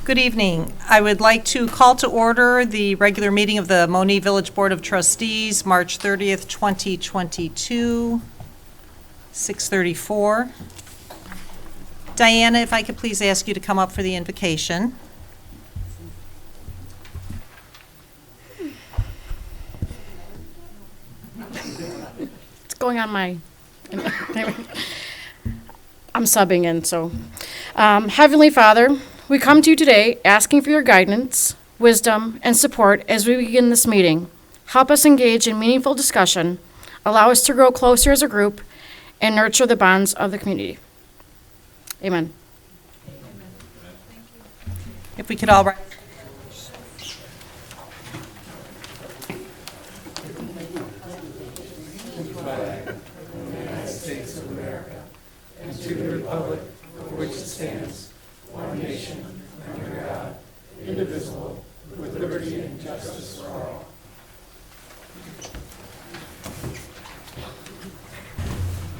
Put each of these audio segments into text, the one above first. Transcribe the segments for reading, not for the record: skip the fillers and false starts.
Good evening. I would like to call to order the regular meeting of the Monee Village Board of Trustees, March 30th, 2022, 6:34. Diana, if I could please ask you to come up for the invocation. It's going on my... I'm subbing in, so... Heavenly Father, we come to you today asking for your guidance, wisdom, and support as we begin this meeting. Help us engage in meaningful discussion, allow us to grow closer as a group, and nurture the bonds of the community. Amen. If we could all rise.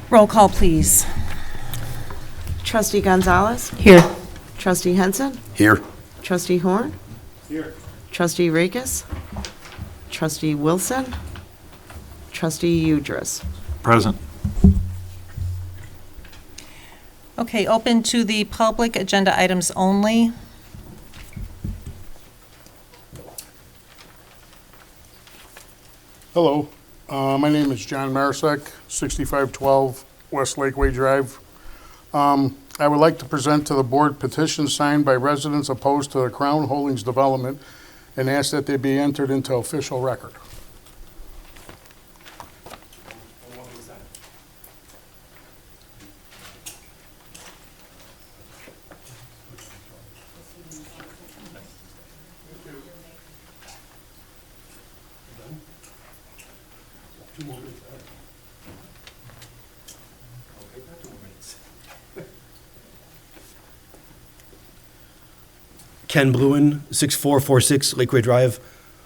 Roll call, please. Trustee Gonzalez? Here. Trustee Henson? Here. Trustee Horn? Here. Trustee Rakes? Trustee Wilson? Trustee Udris? Present. Okay, open to the public, agenda items only. Hello, my name is John Marsek, 6512 West Lakeway Drive. I would like to present to the board petitions signed by residents opposed to the Crown Holdings development and ask that they be entered into official record. Ken Bluen, 6446 Lakeway Drive.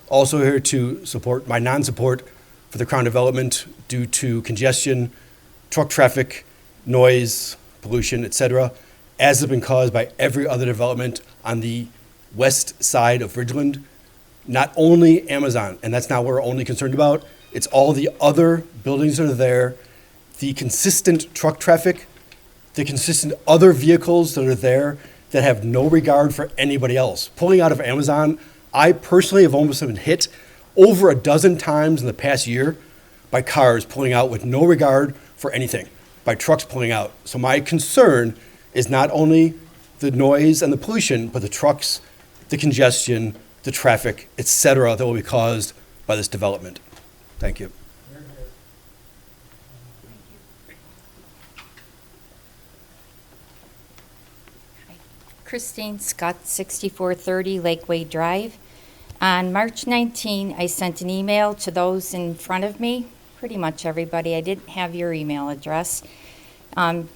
Also here to support my non-support for the Crown development due to congestion, truck traffic, noise, pollution, etc., as has been caused by every other development on the west side of Ridgeland. Not only Amazon, and that's not what we're only concerned about, it's all the other buildings that are there, the consistent truck traffic, the consistent other vehicles that are there that have no regard for anybody else. Pulling out of Amazon, I personally have almost been hit over a dozen times in the past year by cars pulling out with no regard for anything, by trucks pulling out. So my concern is not only the noise and the pollution, but the trucks, the congestion, the traffic, etc., that will be caused by this development. Thank you. Christine Scott, 6430 Lakeway Drive. On March 19, I sent an email to those in front of me, pretty much everybody. I didn't have your email address,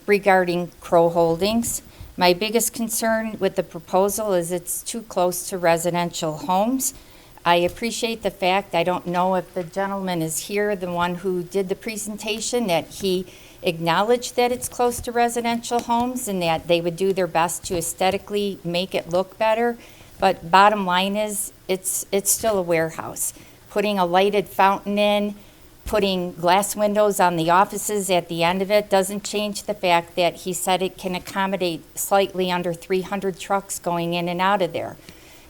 regarding Crow Holdings. My biggest concern with the proposal is it's too close to residential homes. I appreciate the fact, I don't know if the gentleman is here, the one who did the presentation, that he acknowledged that it's close to residential homes and that they would do their best to aesthetically make it look better. But bottom line is, it's still a warehouse. Putting a lighted fountain in, putting glass windows on the offices at the end of it doesn't change the fact that he said it can accommodate slightly under 300 trucks going in and out of there.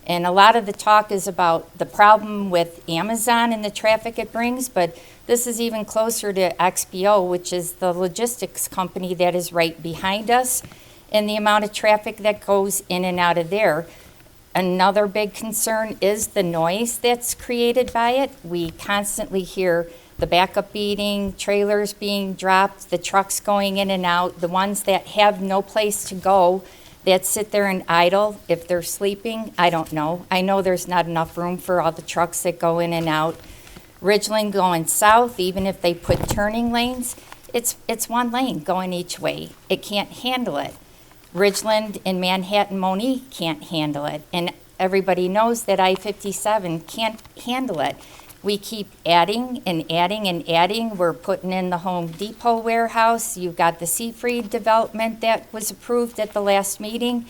And a lot of the talk is about the problem with Amazon and the traffic it brings, but this is even closer to XPO, which is the logistics company that is right behind us, and the amount of traffic that goes in and out of there. Another big concern is the noise that's created by it. We constantly hear the backup beating, trailers being dropped, the trucks going in and out, the ones that have no place to go, that sit there and idle if they're sleeping. I don't know. I know there's not enough room for all the trucks that go in and out. Ridgeland going south, even if they put turning lanes, it's one lane going each way. It can't handle it. Ridgeland and Manhattan Monee can't handle it. And everybody knows that I-57 can't handle it. We keep adding and adding and adding. We're putting in the Home Depot warehouse. You've got the Seafried development that was approved at the last meeting.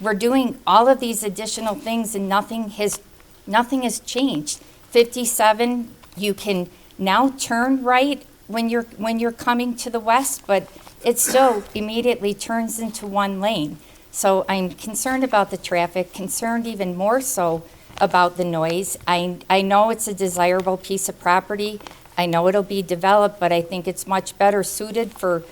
we're doing all of these additional things and nothing has changed. 57, you can now turn right when you're coming to the west, but it still immediately turns into one lane. So I'm concerned about the traffic, concerned even more so about the noise. I know it's a desirable piece of property. I know it'll be developed, but I think it's much better suited for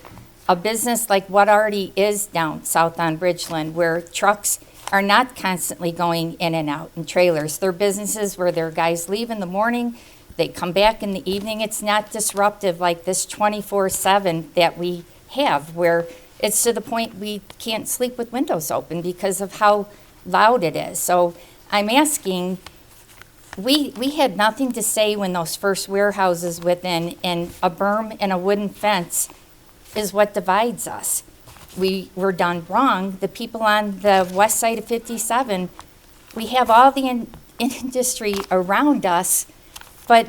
a business like what already is down south on Bridgeland, where trucks are not constantly going in and out in trailers. They're businesses where their guys leave in the morning, they come back in the evening. It's not disruptive like this 24/7 that we have, where it's to the point we can't sleep with windows open because of how loud it is. So I'm asking, we had nothing to say when those first warehouses within, and a berm and a wooden fence is what divides us. We were done wrong. The people on the west side of 57, we have all the industry around us, but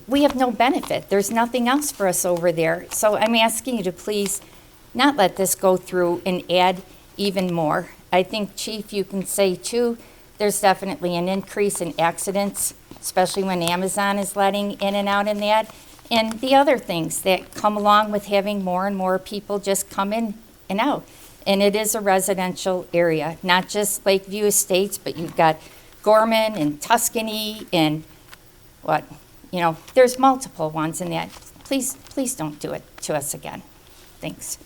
we have no benefit. There's nothing else for us over there. So I'm asking you to please not let this go through and add even more. I think, Chief, you can say too, there's definitely an increase in accidents, especially when Amazon is letting in and out in that. And the other things that come along with having more and more people just come in and out. And it is a residential area, not just Lakeview Estates, but you've got Gorman and Tuscany and there's multiple ones in that. Please don't do it to us again. Thanks.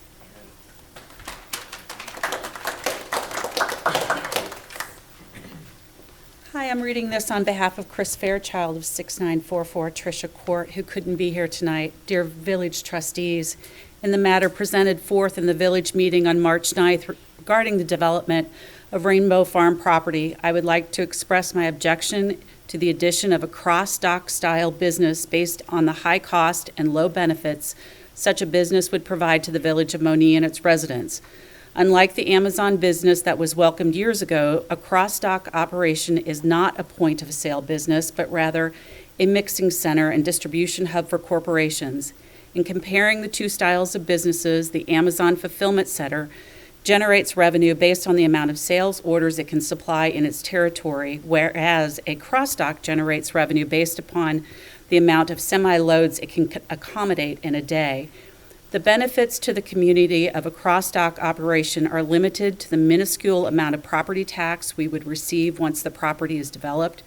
Hi, I'm reading this on behalf of Chris Fairchild of 6944 Tricia Court, who couldn't be here tonight. Dear Village Trustees, in the matter presented forth in the Village meeting on March 9th regarding the development of Rainbow Farm property, I would like to express my objection to the addition of a cross-dock style business based on the high cost and low benefits such a business would provide to the Village of Monee and its residents. Unlike the Amazon business that was welcomed years ago, a cross-dock operation is not a point-of-sale business, but rather a mixing center and distribution hub for corporations. In comparing the two styles of businesses, the Amazon Fulfillment Center generates revenue based on the amount of sales orders it can supply in its territory, whereas a cross-dock generates revenue based upon the amount of semi-loads it can accommodate in a day. The benefits to the community of a cross-dock operation are limited to the minuscule amount of property tax we would receive once the property is developed,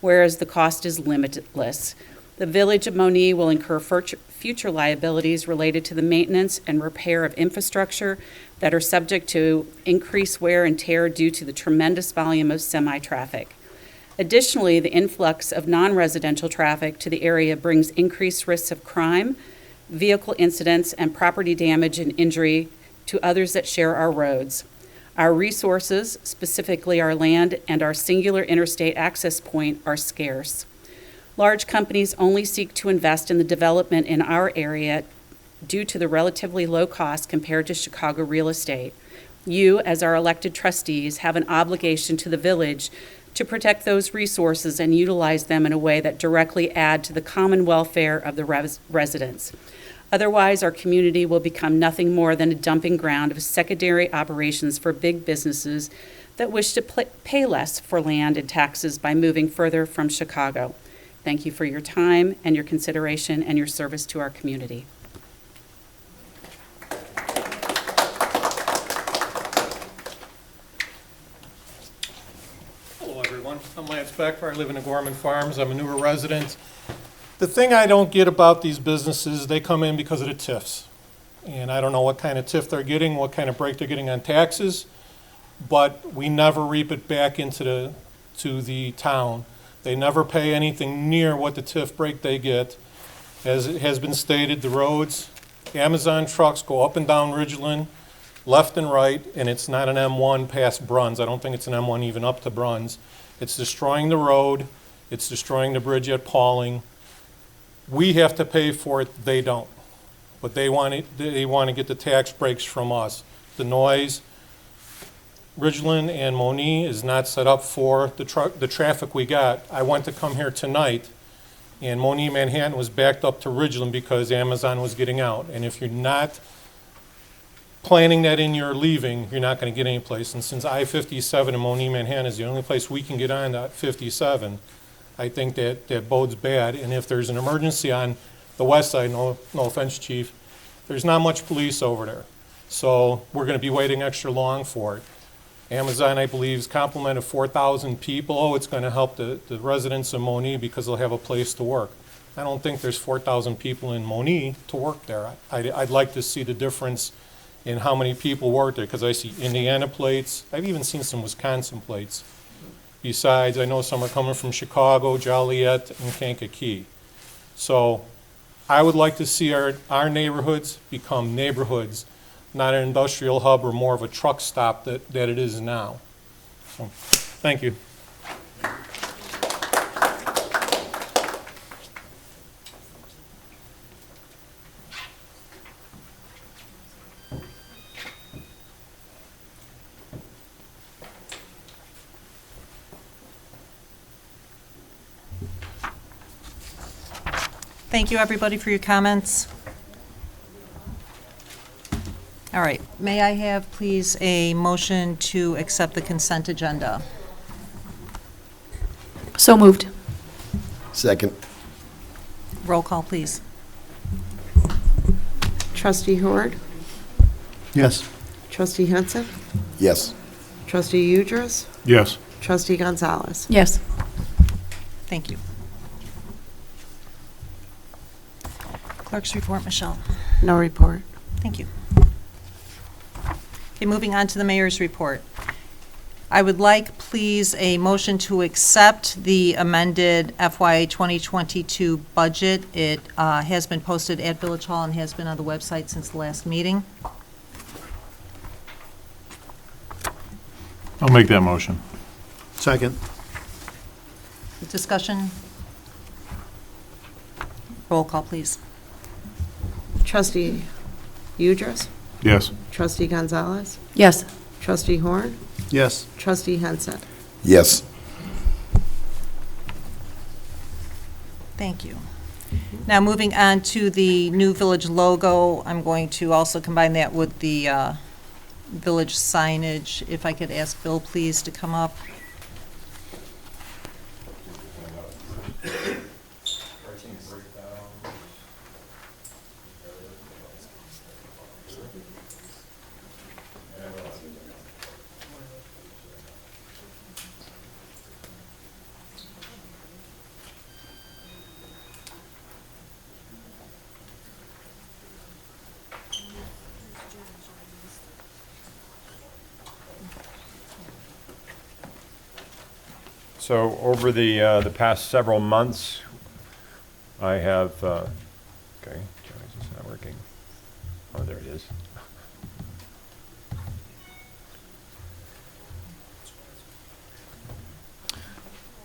whereas the cost is limitless. The Village of Monee will incur future liabilities related to the maintenance and repair of infrastructure that are subject to increased wear and tear due to the tremendous volume of semi-traffic. Additionally, the influx of non-residential traffic to the area brings increased risks of crime, vehicle incidents, and property damage and injury to others that share our roads. Our resources, specifically our land and our singular interstate access point, are scarce. Large companies only seek to invest in the development in our area due to the relatively low cost compared to Chicago real estate. You, as our elected trustees, have an obligation to the village to protect those resources and utilize them in a way that directly add to the common welfare of the residents. Otherwise, our community will become nothing more than a dumping ground of secondary operations for big businesses that wish to pay less for land and taxes by moving further from Chicago. Thank you for your time and your consideration and your service to our community. Hello, everyone. I'm Lance Becker. I live in the Gorman Farms. I'm a newer resident. The thing I don't get about these businesses, they come in because of the TIFs. And I don't know what kind of TIF they're getting, what kind of break they're getting on taxes, but we never reap it back into the town. They never pay anything near what the TIF break they get. As it has been stated, the roads, Amazon trucks go up and down Ridgeland, left and right, and it's not an M1 past Bruns. I don't think it's an M1 even up to Bruns. It's destroying the road. It's destroying the bridge at Pauling. We have to pay for it, they don't. But they want to get the tax breaks from us. The noise, Ridgeland and Monee is not set up for the traffic we got. I went to come here tonight, and Monee Manhattan was backed up to Ridgeland because Amazon was getting out. And if you're not planning that in your leaving, you're not going to get any place. And since I-57 in Monee, Manhattan is the only place we can get on that 57, I think that bodes bad. And if there's an emergency on the west side, no offense, chief, there's not much police over there. So we're going to be waiting extra long for it. Amazon, I believe, is complimented 4,000 people. Oh, it's going to help the residents of Monee because they'll have a place to work. I don't think there's 4,000 people in Monee to work there. I'd like to see the difference in how many people work there, because I see Indiana plates. I've even seen some Wisconsin plates. Besides, I know some are coming from Chicago, Joliet, and Kankakee. So I would like to see our neighborhoods become neighborhoods, not an industrial hub or more of a truck stop that it is now. So, thank you. Thank you, everybody, for your comments. All right, may I have, please, a motion to accept the consent agenda? So moved. Second. Roll call, please. Trustee Hord, Yes. Trustee Henson, Yes. Trustee Udress, Yes. Trustee Gonzalez. Yes. Thank you. Clerk's report, Michelle. No report. Thank you. Okay, moving on to the mayor's report. I would like, please, a motion to accept the amended FY 2022 budget. It has been posted at Village Hall and has been on the website since the last meeting. I'll make that motion. Second. Discussion? Roll call, please. Trustee Udress, Yes. Trustee Gonzalez, Yes. Trustee Horn, Yes. Trustee Henson. Yes. Thank you. Now, moving on to the new village logo, I'm going to also combine that with the village signage. If I could ask Bill, please, to come up. So over the past several months, I have, okay, it's not working. Oh, there it is.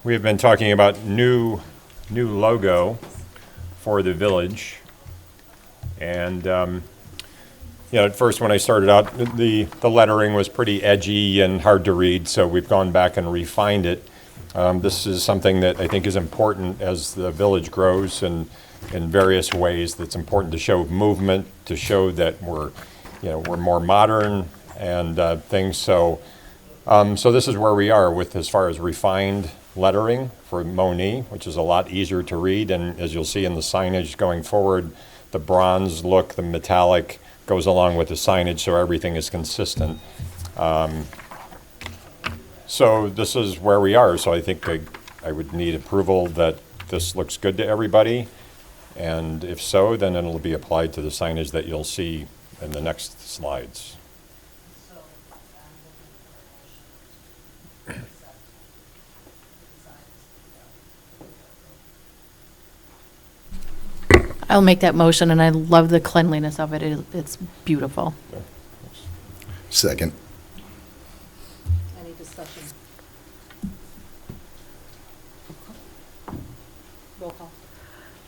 We have been talking about new logo for the village. And, you know, at first when I started out, the lettering was pretty edgy and hard to read, so we've gone back and refined it. This is something that I think is important as the village grows and in various ways. That's important to show movement, to show that we're more modern and things. So this is where we are with as far as refined lettering for Monee, which is a lot easier to read. And as you'll see in the signage going forward, the bronze look, the metallic goes along with the signage, so everything is consistent. So this is where we are. So I think I would need approval that this looks good to everybody. And if so, then it'll be applied to the signage that you'll see in the next slides. I'll make that motion, and I love the cleanliness of it. It's beautiful. Second. Any discussion? Roll call.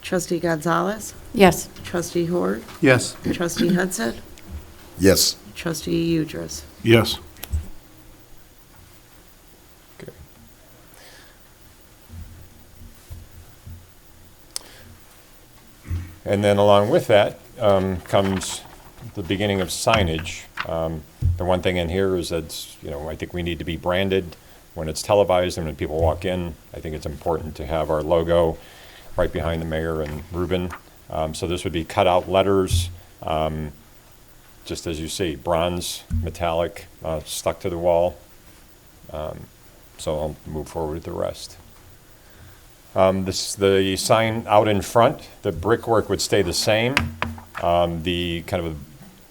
Trustee Gonzalez, Yes. Trustee Hord, Yes. Trustee Henson, Yes. Trustee Udress. Yes. Okay. And then along with that comes the beginning of signage, the one thing in here is that, I think we need to be branded when it's televised and when people walk in. I think it's important to have our logo right behind the mayor and Ruben. So this would be cutout letters, just as you see, bronze, metallic, stuck to the wall. So I'll move forward with the rest. The sign out in front, the brickwork would stay the same. The kind of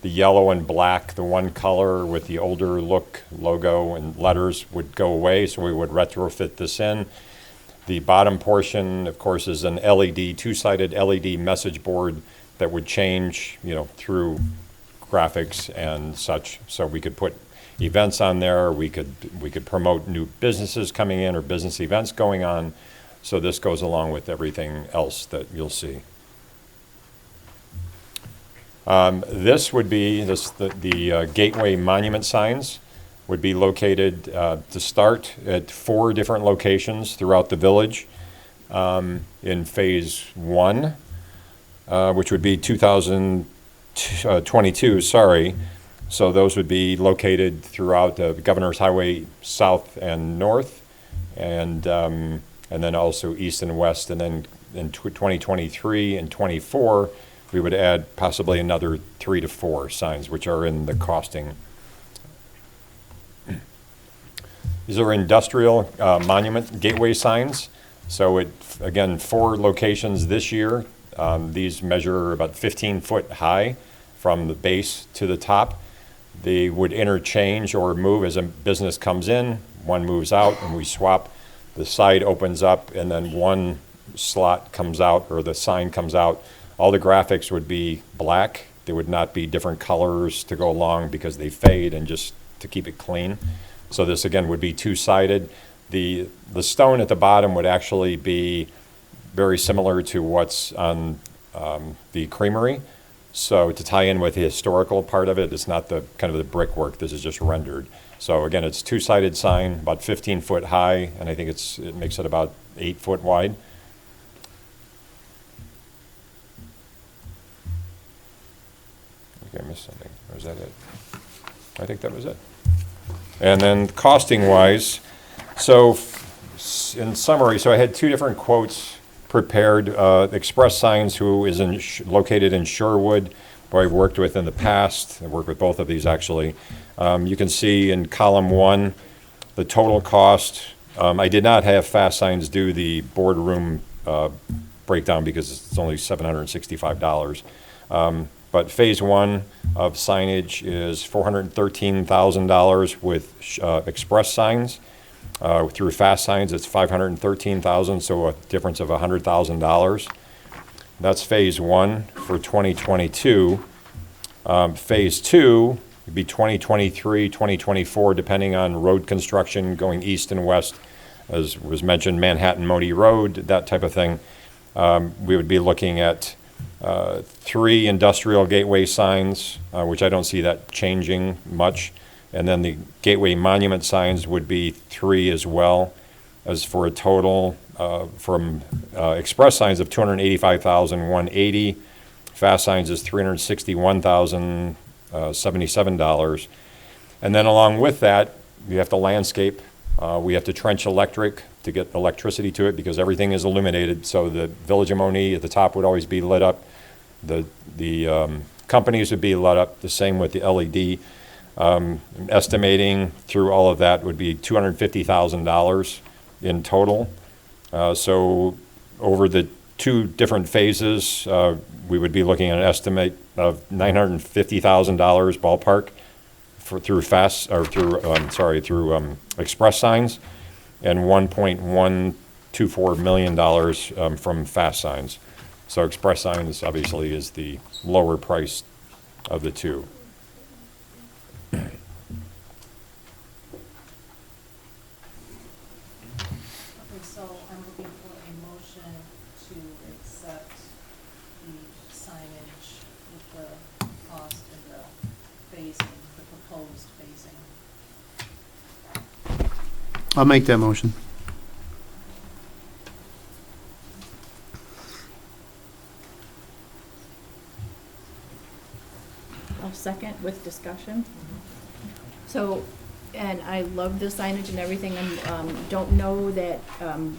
the yellow and black, the one color with the older look logo and letters would go away, so we would retrofit this in. The bottom portion, of course, is an LED, two-sided LED message board that would change, through graphics and such. So we could put events on there, we could promote new businesses coming in or business events going on. So this goes along with everything else that you'll see. This would be the gateway monument signs would be located to start at 4 different locations throughout the village in phase 1, which would be 2022, sorry. So those would be located throughout the Governor's Highway South and North, and then also East and West. And then in 2023 and 24, we would add possibly another 3 to 4 signs, which are in the costing. These are industrial monument gateway signs. So again, 4 locations this year. These measure about 15 foot high from the base to the top. They would interchange or move as a business comes in, one moves out, and we swap. The side opens up, and then one slot comes out, or the sign comes out. All the graphics would be black. There would not be different colors to go along because they fade, and just to keep it clean. So this, again, would be two-sided. The stone at the bottom would actually be very similar to what's on the creamery. So to tie in with the historical part of it, it's not the kind of the brickwork. This is just rendered. So again, it's two-sided sign, about 15 foot high, and I think it makes it about 8 foot wide. I missed something, or is that it? I think that was it. And then costing-wise, so in summary, so I had 2 different quotes prepared. Express Signs, who is located in Sherwood, who I've worked with in the past. I've worked with both of these, actually. You can see in column 1, the total cost. I did not have Fast Signs do the boardroom breakdown because it's only $765. But phase 1 of signage is $413,000 with Express Signs. Through Fast Signs, it's $513,000, so a difference of $100,000. That's phase 1 for 2022. Phase 2 would be 2023, 2024, depending on road construction going east and west, as was mentioned, Manhattan Monee Road, that type of thing. We would be looking at 3 industrial gateway signs, which I don't see that changing much. And then the gateway monument signs would be 3 as well, as for a total from Express Signs of $285,180. Fast Signs is $361,077. And then along with that, you have to landscape. We have to trench electric to get electricity to it because everything is illuminated. So the Village of Monee at the top would always be lit up. The companies would be lit up, the same with the LED. Estimating through all of that would be $250,000 in total. So over the 2 different phases, we would be looking at an estimate of $950,000 ballpark through Express Signs, and $1.124 million from Fast Signs. So Express Signs obviously is the lower price of the 2. So I'm looking for a motion to accept the signage with the cost and the phasing, the proposed phasing. I'll make that motion. second with discussion. So, and I love the signage and everything, and don't know that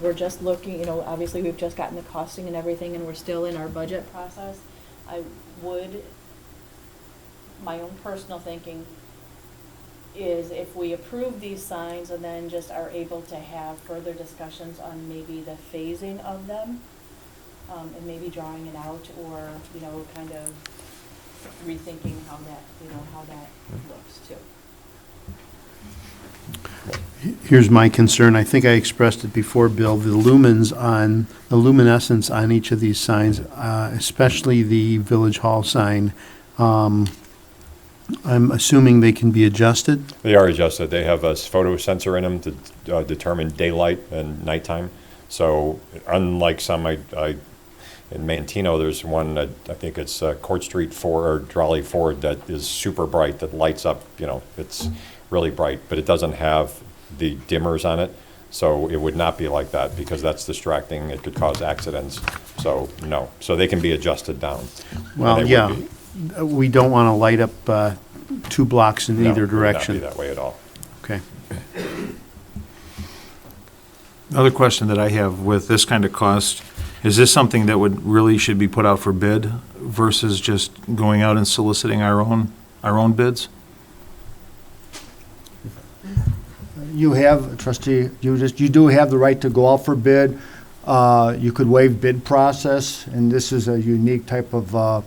we're just looking, obviously we've just gotten the costing and everything, and we're still in our budget process. I would, my own personal thinking is if we approve these signs and then just are able to have further discussions on maybe the phasing of them, and maybe drawing it out, or, kind of rethinking how that looks too. Here's my concern. I think I expressed it before, Bill. The luminescence on each of these signs, especially the Village Hall sign, I'm assuming they can be adjusted? They are adjusted. They have a photo sensor in them to determine daylight and nighttime. So unlike some, in Mantino, there's one that I think it's Court Street 4 or Raleigh Ford that is super bright, that lights up, it's really bright, but it doesn't have the dimmers on it. So it would not be like that because that's distracting. It could cause accidents. So no. So they can be adjusted down. Well, yeah. We don't want to light up 2 blocks in either direction. No, it would not be that way at all. Okay. Another question that I have with this kind of cost, is this something that should be put out for bid versus just going out and soliciting our own bids? You have, Trustee, you do have the right to go out for bid. You could waive bid process, and this is a unique type of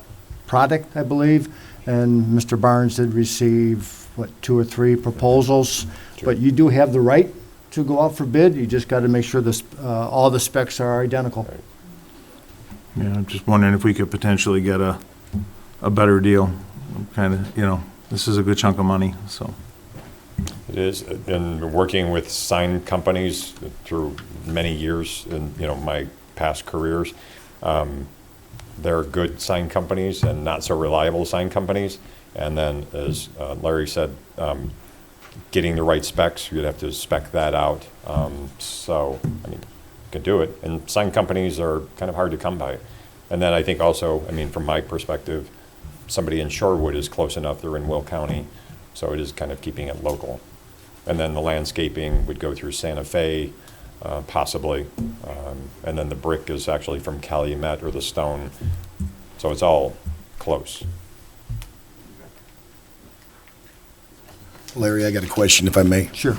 product, I believe. And Mr. Barnes did receive, 2 or 3 proposals. Sure. But you do have the right to go out for bid. You just got to make sure all the specs are identical. Right. Yeah, I'm just wondering if we could potentially get a better deal. Kind of, this is a good chunk of money, so. It is, and working with sign companies through many years in, my past careers, they're good sign companies and not so reliable sign companies. And then, as Larry said, getting the right specs, you'd have to spec that out. So, you can do it. And sign companies are kind of hard to come by. And then I think also, from my perspective, somebody in Shorewood is close enough. They're in Will County, so it is kind of keeping it local. And then the landscaping would go through Santa Fe, possibly. And then the brick is actually from Calumet, or the stone. So it's all close. Larry, I got a question, if I may. Sure.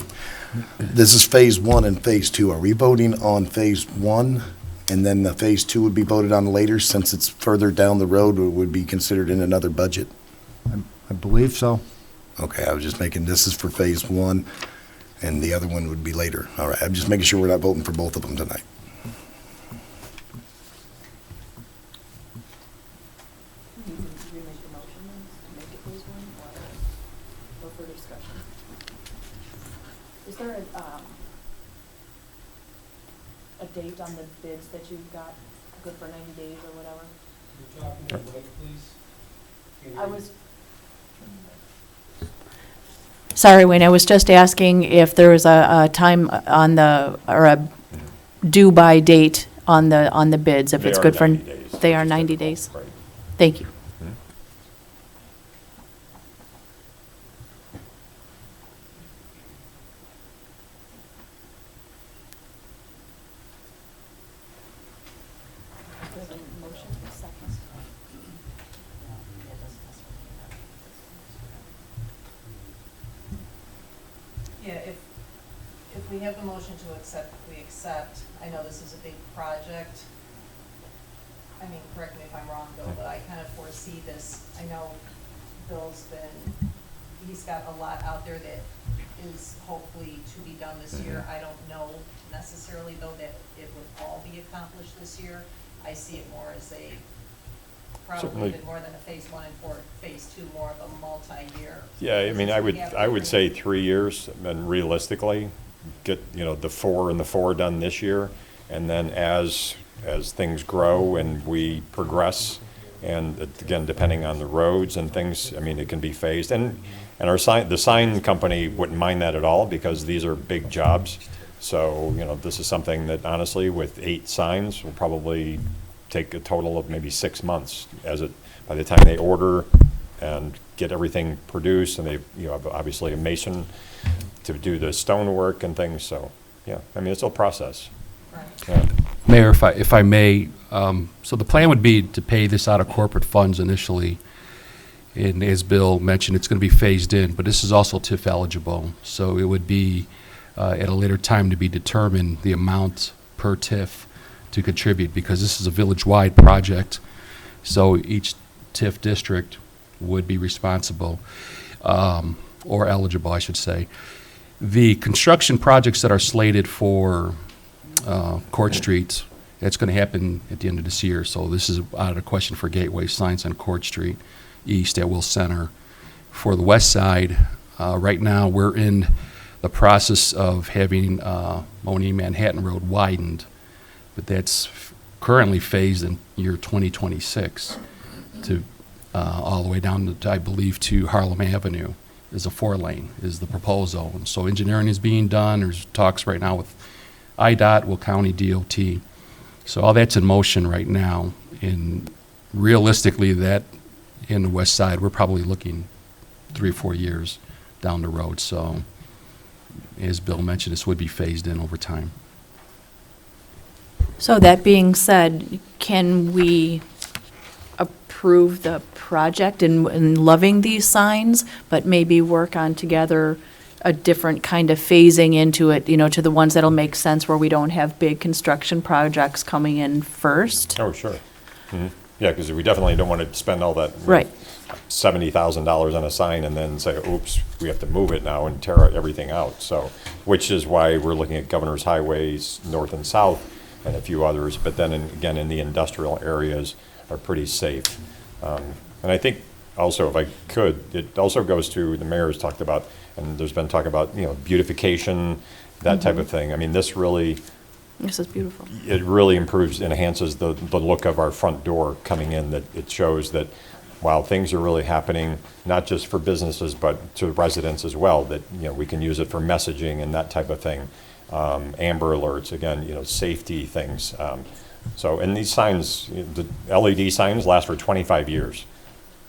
This is phase 1 and phase 2. Are we voting on phase 1, and then the phase 2 would be voted on later, since it's further down the road, or would be considered in another budget? I believe so. Okay, I was just this is for phase 1, and the other one would be later. All right, I'm just making sure we're not voting for both of them tonight. Is there a date on the bids that you've got, good for 90 days or whatever? You're talking to the mic, please. I was. Sorry, Wayne, I was just asking if there was a time on or a due by date on the bids, if They it's are good for. 90 days. They are 90 days? Right. Thank you. Yeah, if we have the motion to accept, we accept. I know this is a big project. Correct me if I'm wrong, Bill, but I kind of foresee this. I know Bill's he's got a lot out there that is hopefully to be done this year. I don't know necessarily, though, that it would all be accomplished this year. I see it more as probably Certainly. even more than a phase 1 and phase 2, more of a multi-year. Yeah, I would say 3 years, and realistically, get, the 4 and the 4 done this year. And then as things grow and we progress, and again, depending on the roads and things, it can be phased. And the sign company wouldn't mind that at all, because these are big jobs. So, this is something that honestly, with 8 signs, will probably take a total of maybe 6 months by the time they order and get everything produced, and they, you know, have obviously a mason to do the stonework and things, so, yeah, I mean, it's a process. Yeah. Mayor, if I may, so the plan would be to pay this out of corporate funds initially, and as Bill mentioned, it's going to be phased in, but this is also TIF eligible, so it would be at a later time to be determined the amount per TIF to contribute, because this is a village-wide project, so each TIF district would be responsible, or eligible, I should say. The construction projects that are slated for Court Street, that's going to happen at the end of this year, so this is out of the question for gateway signs on Court Street East at Will Center. For the west side, right now we're in the process of having Monee Manhattan Road widened, but that's currently phased in year 2026 to all the way down to, I believe, to Harlem Avenue is a 4-lane is the proposal. And so engineering is being done. There's talks right now with IDOT, Will County DOT. So all that's in motion right now. And realistically, that in the west side, we're probably looking 3 or 4 years down the road. So as Bill mentioned, this would be phased in over time. So that being said, can we approve the project and loving these signs, but maybe work on together a different kind of phasing into it, you know, to the ones that'll make sense where we don't have big construction projects coming in first? Oh, sure. Mhm. Yeah, because we definitely don't want to spend all that. Right. $70,000 on a sign and then say, oops, we have to move it now and tear everything out. So, which is why we're looking at Governor's Highways, north and south, and a few others, but then again, in the industrial areas are pretty safe. And I think also, if I could, it also goes to, the mayor's talked about, and there's been talk about, you know, beautification, that type of thing. I mean, this really, This is beautiful. it really improves, enhances the look of our front door coming in, that it shows that while things are really happening, not just for businesses, but to residents as well, that, you know, we can use it for messaging and that type of thing. Amber alerts, again, you know, safety things. So, and these signs, the LED signs last for 25 years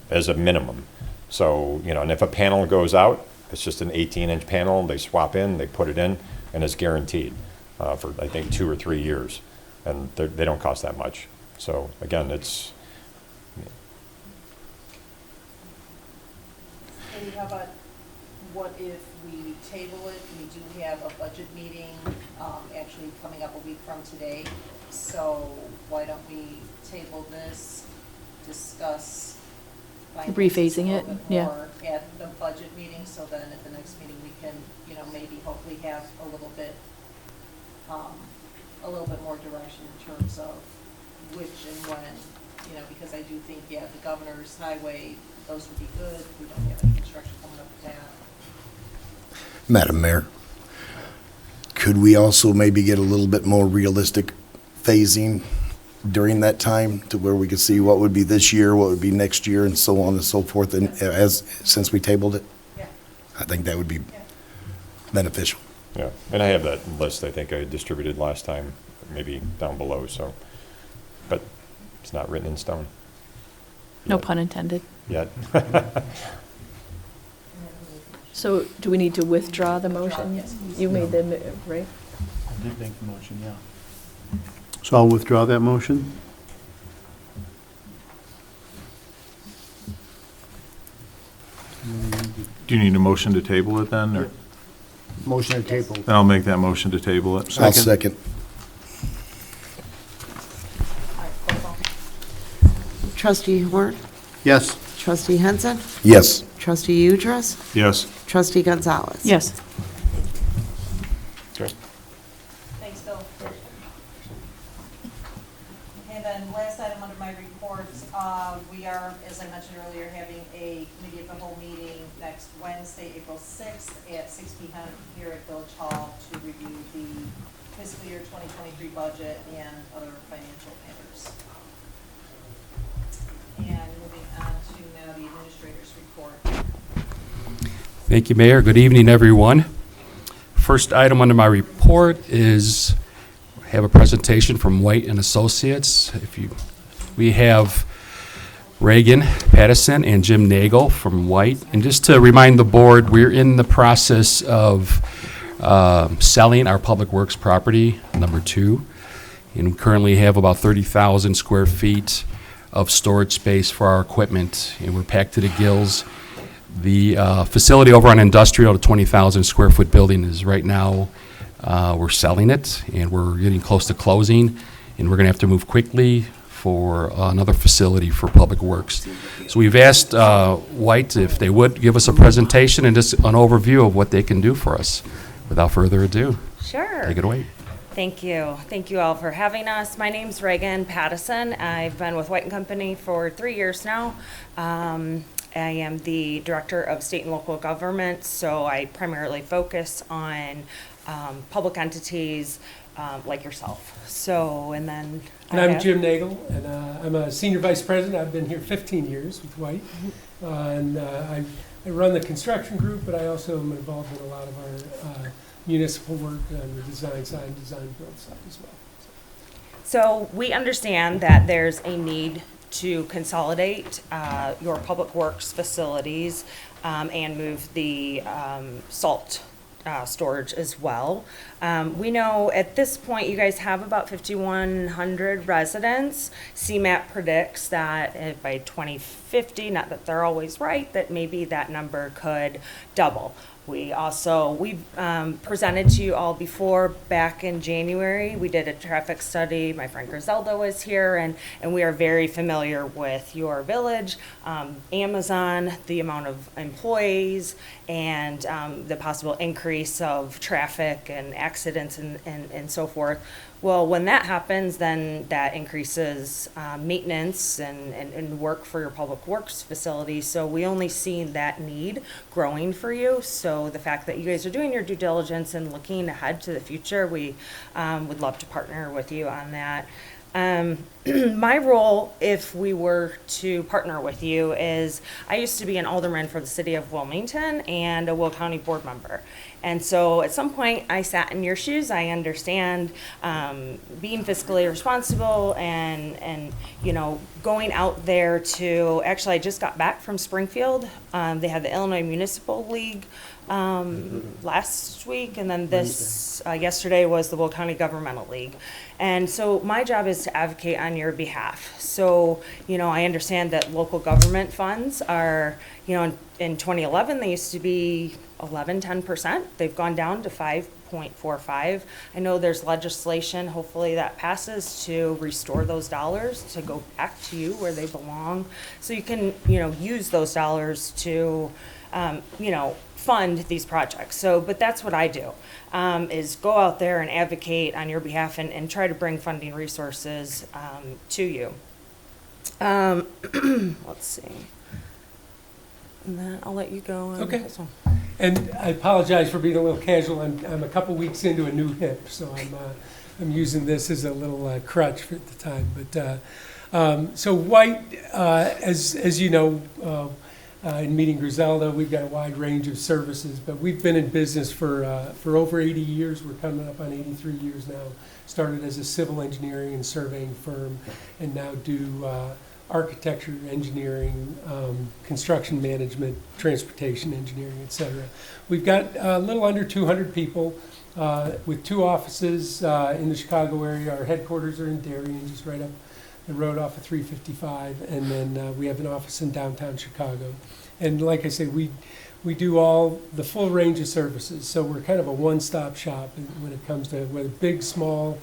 as a minimum. So, you know, and if a panel goes out, it's just an 18-inch panel, they swap in, they put it in, and it's guaranteed for, I think, 2 or 3 years. And they don't cost that much. So, again, it's... Katie, how about, what if we table it? We do have a budget meeting actually coming up a week from today. So why don't we table this, discuss Rephasing it, finances a little bit yeah. more at the budget meeting, so then at the next meeting we can, you know, maybe hopefully have a little bit more direction in terms of which and when, you know, because I do think, yeah, the Governor's Highway, those would be good. We don't have any construction coming up with that. Madam Mayor, could we also maybe get a little bit more realistic phasing during that time to where we could see what would be this year, what would be next year, and so on and so forth, and since we tabled it? Yeah. I think that would be beneficial. Yeah, and I have that list, I think I distributed last time, maybe down below, so, but it's not written in stone No pun intended. yet. So do we need to withdraw the motion? Yes. You made the, right? I did make the motion, yeah. So I'll withdraw that motion. Do you need a motion to table it then, or? Motion to table. Then I'll make that motion to table it. I'll second. All right, roll call. Trustee Hort, Yes. Trustee Henson, Yes. Trustee Udras, Yes. Trustee Gonzalez. Yes. Okay. Thanks, Bill. And then last item under my report, we are, as I mentioned earlier, having a committee of the whole meeting next Wednesday, April 6th at 6 p.m. here at Village Hall to review the fiscal year 2023 budget and other financial matters. And moving on to now the administrator's report. Thank you, Mayor. Good evening, everyone. First item under my report is have a presentation from White and Associates. We have Reagan Pattison and Jim Nagel from White. And just to remind the board, we're in the process of selling our Public Works property, number 2. And we currently have about 30,000 square feet of storage space for our equipment, and we're packed to the gills. The facility over on Industrial, the 20,000 square foot building, is right now, we're selling it, and we're getting close to closing, and we're going to have to move quickly for another facility for Public Works. So we've asked White if they would give us a presentation and just an overview of what they can do for us. Without further ado, Sure. take it away. Thank you. Thank you all for having us. My name's Reagan Pattison. I've been with White & Company for 3 years now. I am the Director of State and Local Government, so I primarily focus on public entities like yourself. So, and then And I'm Jim Nagel, and I'm a Senior Vice President. I've been here 15 years with White. And I run the construction group, but I also am involved in a lot of our municipal work on the design side, design build side as well. So we understand that there's a need to consolidate your public works facilities and move the salt storage as well. We know at this point you guys have about 5,100 residents. CMAP predicts that by 2050, not that they're always right, that maybe that number could double. We presented to you all before back in January. We did a traffic study. My friend Griselda was here, and we are very familiar with your village, Amazon, the amount of employees, and the possible increase of traffic and accidents and so forth. Well, when that happens, then that increases maintenance and work for your public works facilities. So we only see that need growing for you. So the fact that you guys are doing your due diligence and looking ahead to the future, we would love to partner with you on that. My role, if we were to partner with you, is I used to be an alderman for the city of Wilmington and a Will County board member. And so at some point I sat in your shoes. I understand being fiscally responsible and going out there to, actually I just got back from Springfield. They had the Illinois Municipal League last week, and then yesterday was the Will County Governmental League. And so my job is to advocate on your behalf. So, I understand that local government funds are, in 2011, they used to be 10%. They've gone down to 5.45. I know there's legislation, hopefully that passes, to restore those dollars to go back to you where they belong. So you can, use those dollars to, fund these projects. So, but that's what I do, is go out there and advocate on your behalf and try to bring funding resources to you. Let's see. And then I'll let you go on Okay. this one. And I apologize for being a little casual. I'm a couple weeks into a new hip, so I'm using this as a little crutch for the time. But so White, as you know, in meeting Griselda, we've got a wide range of services, but we've been in business for over 80 years. We're coming up on 83 years now. Started as a civil engineering and surveying firm, and now do architecture, engineering, construction management, transportation engineering, et cetera. We've got a little under 200 people with 2 offices in the Chicago area. Our headquarters are in Darien, just right up the road off of 355, and then we have an office in downtown Chicago. And like I say, we do all the full range of services, so we're kind of a one-stop shop when it comes to whether big, small,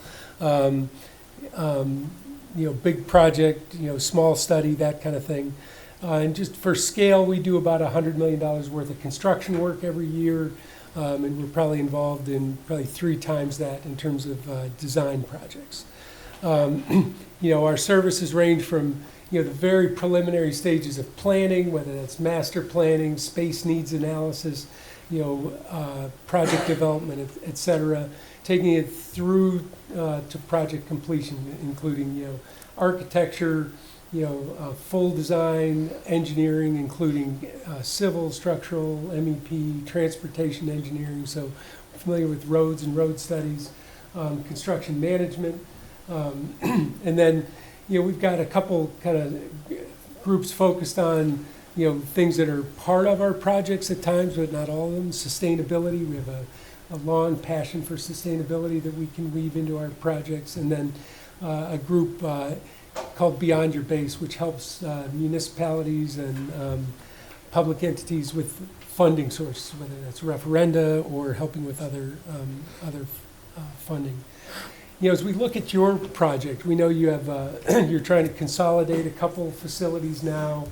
big project, small study, that kind of thing. And just for scale, we do about $100 million worth of construction work every year, and we're probably involved in 3 times that in terms of design projects. Our services range from the very preliminary stages of planning, whether that's master planning, space needs analysis, project development, et cetera, taking it through to project completion, including architecture, full design, engineering, including civil, structural, MEP, transportation engineering. So we're familiar with roads and road studies, construction management. And then, we've got a couple kind of groups focused on, things that are part of our projects at times, but not all of them. Sustainability, we have a long passion for sustainability that we can weave into our projects. And then a group called Beyond Your Base, which helps municipalities and public entities with funding sources, whether that's referenda or helping with other funding. As we look at your project, we know you have you're trying to consolidate a couple facilities now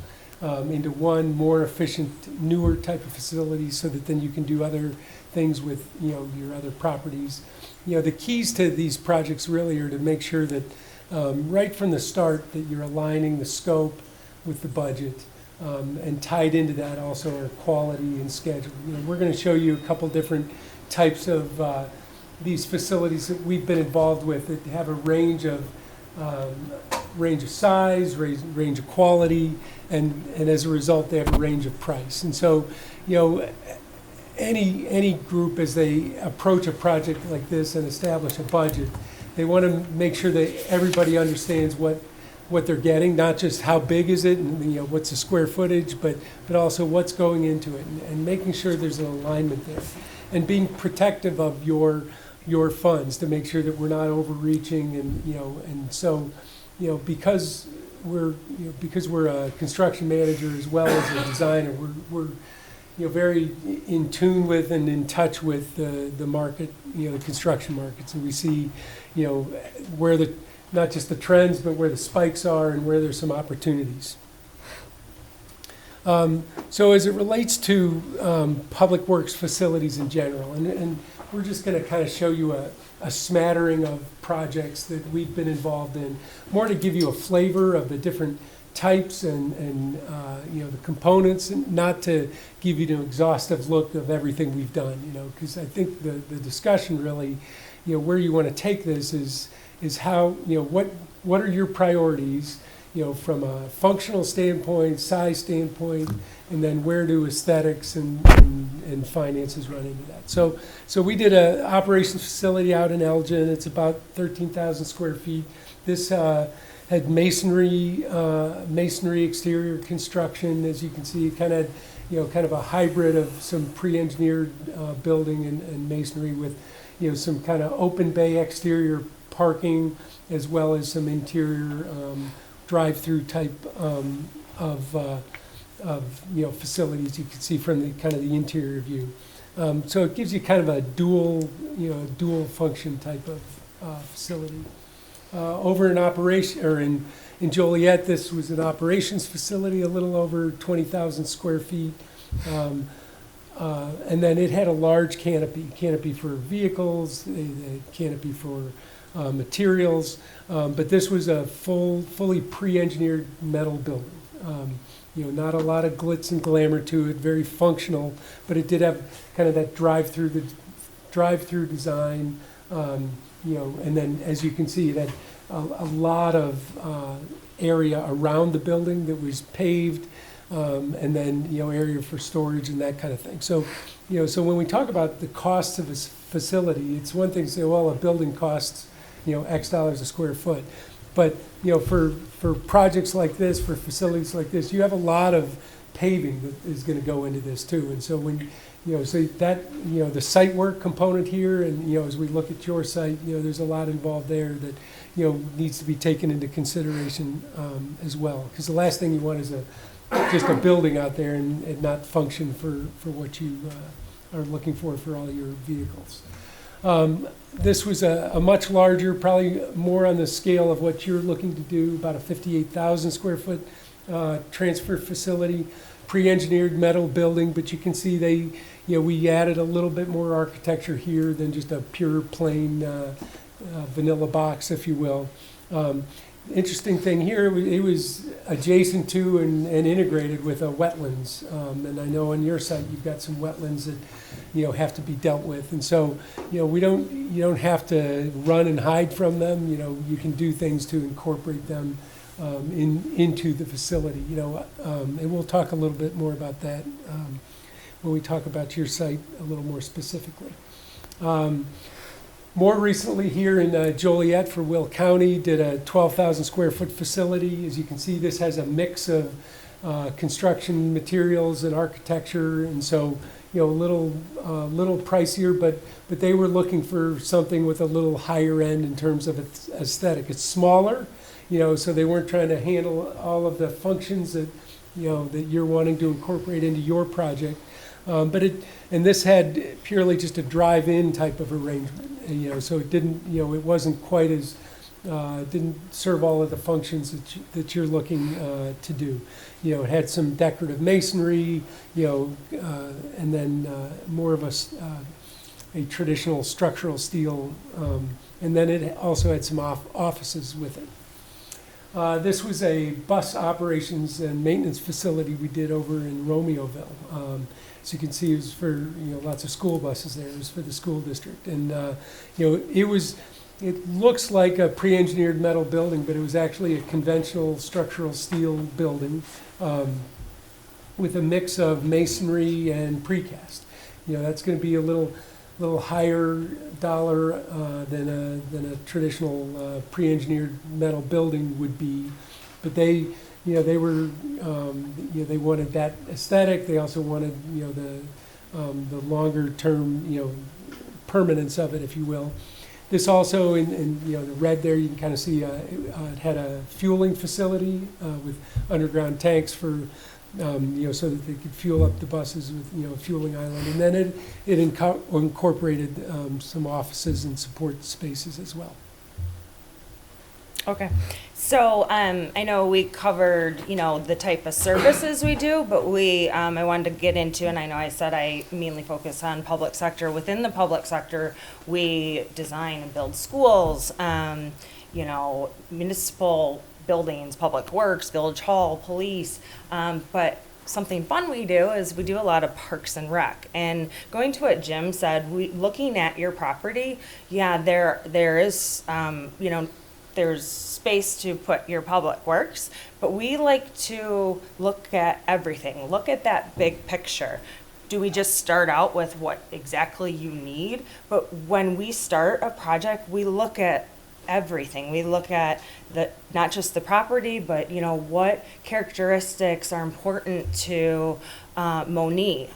into one more efficient, newer type of facility, so that then you can do other things with your other properties. The keys to these projects really are to make sure that right from the start that you're aligning the scope with the budget, and tied into that also are quality and schedule. We're going to show you a couple different types of these facilities that we've been involved with that have a range of size, range of quality, and as a result they have a range of price. And so, any group, as they approach a project like this and establish a budget, they want to make sure that everybody understands what they're getting, not just how big is it and what's the square footage, but also what's going into it, and making sure there's an alignment there, and being protective of your funds to make sure that we're not overreaching, and so because we're a construction manager as well as a designer, we're very in tune with and in touch with the market, the construction markets, and we see where not just the trends, but where the spikes are and where there's some opportunities. So as it relates to public works facilities in general, and we're just going to kind of show you a smattering of projects that we've been involved in, more to give you a flavor of the different types and the components, and not to give you an exhaustive look of everything we've done, because I think the discussion really, where you want to take this is how, what are your priorities, from a functional standpoint, size standpoint, and then where do aesthetics and finances run into that. So we did a operations facility out in Elgin. It's about 13,000 square feet. This had masonry exterior construction, as you can see, kind of a hybrid of some pre-engineered building and masonry with, some kind of open bay exterior parking, as well as some interior drive-through type of facilities you can see from the kind of the interior view. So it gives you kind of a dual function type of facility. Over in operation, or in Joliet, this was an operations facility, a little over 20,000 square feet. And then it had a large canopy for vehicles, a canopy for materials, but this was a fully pre-engineered metal building. Not a lot of glitz and glamour to it, very functional, but it did have kind of that drive-through design, and then as you can see, it had a lot of area around the building that was paved, and then area for storage and that kind of thing. So so when we talk about the costs of a facility, it's one thing to say, well, a building costs X dollars a square foot, but for projects like this, for facilities like this, you have a lot of paving that is going to go into this too. And so when so that the site work component here, and as we look at your site, there's a lot involved there that needs to be taken into consideration as well, because the last thing you want is just a building out there and not function for what you are looking for all your vehicles. This was a much larger, probably more on the scale of what you're looking to do, about a 58,000 square foot transfer facility, pre-engineered metal building, but you can see we added a little bit more architecture here than just a pure plain vanilla box, if you will. Interesting thing here, it was adjacent to and integrated with a wetlands, and I know on your site you've got some wetlands that have to be dealt with, and so you don't have to run and hide from them. You can do things to incorporate them into the facility. And we'll talk a little bit more about that when we talk about your site a little more specifically. More recently here in Joliet for Will County, did a 12,000 square foot facility. As you can see, this has a mix of construction materials and architecture, and so, you know, a little pricier, but they were looking for something with a little higher end in terms of its aesthetic. It's smaller, you know, so they weren't trying to handle all of the functions that, you know, that you're wanting to incorporate into your project. And this had purely just a drive-in type of arrangement, you know, so it didn't, you know, it wasn't quite as, didn't serve all of the functions that you're looking to do. You know, it had some decorative masonry, you know, and then more of a traditional structural steel, and then it also had some offices with it. This was a bus operations and maintenance facility we did over in Romeoville. So you can see it was for, you know, lots of school buses there. It was for the school district. And, you know, it looks like a pre-engineered metal building, but it was actually a conventional structural steel building with a mix of masonry and precast. You know, that's going to be a little higher dollar than a traditional pre-engineered metal building would be. But they, you know, they were, you know, they wanted that aesthetic. They also wanted, you know, the longer term, you know, permanence of it, if you will. This also, in you know, the red there, you can kind of see it had a fueling facility with underground tanks for, you know, so that they could fuel up the buses with, you know, a fueling island. And then it incorporated some offices and support spaces as well. Okay, so I know we covered, you know, the type of services we do, but I wanted to get into, and I know I said I mainly focus on public sector. Within the public sector, we design and build schools, you know, municipal buildings, public works, village hall, police, but something fun we do is we do a lot of parks and rec. And going to what Jim said, looking at your property, yeah, there is, you know, there's space to put your public works, but we like to look at everything, look at that big picture. Do we just start out with what exactly you need? But when we start a project, we look at everything. We look at not just the property, but, you know, what characteristics are important to Monee.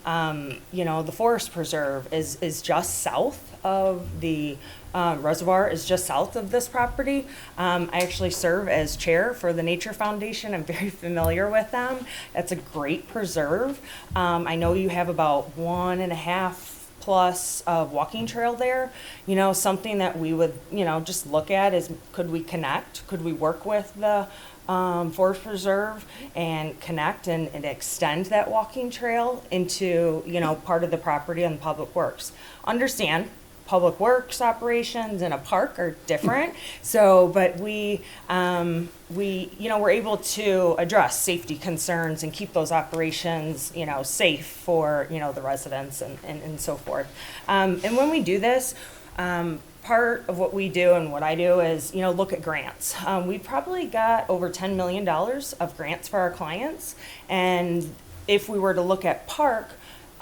You know, the forest preserve is just south of the reservoir, is just south of this property. I actually serve as chair for the Nature Foundation. I'm very familiar with them. It's a great preserve. I know you have about 1.5 plus of walking trail there. You know, something that we would, you know, just look at is, could we connect? Could we work with the forest preserve and connect and extend that walking trail into, you know, part of the property on public works? Understand, public works operations in a park are different. So, but we, you know, we're able to address safety concerns and keep those operations, you know, safe for, you know, the residents and so forth. And when we do this, part of what we do and what I do is, you know, look at grants. We probably got over $10 million of grants for our clients. And if we were to look at park,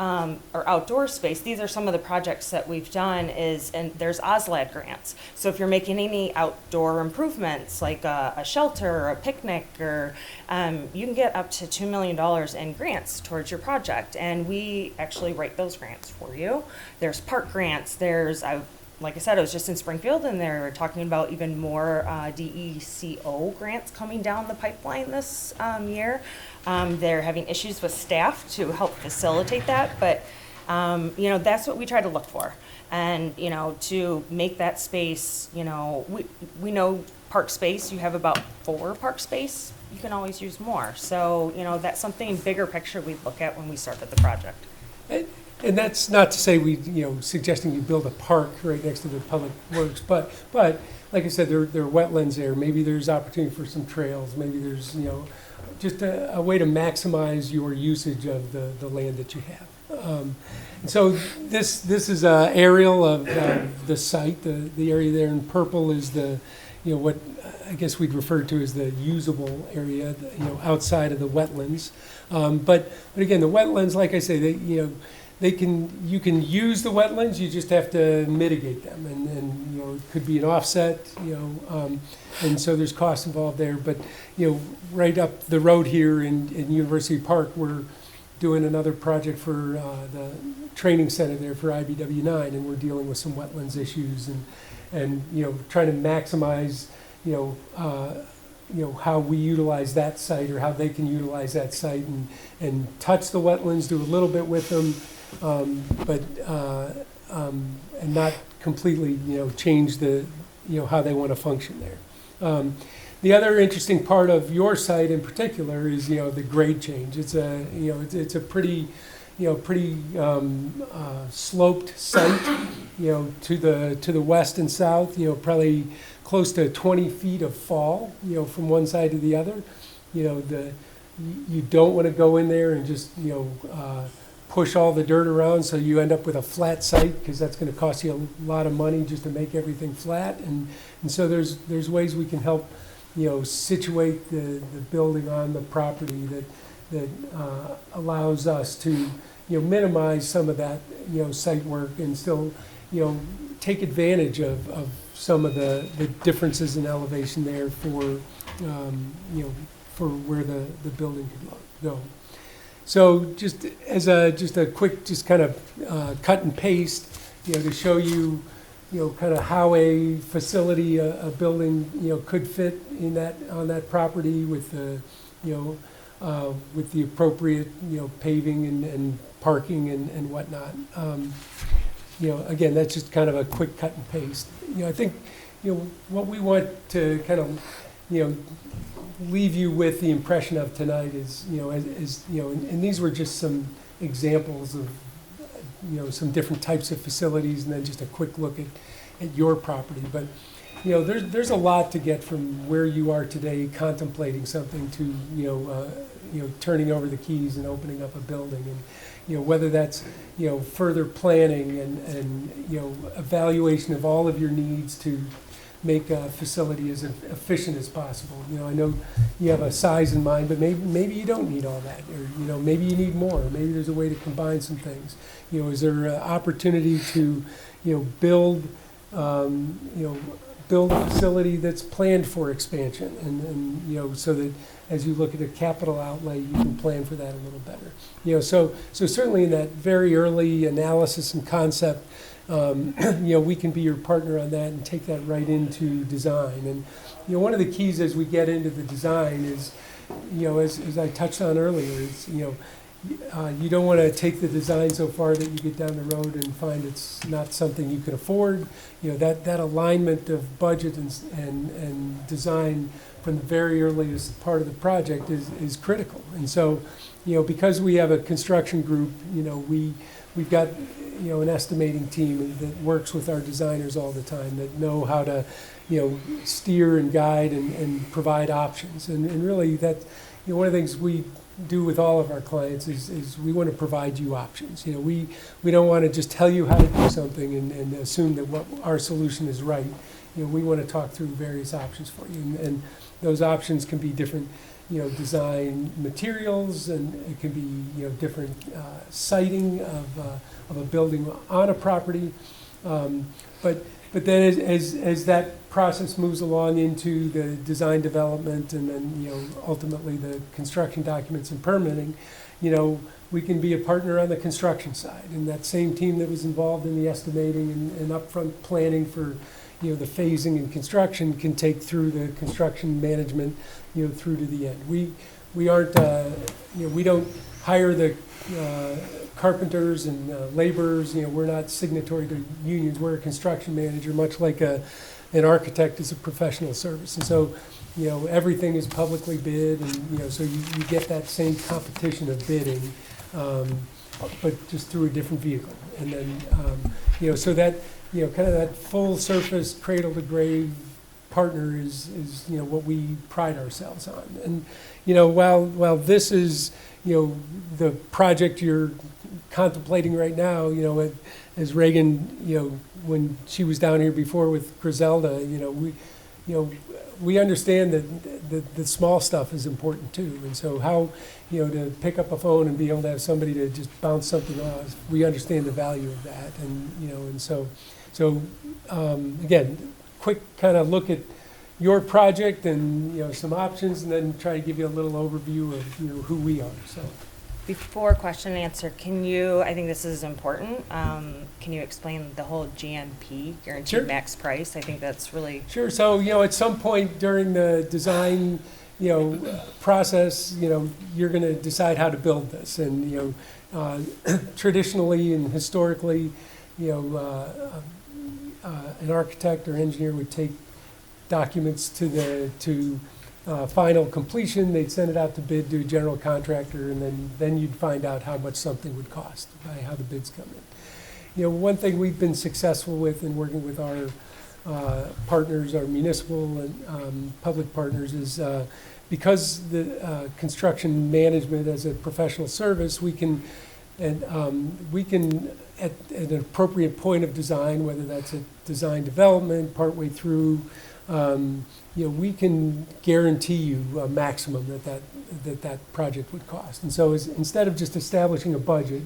or outdoor space, these are some of the projects that we've done and there's OSLAD grants. So if you're making any outdoor improvements, like a shelter or a picnic, or you can get up to $2 million in grants towards your project. And we actually write those grants for you. There's park grants, like I said, I was just in Springfield, and they're talking about even more DECO grants coming down the pipeline this year. They're having issues with staff to help facilitate that, but you know, that's what we try to look for. And, you know, to make that space, you know, we know park space, you have about 4 park space, you can always use more. So, you know, that's something bigger picture we look at when we started the project. And that's not to say we, you know, suggesting you build a park right next to the public works, but like I said, there are wetlands there. Maybe there's opportunity for some trails. Maybe there's, you know, just a way to maximize your usage of the land that you have. And so this is an aerial of the site. The area there in purple is the, you know, what I guess we'd refer to as the usable area, you know, outside of the wetlands. But again, the wetlands, like I say, they, you know, you can use the wetlands, you just have to mitigate them, and, you know, it could be an offset, you know, and so there's costs involved there, but, you know, right up the road here in University Park, we're doing another project for the training center there for IBW9, and we're dealing with some wetlands issues, and, you know, trying to maximize, you know, how we utilize that site, or how they can utilize that site, and touch the wetlands, do a little bit with them, but and not completely, you know, change the, you know, how they want to function there. The other interesting part of your site in particular is, you know, the grade change. It's a, you know, it's a pretty, you know, pretty sloped site, you know, to the west and south. You know, probably close to 20 feet of fall, you know, from one side to the other. You know, you don't want to go in there and just, you know, push all the dirt around so you end up with a flat site, because that's going to cost you a lot of money just to make everything flat. And so there's ways we can help, you know, situate the building on the property that allows us to, you know, minimize some of that, you know, site work, and still, you know, take advantage of some of the differences in elevation there for, you know, for where the building could go. So just as a quick, just kind of cut and paste, you know, to show you, you know, kind of how a facility, a building, you know, could fit in that, on that property with the, you know, with the appropriate, you know, paving and parking and whatnot. You know, again, that's just kind of a quick cut and paste. You know, I think, you know, what we want to kind of, you know, leave you with the impression of tonight is, you know, is you know, and these were just some examples of, you know, some different types of facilities, and then just a quick look at your property. But, you know, there's a lot to get from where you are today, contemplating something, to, you know, turning over the keys and opening up a building. And, you know, whether that's, you know, further planning and, you know, evaluation of all of your needs to make a facility as efficient as possible. You know, I know you have a size in mind, but maybe you don't need all that, or, you know, maybe you need more. Maybe there's a way to combine some things. You know, is there an opportunity to, you know, build a facility that's planned for expansion, and you know, so that as you look at a capital outlay, you can plan for that a little better. You know, so certainly in that very early analysis and concept, you know, we can be your partner on that and take that right into design. And, you know, one of the keys as we get into the design is, you know, as I touched on earlier, is, you know, you don't want to take the design so far that you get down the road and find it's not something you can afford. You know, that alignment of budget and design from the very earliest part of the project is critical. And so, you know, because we have a construction group, you know, we've got, you know, an estimating team that works with our designers all the time, that know how to, you know, steer and guide and provide options. And really that, you know, one of the things we do with all of our clients is we want to provide you options. You know, we don't want to just tell you how to do something and assume that what our solution is right. You know, we want to talk through various options for you, and those options can be different, you know, design materials, and it can be, you know, different siting of a building on a property. But then as that process moves along into the design development, and then, you know, ultimately the construction documents and permitting, you know, we can be a partner on the construction side. And that same team that was involved in the estimating and upfront planning for, you know, the phasing and construction can take through the construction management, you know, through to the end. We aren't, you know, we don't hire the carpenters and laborers. You know, we're not signatory to unions. We're a construction manager, much like an architect is a professional service. And so, you know, everything is publicly bid, and, you know, so you get that same competition of bidding, but just through a different vehicle. And then, you know, so that, you know, kind of that full surface cradle to grave partner is, you know, what we pride ourselves on. And, you know, while this is, you know, the project you're contemplating right now, you know, as Reagan, you know, when she was down here before with Griselda, you know, we understand that the small stuff is important too. And so how, to pick up a phone and be able to have somebody to just bounce something off, we understand the value of that. And, and so again, quick kind of look at your project and, some options, and then try to give you a little overview of, who we are, so. Before question and answer, I think this is important, can you explain the whole GMP, guaranteed Sure. max price? I think that's really. Sure, so, at some point during the design, process, you're gonna decide how to build this, and, traditionally and historically, an architect or engineer would take documents to final completion, they'd send it out to bid to a general contractor, and then you'd find out how much something would cost by how the bids come in. One thing we've been successful with in working with our partners, our municipal and public partners, is because the construction management as a professional service, we can at an appropriate point of design, whether that's at design development, partway through, we can guarantee you a maximum that project would cost. And so instead of just establishing a budget,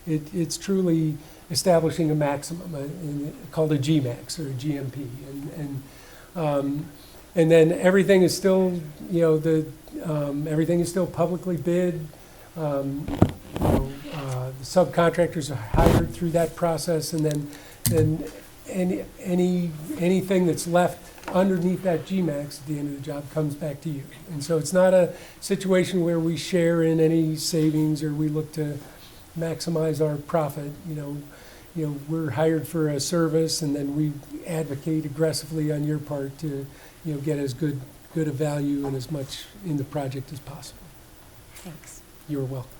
it's truly establishing a maximum, called a GMAX or a GMP. And then everything is still, everything is still publicly bid. The subcontractors are hired through that process, and then anything that's left underneath that GMAX at the end of the job comes back to you. And so it's not a situation where we share in any savings or we look to maximize our profit. We're hired for a service, and then we advocate aggressively on your part to, get as good a value and as much in the project as possible. Thanks. You're welcome.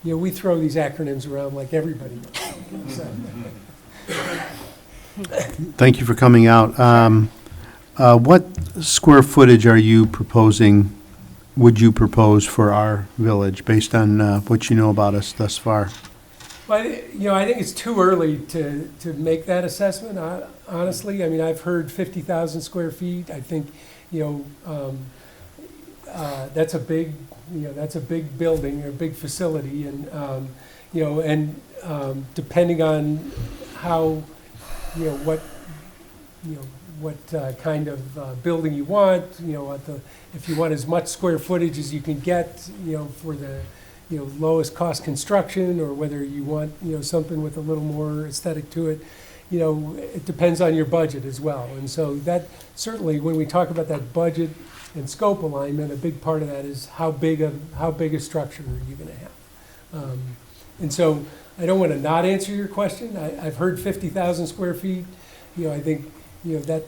We throw these acronyms around like everybody knows. Thank you for coming out. What square footage are you proposing, would you propose for our village, based on what you know about us thus far? Well, I think it's too early to make that assessment, honestly. I mean, I've heard 50,000 square feet. I think, that's a big building or a big facility, and, depending on how, what kind of building you want, if you want as much square footage as you can get, for the, lowest cost construction, or whether you want, something with a little more aesthetic to it, it depends on your budget as well. And so that certainly, when we talk about that budget and scope alignment, a big part of that is how big a structure are you going to have. And so I don't want to not answer your question. I've heard 50,000 square feet. I think, that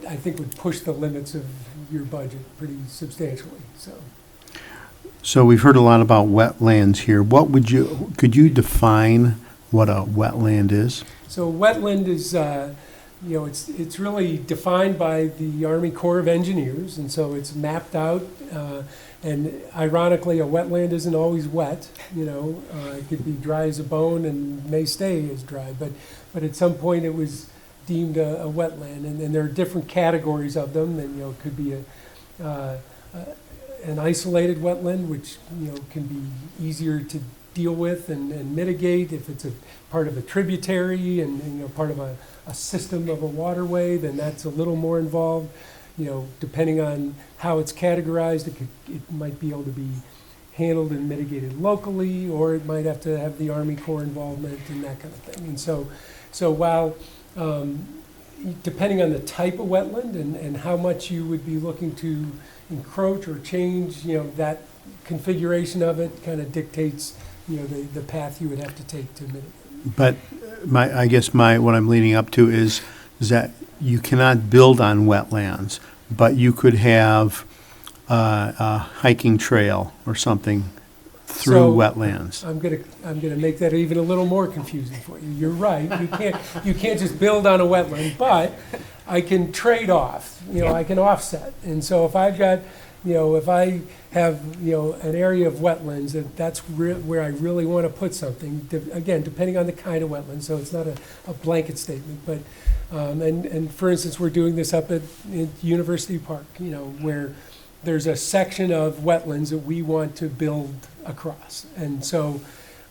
I think would push the limits of your budget pretty substantially. So we've heard a lot about wetlands here. Could you define what a wetland is? So wetland is, it's really defined by the Army Corps of Engineers, and so it's mapped out. And ironically, a wetland isn't always wet. It could be dry as a bone and may stay as dry. But at some point, it was deemed a wetland, and there are different categories of them. And it could be an isolated wetland, which can be easier to deal with and mitigate if it's a part of a tributary and part of a system of a waterway. Then that's a little more involved. Depending on how it's categorized, it might be able to be handled and mitigated locally, or it might have to have the Army Corps involvement and that kind of thing. And so while depending on the type of wetland and how much you would be looking to encroach or change, that configuration of it kind of dictates, the path you would have to take to mitigate. But I guess what I'm leading up to is that you cannot build on wetlands, but you could have a hiking trail or something through wetlands. I'm gonna make that even a little more confusing for you. You're right. You can't just build on a wetland, but I can trade off. I can offset. And so if I've got if I have, an area of wetlands, that's where I really want to put something, again, depending on the kind of wetland, so it's not a blanket statement, but, and for instance, we're doing this up at University Park, where there's a section of wetlands that we want to build across. And so,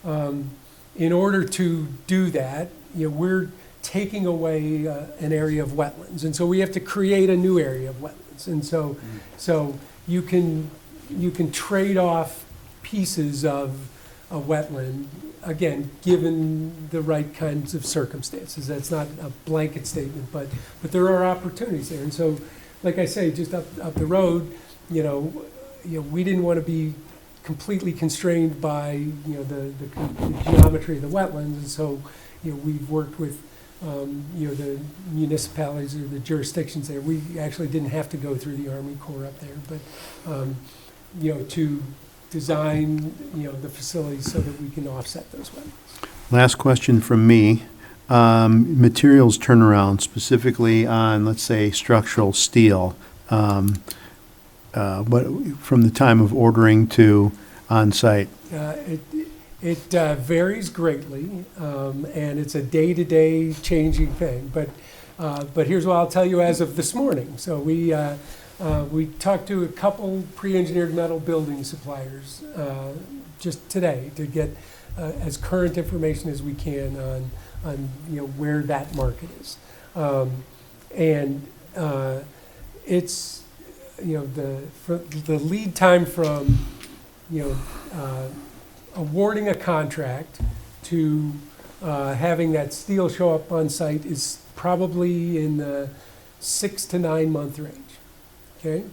in order to do that, we're taking away an area of wetlands. And so we have to create a new area of wetlands. And so, you can trade off pieces of a wetland, again, given the right kinds of circumstances. That's not a blanket statement, but there are opportunities there. And so, like I say, just up the road, we didn't want to be completely constrained by, the geometry of the wetlands. And so, we've worked with, the municipalities or the jurisdictions there. We actually didn't have to go through the Army Corps up there, but, to design, the facilities so that we can offset those wetlands. Last question from me. Materials turnaround, specifically on, let's say, structural steel. What, from the time of ordering to on-site? It varies greatly, and it's a day-to-day changing thing. But here's what I'll tell you as of this morning. So we talked to a couple pre-engineered metal building suppliers just today to get as current information as we can on where that market is, and it's the lead time from awarding a contract to having that steel show up on site is probably in the 6 to 9 month range. Okay,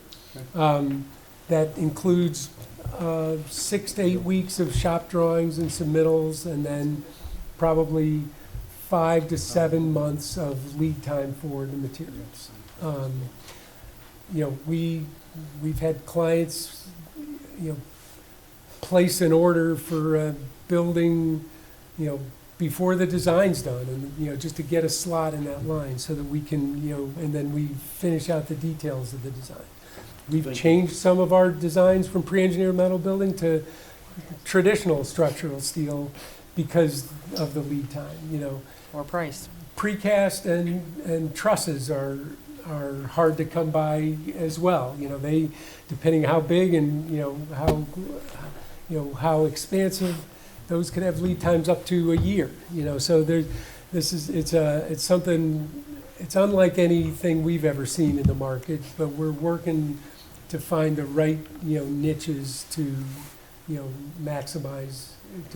that includes 6 to 8 weeks of shop drawings and submittals, and then probably 5 to 7 months of lead time for the materials. We've had clients, place an order for a building, before the design's done, and, just to get a slot in that line so that we can, and then we finish out the details of the design. We've changed some of our designs from pre-engineered metal building to traditional structural steel because of the lead time, Or price. Precast and trusses are hard to come by as well. They, depending how big and, how expansive, those could have lead times up to a year, so it's something, it's unlike anything we've ever seen in the market, but we're working to find the right, niches to,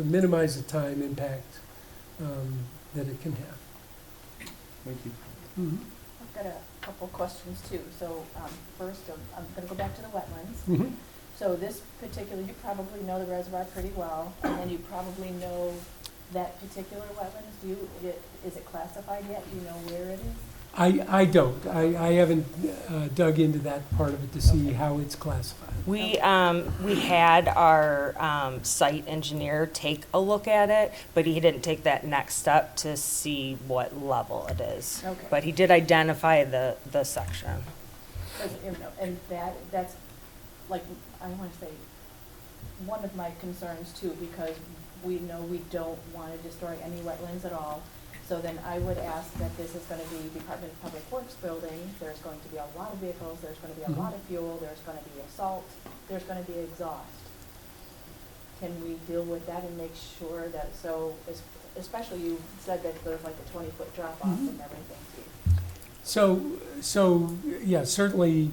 minimize the time impact that it can have. Thank you. Mm-hmm. I've got a couple questions too. So first, I'm going to go back to the wetlands. Mm-hmm. So this particular, you probably know the reservoir pretty well, and then you probably know that particular wetlands. Is it classified yet? Do you know where it is? I don't. I haven't dug into that part of it to see how it's classified. We had our site engineer take a look at it, but he didn't take that next step to see what level it is. Okay. But he did identify the section. And that's, like, I want to say, one of my concerns too, because we know we don't want to destroy any wetlands at all. So then I would ask that this is going to be Department of Public Works building. There's going to be a lot of vehicles. There's going to be a lot of fuel. There's going to be assault. There's going to be exhaust. Can we deal with that and make sure that, especially you said that there's like a 20-foot drop off and everything too. So yeah, certainly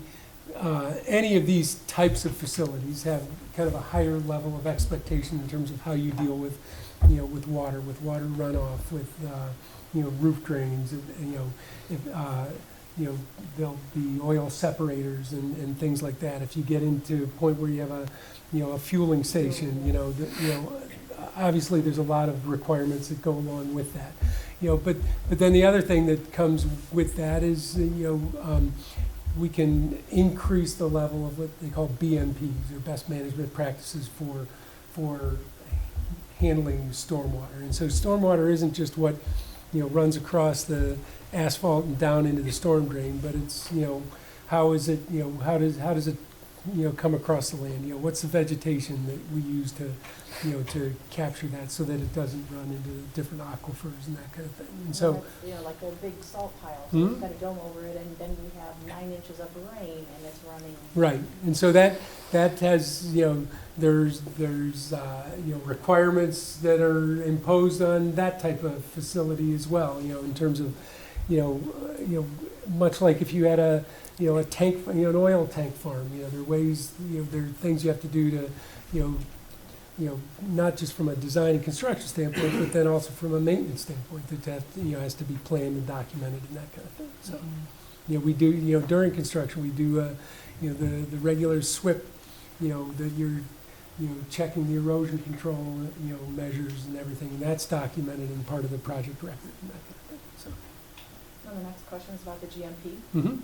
any of these types of facilities have kind of a higher level of expectation in terms of how you deal with, with water runoff, with, roof drains, there'll be oil separators and things like that. If you get into a point where you have a fueling station, obviously there's a lot of requirements that go along with that. But then the other thing that comes with that is, we can increase the level of what they call BMPs, or best management practices for handling stormwater. And so stormwater isn't just what, runs across the asphalt and down into the storm drain, but it's, how is it, how does it come across the land? What's the vegetation that we use to, to capture that so that it doesn't run into different aquifers and that kind of thing? And so, Like a big salt pile, so Mhm. we've got a dome over it, and then we have 9 inches of rain, and it's running. right, and so that has, there's requirements that are imposed on that type of facility as well, in terms of, much like if you had a tank, an oil tank farm, there are ways, there are things you have to do to, not just from a design and construction standpoint, but then also from a maintenance standpoint, that has to be planned and documented and that kind of thing. So, we do, during construction, we do, the regular SWIP, that you're, checking the erosion control, measures and everything, and that's documented in part of the project record and that kind of thing, so. Now, the next question is about the GMP. Mm-hmm.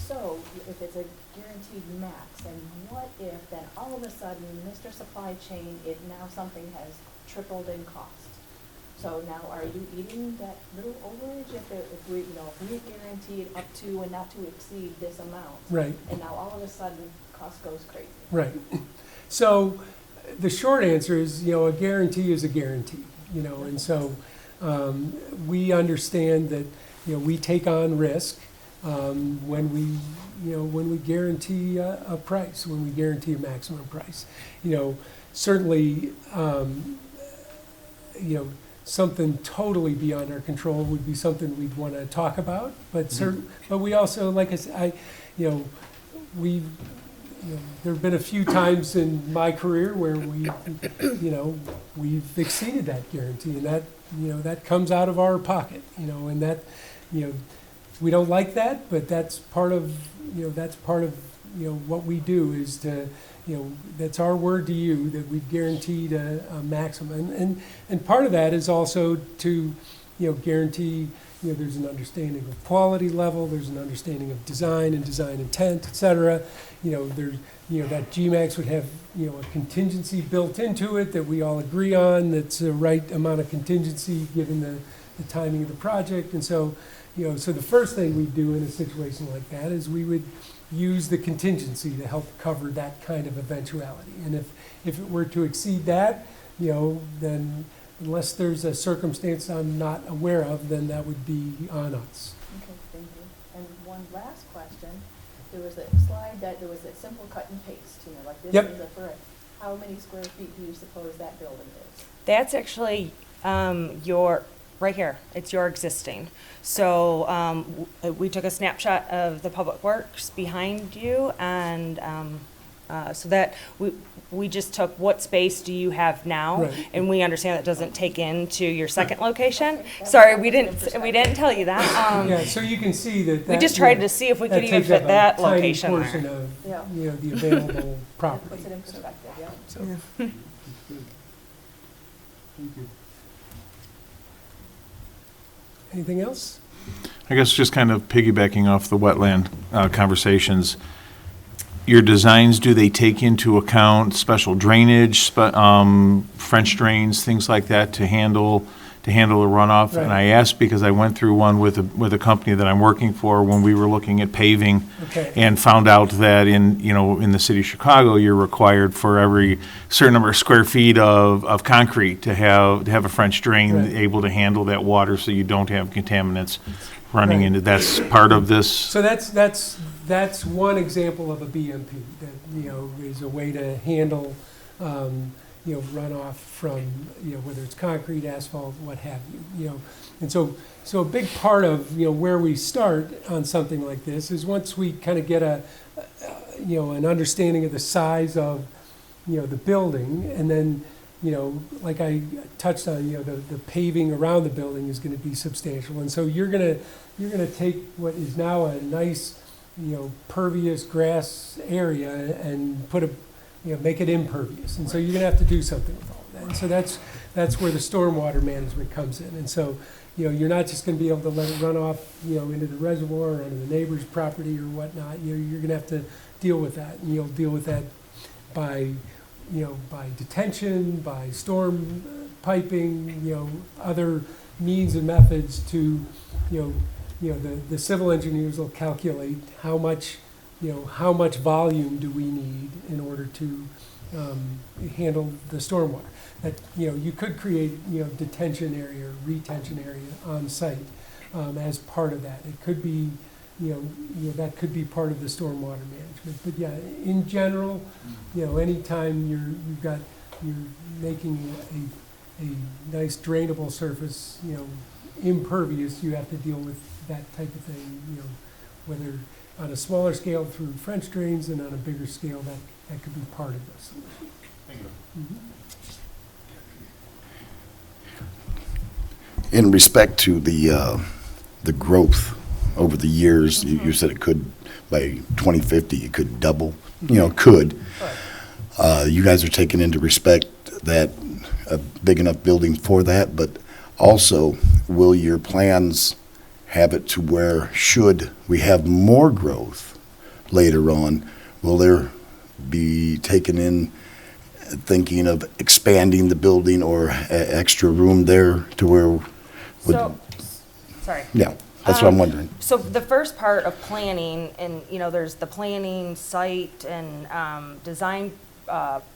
So if it's a guaranteed max, then what if then all of a sudden, Mr. Supply Chain, now something has tripled in cost? So now are you eating that little overage if we guarantee it up to and not to exceed this amount? Right. And now all of a sudden, cost goes crazy. Right. So the short answer is, a guarantee is a guarantee, and so we understand that, we take on risk when we guarantee a price, when we guarantee a maximum price. Certainly, something totally beyond our control would be something we'd want to talk about, but but we also, like I said, we've, there have been a few times in my career where we've exceeded that guarantee, and that, that comes out of our pocket, and that, we don't like that, but that's part of, what we do is to, that's our word to you, that we've guaranteed a maximum. And part of that is also to, guarantee, there's an understanding of quality level, there's an understanding of design and design intent, et cetera. There's, that GMAX would have, a contingency built into it that we all agree on, that's the right amount of contingency given the timing of the project. And so, so the first thing we do in a situation like that is we would use the contingency to help cover that kind of eventuality. And if it were to exceed that, then unless there's a circumstance I'm not aware of, then that would be on us. Okay, thank you. And one last question. There was a slide that there was a simple cut and paste, like this Yep. is for how many square feet do you suppose that building is? That's actually your, right here, it's your existing. So we took a snapshot of the Public Works behind you, and so that we just took what space do you have now, Right. and we understand that doesn't take into your second location. Sorry, we didn't tell you that. Yeah, so you can see that. We just tried to see if we could even fit that location That takes up a there. tiny Yeah. portion of, the available property. Puts it in perspective, yeah. So, Thank you. anything else? I guess just kind of piggybacking off the wetland conversations, your designs, do they take into account special drainage, French drains, things like that to handle the runoff? Right. And I asked because I went through one with a company that I'm working for when we were looking at paving, Okay. and found out that in the city of Chicago, you're required for every certain number of square feet of concrete to have a French drain Right. able to handle that water, so you don't have contaminants running Right. into. That's part of this. So that's one example of a BMP that, is a way to handle, runoff from, whether it's concrete, asphalt, what have you, And so a big part of, where we start on something like this is once we kind of get an understanding of the size of, the building, and then, like I touched on, the paving around the building is going to be substantial. And so you're going to take what is now a nice, pervious grass area and make it impervious. And so you're going to have to do something with all that. And so that's where the stormwater management comes in. And so, you're not just going to be able to let it run off, into the reservoir or into the neighbor's property or whatnot. You're going to have to deal with that. And you'll deal with that by detention, by storm piping, other means and methods to, the civil engineers will calculate how much how much volume do we need in order to handle the stormwater? That, you could create, detention area or retention area on site as part of that. It could be, that could be part of the stormwater management. But yeah, in general, anytime you're making a nice drainable surface, impervious, you have to deal with that type of thing, whether on a smaller scale through French drains and on a bigger scale, that could be part of the solution. Thank you. In respect to the growth over the years, you said it could, by 2050, it could double, could. You guys are taking into respect that a big enough building for that, but also, will your plans have it to where, should we have more growth later on, will there be taken in thinking of expanding the building or extra room there to where? Sorry. Yeah, that's what I'm wondering. So the first part of planning, and, there's the planning, site, and design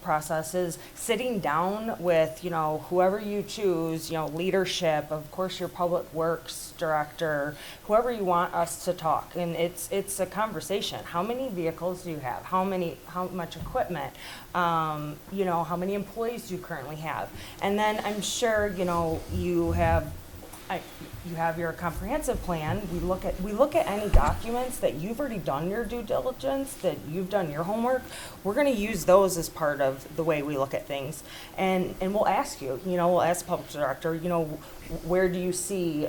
processes, sitting down with, whoever you choose, leadership, of course, your public works director, whoever you want us to talk. And it's a conversation. How many vehicles do you have? How much equipment? How many employees do you currently have? And then I'm sure, you have your comprehensive plan. We look at any documents that you've already done your due diligence, that you've done your homework. We're going to use those as part of the way we look at things, and we'll ask you. We'll ask the public director. Where do you see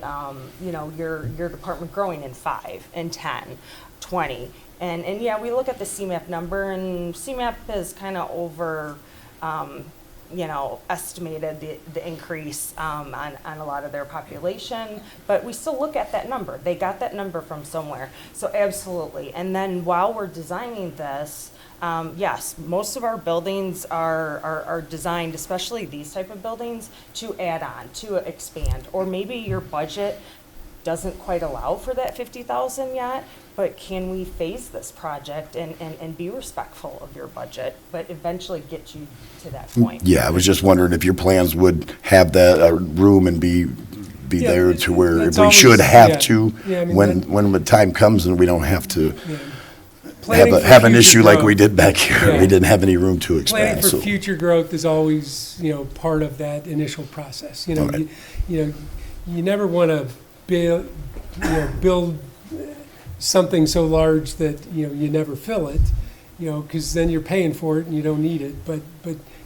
your department growing in 5, in 10, 20? And yeah, we look at the CMAP number, and CMAP is kind of over. Estimated the increase on a lot of their population, but we still look at that number. They got that number from somewhere. So absolutely. And then while we're designing this, yes, most of our buildings are designed, especially these type of buildings, to add on, to expand. Or maybe your budget doesn't quite allow for that 50,000 yet, but can we phase this project and be respectful of your budget, but eventually get you to that point? Yeah, I was just wondering if your plans would have that room and be there to where if we should have to, when the time comes and we don't have to have an issue like we did back here. We didn't have any room to expand. Planning for future growth is always, part of that initial process. You never want to build something so large that you never fill it, because then you're paying for it and you don't need it. But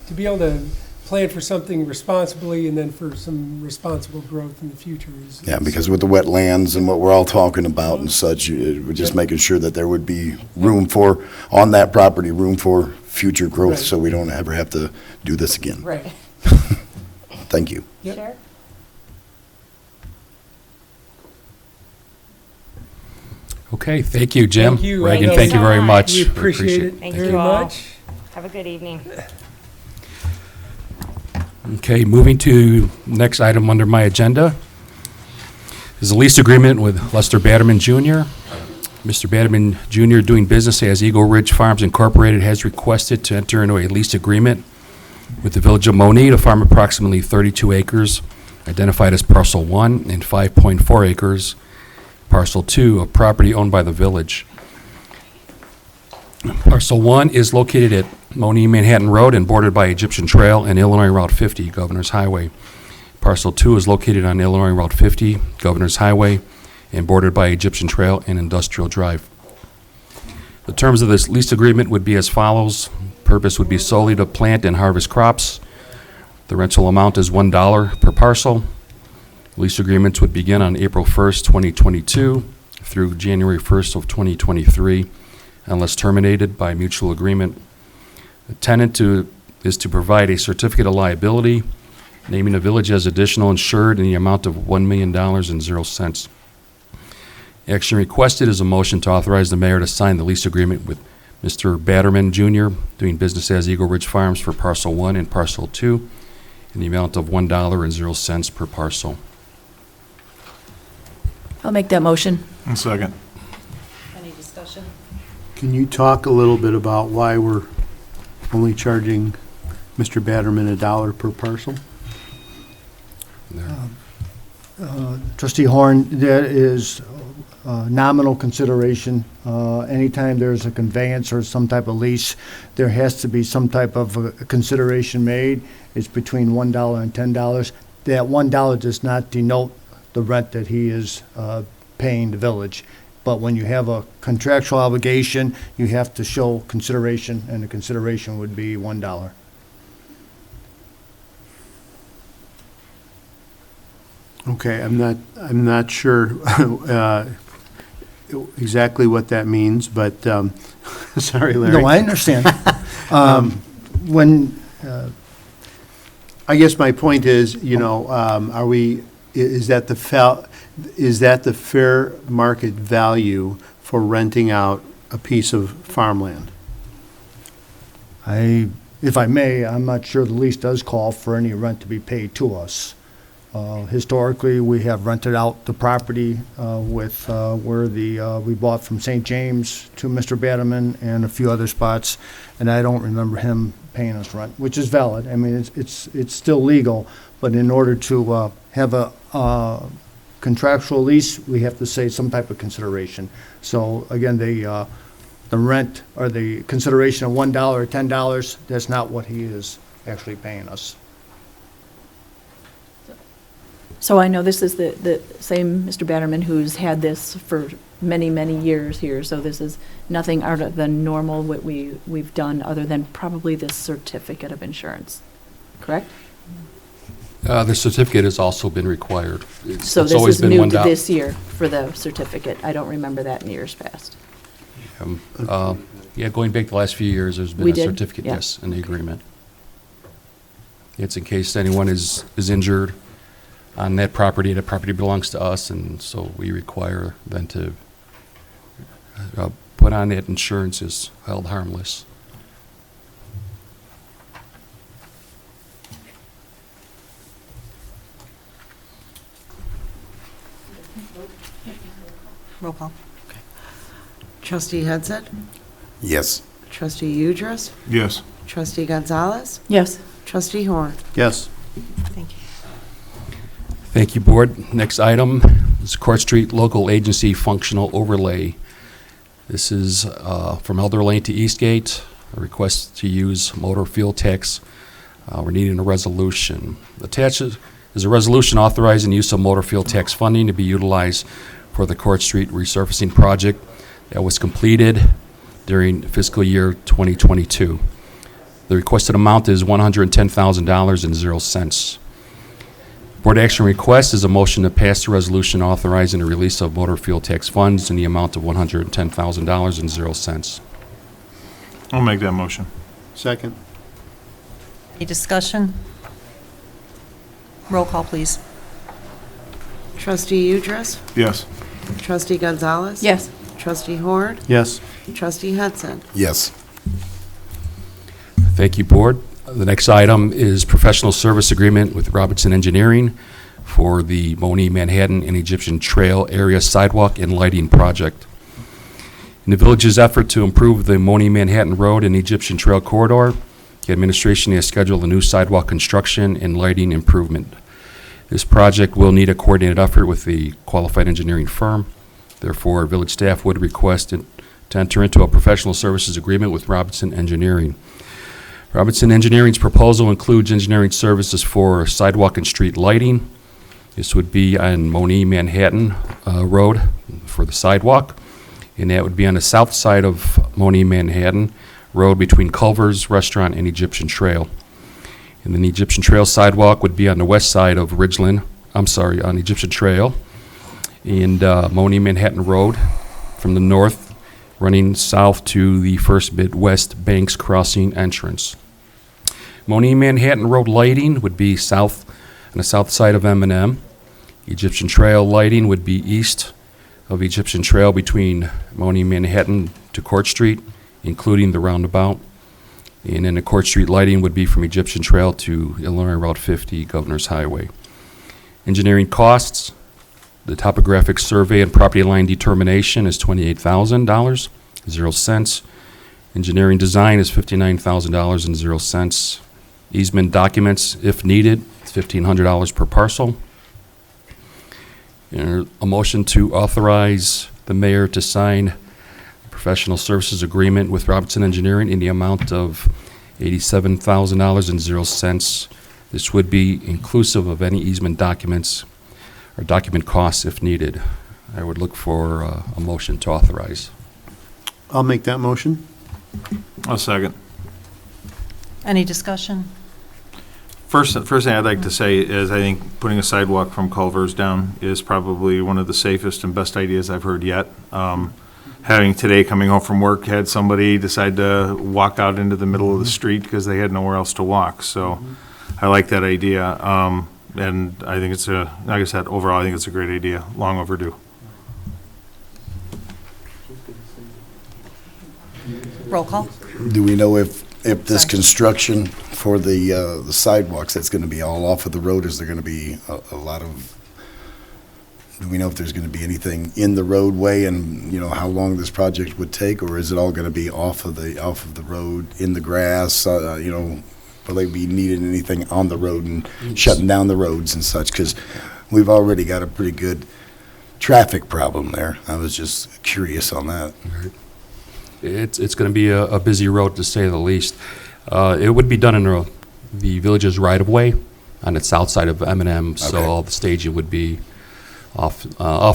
to be able to plan for something responsibly and then for some responsible growth in the future is because with the wetlands and what we're all talking about and such, we're just making sure that there would be room for on that property, room for future growth, so we don't ever have to do this again. Right. Thank you. Yep. Sure. Okay, thank you, Jim. Thank you. Reagan, thank you very much. We appreciate it Thank very you all. much. Have a good evening. Okay, moving to next item under my agenda is a lease agreement with Lester Batterman Jr. Mr. Batterman Jr., doing business as Eagle Ridge Farms Incorporated, has requested to enter into a lease agreement with the Village of Monee to farm approximately 32 acres, identified as Parcel 1, and 5.4 acres, Parcel 2, of property owned by the village. Parcel 1 is located at Monee Manhattan Road and bordered by Egyptian Trail and Illinois Route 50, Governor's Highway. Parcel 2 is located on Illinois Route 50, Governor's Highway, and bordered by Egyptian Trail and Industrial Drive. The terms of this lease agreement would be as follows. Purpose would be solely to plant and harvest crops. The rental amount is $1 per parcel. Lease agreements would begin on April 1st, 2022 through January 1st of 2023, unless terminated by mutual agreement. The tenant is to provide a certificate of liability, naming the village as additional insured in the amount of $1 million and 0 cents. Action requested is a motion to authorize the mayor to sign the lease agreement with Mr. Batterman Jr., doing business as Eagle Ridge Farms for Parcel 1 and Parcel 2 in the amount of $1 and 0 cents per parcel. I'll make that motion. And second. Any discussion? Can you talk a little bit about why we're only charging Mr. Batterman $1 per parcel? Trustee Horn, that is nominal consideration. Anytime there's a conveyance or some type of lease, there has to be some type of consideration made. It's between $1 and $10. That $1 does not denote the rent that he is paying the village. But when you have a contractual obligation, you have to show consideration, and the consideration would be $1. Okay, I'm not sure exactly what that means, but, sorry, Larry. No, I understand. When, I guess my point is, is that the fair market value for renting out a piece of farmland? if I may, I'm not sure the lease does call for any rent to be paid to us. Historically, we have rented out the property with where we bought from St. James to Mr. Batterman and a few other spots, and I don't remember him paying us rent, which is valid. I mean, it's still legal, but in order to have a contractual lease, we have to say some type of consideration. So again, the rent or the consideration of $1 or $10, that's not what he is actually paying us. So I know this is the same Mr. Batterman who's had this for many, many years here, so this is nothing out of the normal what we've done other than probably this certificate of insurance, correct? The certificate has also been required. So it's this always is been new $1. to this year for the certificate. I don't remember that in years past. Yeah, going back the last few years, there's been We a did? certificate, Yeah. yes, in the agreement. It's in case anyone is injured on that property belongs to us, and so we require them to put on that insurance is held harmless. Roll call. Trustee Hudson? Yes. Trustee Udress? Yes. Trustee Gonzalez? Yes. Trustee Horn? Yes. Thank you. Thank you, Board. Next item is Court Street Local Agency Functional Overlay. This is from Elder Lane to Eastgate, a request to use motor fuel tax. We're needing a resolution. Attached is a resolution authorizing the use of motor fuel tax funding to be utilized for the Court Street resurfacing project that was completed during fiscal year 2022. The requested amount is $110,000.00. Board action request is a motion to pass the resolution authorizing the release of motor fuel tax funds in the amount of $110,000.00. I'll make that motion. Second. Any discussion? Roll call, please. Trustee Udress? Yes. Trustee Gonzalez? Yes. Trustee Horn? Yes. Trustee Hudson? Yes. Thank you, Board. The next item is professional service agreement with Robinson Engineering for the Monee, Manhattan, and Egyptian Trail Area Sidewalk and Lighting Project. In the village's effort to improve the Monee, Manhattan Road and Egyptian Trail corridor, the administration has scheduled a new sidewalk construction and lighting improvement. This project will need a coordinated effort with the qualified engineering firm. Therefore, village staff would request to enter into a professional services agreement with Robinson Engineering. Robinson Engineering's proposal includes engineering services for sidewalk and street lighting. This would be on Monee, Manhattan Road for the sidewalk, and that would be on the south side of Monee, Manhattan Road between Culver's Restaurant and Egyptian Trail. And then the Egyptian Trail sidewalk would be on the west side of on Egyptian Trail, and Monee, Manhattan Road from the north, running south to the First Midwest Banks Crossing entrance. Monee, Manhattan Road lighting would be south on the south side of M&M. Egyptian Trail lighting would be east of Egyptian Trail between Monee, Manhattan to Court Street, including the roundabout. And then the Court Street lighting would be from Egyptian Trail to Illinois Route 50, Governor's Highway. Engineering costs, the topographic survey and property line determination is $28,000. $0. Engineering design is $59,000 and $0. Easement documents, if needed, $1,500 per parcel. And a motion to authorize the mayor to sign a professional services agreement with Robertson Engineering in the amount of $87,000 and $0. This would be inclusive of any easement documents or document costs if needed. I would look for a motion to authorize. I'll make that motion. I'll second. Any discussion? First thing I'd like to say is I think putting a sidewalk from Culver's down is probably one of the safest and best ideas I've heard yet. Having today, coming home from work, had somebody decide to walk out into the middle of the street because they had nowhere else to walk. So I like that idea. And I think it's like I said, overall, I think it's a great idea, long overdue. Roll call. Do we know if this Sorry. construction for the sidewalks, that's going to be all off of the road? Is there going to be a lot of, do we know if there's going to be anything in the roadway and, how long this project would take? Or is it all going to be off of the road, in the grass, will they be needing anything on the road and shutting down the roads and such? Because we've already got a pretty good traffic problem there. I was just curious on that. It's going to be a busy road, to say the least. It would be done in the village's right-of-way on the south side of M&M, so Okay. all the staging would be off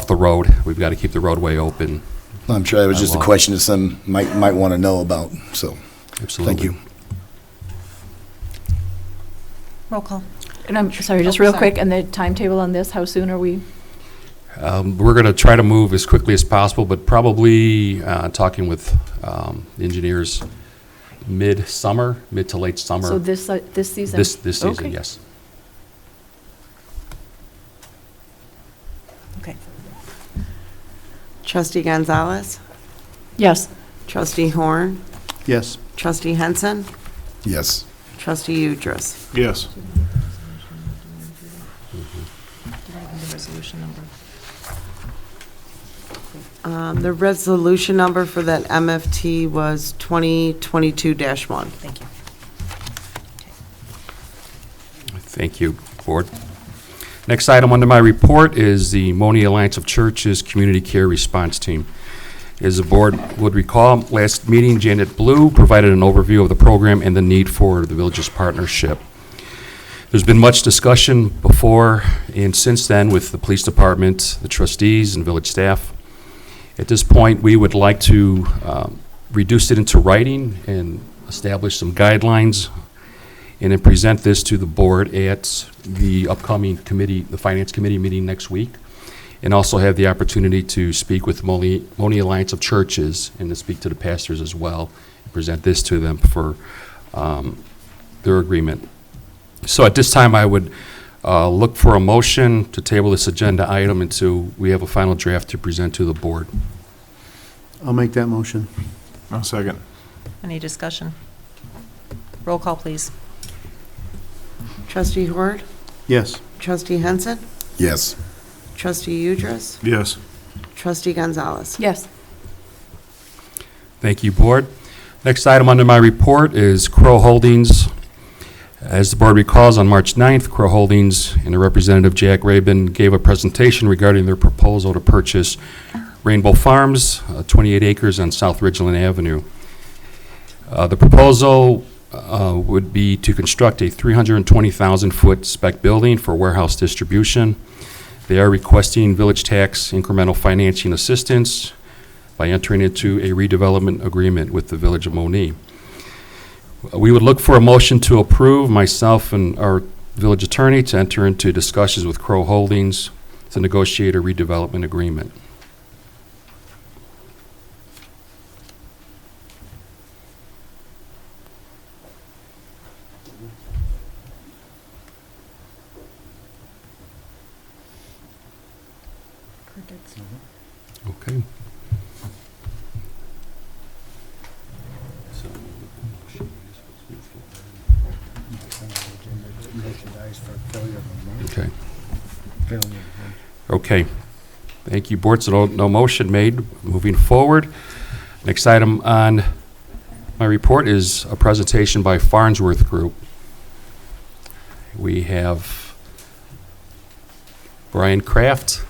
the road. We've got to keep the roadway open. I'm sure that was just a question that some might want to know about, so. Absolutely. Thank you. Roll call. And I'm sorry, just Oh, real sorry. quick, and the timetable on this, how soon are we? We're going to try to move as quickly as possible, but probably talking with engineers mid to late summer. So this season? This season, Okay. yes. Okay. Trustee Gonzalez, Yes. Trustee Horn, Yes. Trustee Henson, Yes. Trustee Udras. Yes. The resolution number. The resolution number for that MFT was 2022-1. Thank you. Thank you, Board. Next item under my report is the Monee Alliance of Churches Community Care Response Team. As the Board would recall, last meeting, Janet Blue provided an overview of the program and the need for the village's partnership. There's been much discussion before and since then with the police department, the trustees, and village staff. At this point, we would like to reduce it into writing and establish some guidelines and then present this to the board at the upcoming committee, the Finance Committee meeting next week, and also have the opportunity to speak with Monee Alliance of Churches and to speak to the pastors as well, and present this to them for their agreement. So at this time, I would look for a motion to table this agenda item until we have a final draft to present to the board. I'll make that motion. I'll second. Any discussion? Roll call, please. Trustee Hort, Yes. Trustee Henson, Yes. Trustee Udras, Yes. Trustee Gonzalez. Yes. Thank you, Board. Next item under my report is Crow Holdings. As the Board recalls, on March 9th, Crow Holdings and the representative Jack Rabin gave a presentation regarding their proposal to purchase Rainbow Farms, 28 acres on South Ridgeland Avenue. The proposal would be to construct a 320,000-foot spec building for warehouse distribution. They are requesting village tax incremental financing assistance by entering into a redevelopment agreement with the Village of Monee. We would look for a motion to approve myself and our village attorney to enter into discussions with Crow Holdings to negotiate a redevelopment agreement. Okay. Okay. Okay. Thank you, Board. So no motion made. Moving forward. Next item on my report is a presentation by Farnsworth Group. We have Brian Kraft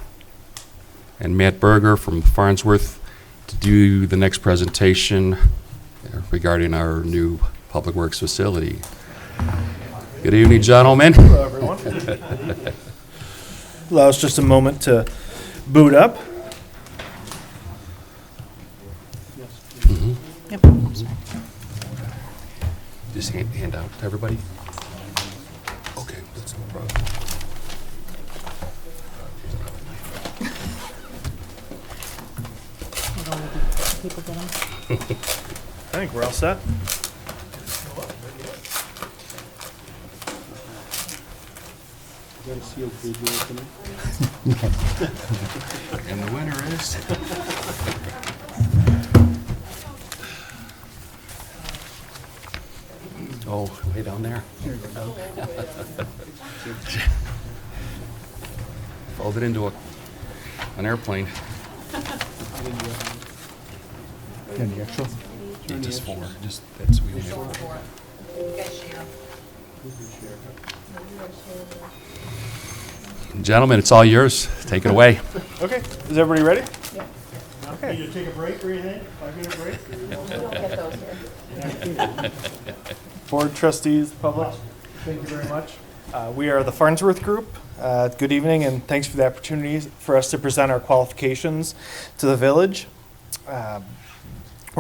and Matt Berger from Farnsworth to do the next presentation regarding our new Public Works facility. Good evening, gentlemen. Hello, everyone. Allow us just a moment to boot up. Yep. Just hand out to everybody. Okay, that's no problem. I think we're all set. And the winner is... Oh, way down there. Fold it into an airplane. Any extra? Yeah, just four. Just that's we only have four. Gentlemen, it's all yours. Take it away. Okay, is everybody ready? Yeah. Okay. Need to take a break or anything? 5-minute break? We don't get those here. Board trustees, public, thank you very much. We are the Farnsworth Group. Good evening, and thanks for the opportunity for us to present our qualifications to the village. We're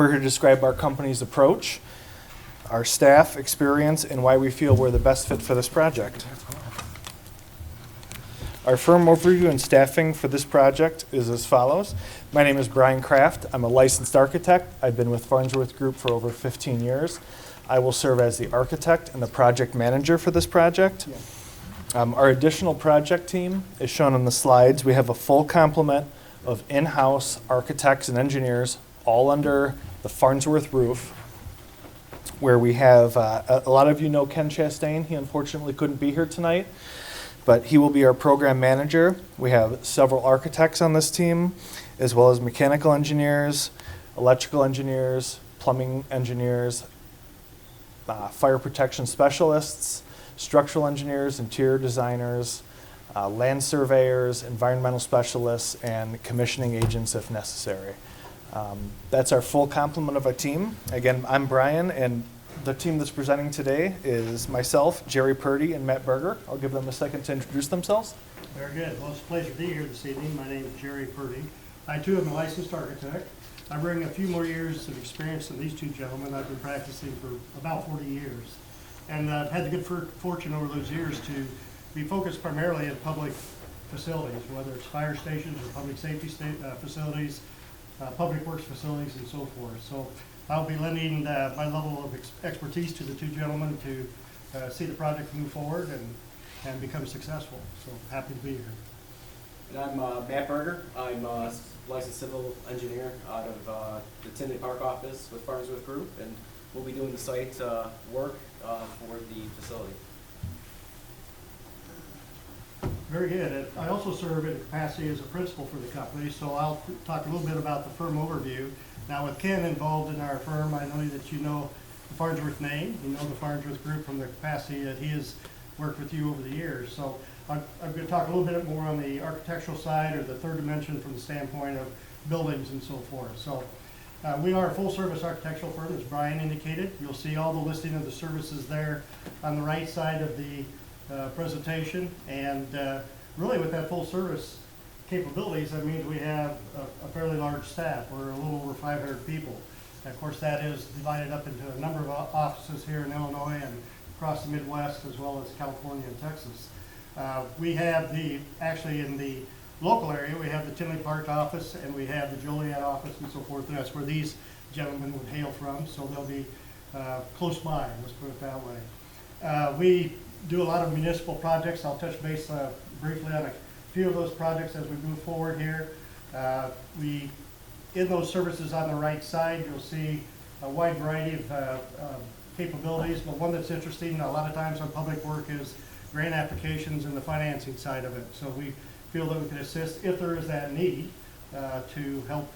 here to describe our company's approach, our staff experience, and why we feel we're the best fit for this project. Our firm overview and staffing for this project is as follows. My name is Brian Kraft. I'm a licensed architect. I've been with Farnsworth Group for over 15 years. I will serve as the architect and the project manager for this project. Our additional project team is shown on the slides. We have a full complement of in-house architects and engineers, all under the Farnsworth roof, where we have, a lot of you know Ken Chastain. He unfortunately couldn't be here tonight, but he will be our program manager. We have several architects on this team, as well as mechanical engineers, electrical engineers, plumbing engineers, fire protection specialists, structural engineers, interior designers, land surveyors, environmental specialists, and commissioning agents if necessary. That's our full complement of our team. Again, I'm Brian, and the team that's presenting today is myself, Jerry Purdy, and Matt Berger. I'll give them a second to introduce themselves. Very good. Well, it's a pleasure to be here this evening. My name is Jerry Purdy. I, too, am a licensed architect. I bring a few more years of experience than these two gentlemen. I've been practicing for about 40 years. And I've had the good fortune over those years to be focused primarily in public facilities, whether it's fire stations or public safety facilities, public works facilities, and so forth. So I'll be lending my level of expertise to the two gentlemen to see the project move forward and become successful. So happy to be here. And I'm Matt Berger. I'm a licensed civil engineer out of the Tinley Park office with Farnsworth Group, and we'll be doing the site work for the facility. Very good. I also serve in capacity as a principal for the company, so I'll talk a little bit about the firm overview. Now, with Ken involved in our firm, I know that you know the Farnsworth name. You know the Farnsworth Group from the capacity that he has worked with you over the years. So I'm going to talk a little bit more on the architectural side, or the third dimension from the standpoint of buildings and so forth. So we are a full-service architectural firm, as Brian indicated. You'll see all the listing of the services there on the right side of the presentation. And really, with that full-service capabilities, that means we have a fairly large staff. We're a little over 500 people. And of course, that is divided up into a number of offices here in Illinois and across the Midwest, as well as California and Texas. We have actually in the local area, we have the Tinley Park office, and we have the Joliet office and so forth, and that's where these gentlemen would hail from, so they'll be close by, let's put it that way. We do a lot of municipal projects. I'll touch base briefly on a few of those projects as we move forward here. In those services on the right side, you'll see a wide variety of capabilities, but one that's interesting a lot of times on public work is grant applications and the financing side of it. So we feel that we can assist if there is that need to help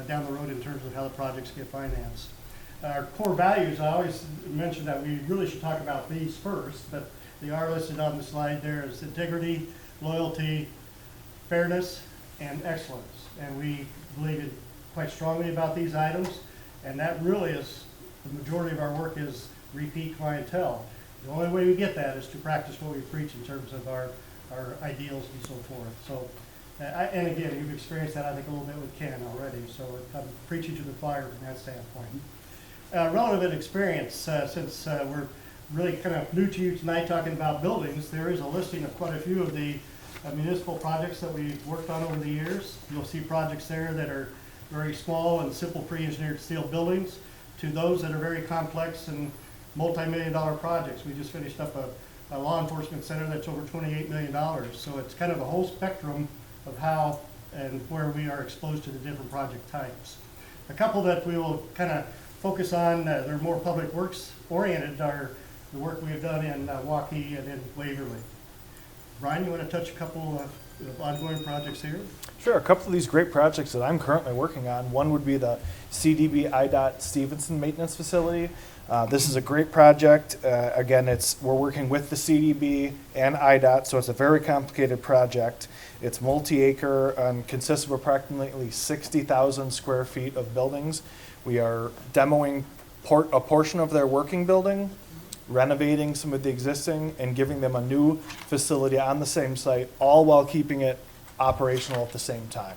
down the road in terms of how the projects get financed. Our core values, I always mention that we really should talk about these first, but they are listed on the slide there as integrity, loyalty, fairness, and excellence. And we believe quite strongly about these items, and that really is, the majority of our work is repeat clientele. The only way we get that is to practice what we preach in terms of our ideals and so forth. So, and again, you've experienced that, I think, a little bit with Ken already, so I'm preaching to the choir from that standpoint. Relevant experience, since we're really kind of new to you tonight talking about buildings, there is a listing of quite a few of the municipal projects that we've worked on over the years. You'll see projects there that are very small and simple pre-engineered steel buildings to those that are very complex and multi-million-dollar projects. We just finished up a law enforcement center that's over $28 million. So it's kind of a whole spectrum of how and where we are exposed to the different project types. A couple that we will kind of focus on, they're more public works oriented, are the work we have done in Lockheed and in Waverly. Brian, you want to touch a couple of ongoing projects here? Sure, a couple of these great projects that I'm currently working on. One would be the CDB IDOT Stevenson Maintenance Facility. This is a great project. Again, we're working with the CDB and IDOT, so it's a very complicated project. It's multi-acre and consists of approximately 60,000 square feet of buildings. We are demoing a portion of their working building, renovating some of the existing, and giving them a new facility on the same site, all while keeping it operational at the same time.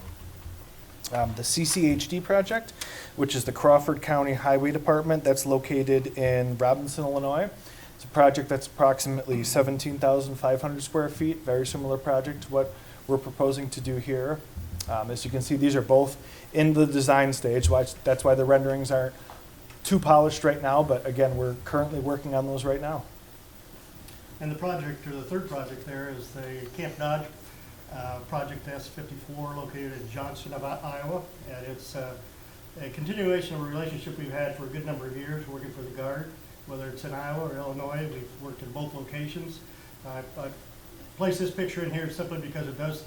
The Cchd Project, which is the Crawford County Highway Department, that's located in Robinson, Illinois. It's a project that's approximately 17,500 square feet, very similar project to what we're proposing to do here. As you can see, these are both in the design stage. That's why the renderings aren't too polished right now, but again, we're currently working on those right now. And the project, or the third project there, is the Camp Dodge Project S54, located in Johnston, Iowa. And it's a continuation of a relationship we've had for a good number of years, working for the Guard, whether it's in Iowa or Illinois. We've worked in both locations. I place this picture in here simply because it does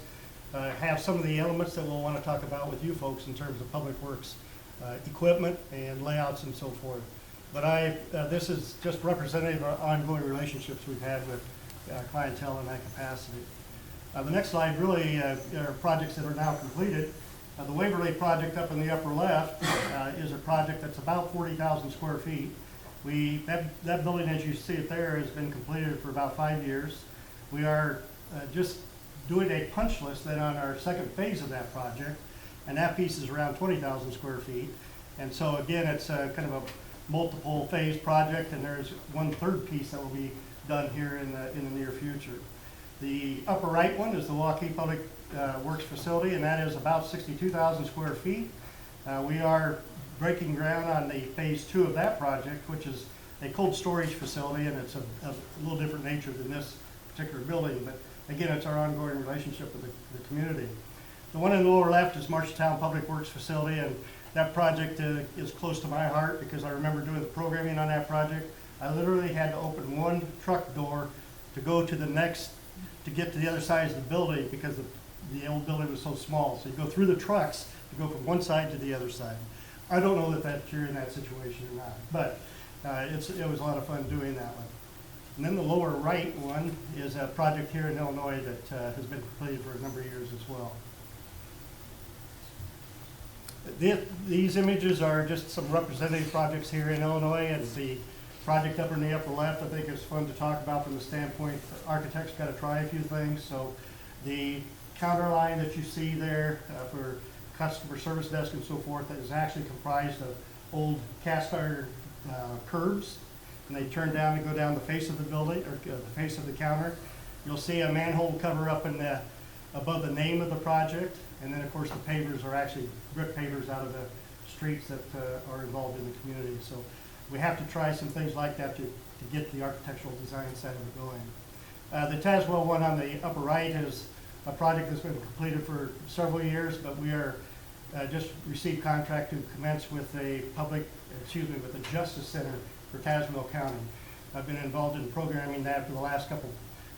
have some of the elements that we'll want to talk about with you folks in terms of public works equipment and layouts and so forth. But this is just representative of ongoing relationships we've had with clientele in that capacity. The next slide really are projects that are now completed. The Waverly project up in the upper left is a project that's about 40,000 square feet. That building, as you see it there, has been completed for about 5 years. We are just doing a punch list then on our second phase of that project, and that piece is around 20,000 square feet. And so again, it's kind of a multiple phase project, and there's one third piece that will be done here in the near future. The upper right one is the Lockheed Public Works Facility, and that is about 62,000 square feet. We are breaking ground on the phase 2 of that project, which is a cold storage facility, and it's a little different nature than this particular building, but again, it's our ongoing relationship with the community. The one in the lower left is Marshalltown Public Works Facility, and that project is close to my heart because I remember doing the programming on that project. I literally had to open one truck door to go to the next, to get to the other side of the building because the old building was so small. So you go through the trucks to go from one side to the other side. I don't know that you're in that situation or not, but it was a lot of fun doing that one. And then the lower right one is a project here in Illinois that has been completed for a number of years as well. These images are just some representative projects here in Illinois, and the project up in the upper left I think is fun to talk about from the standpoint that architects got to try a few things. So the counter line that you see there for customer service desk and so forth that is actually comprised of old cast iron curbs, and they turn down to go down the face of the building, or the face of the counter. You'll see a manhole cover up in above the name of the project, and then of course the pavers are actually brick pavers out of the streets that are involved in the community. So we have to try some things like that to get the architectural design side of it going. The Tazewell one on the upper right is a project that's been completed for several years, but we are just received contract to commence with with the Justice Center for Tazewell County. I've been involved in programming that for the last couple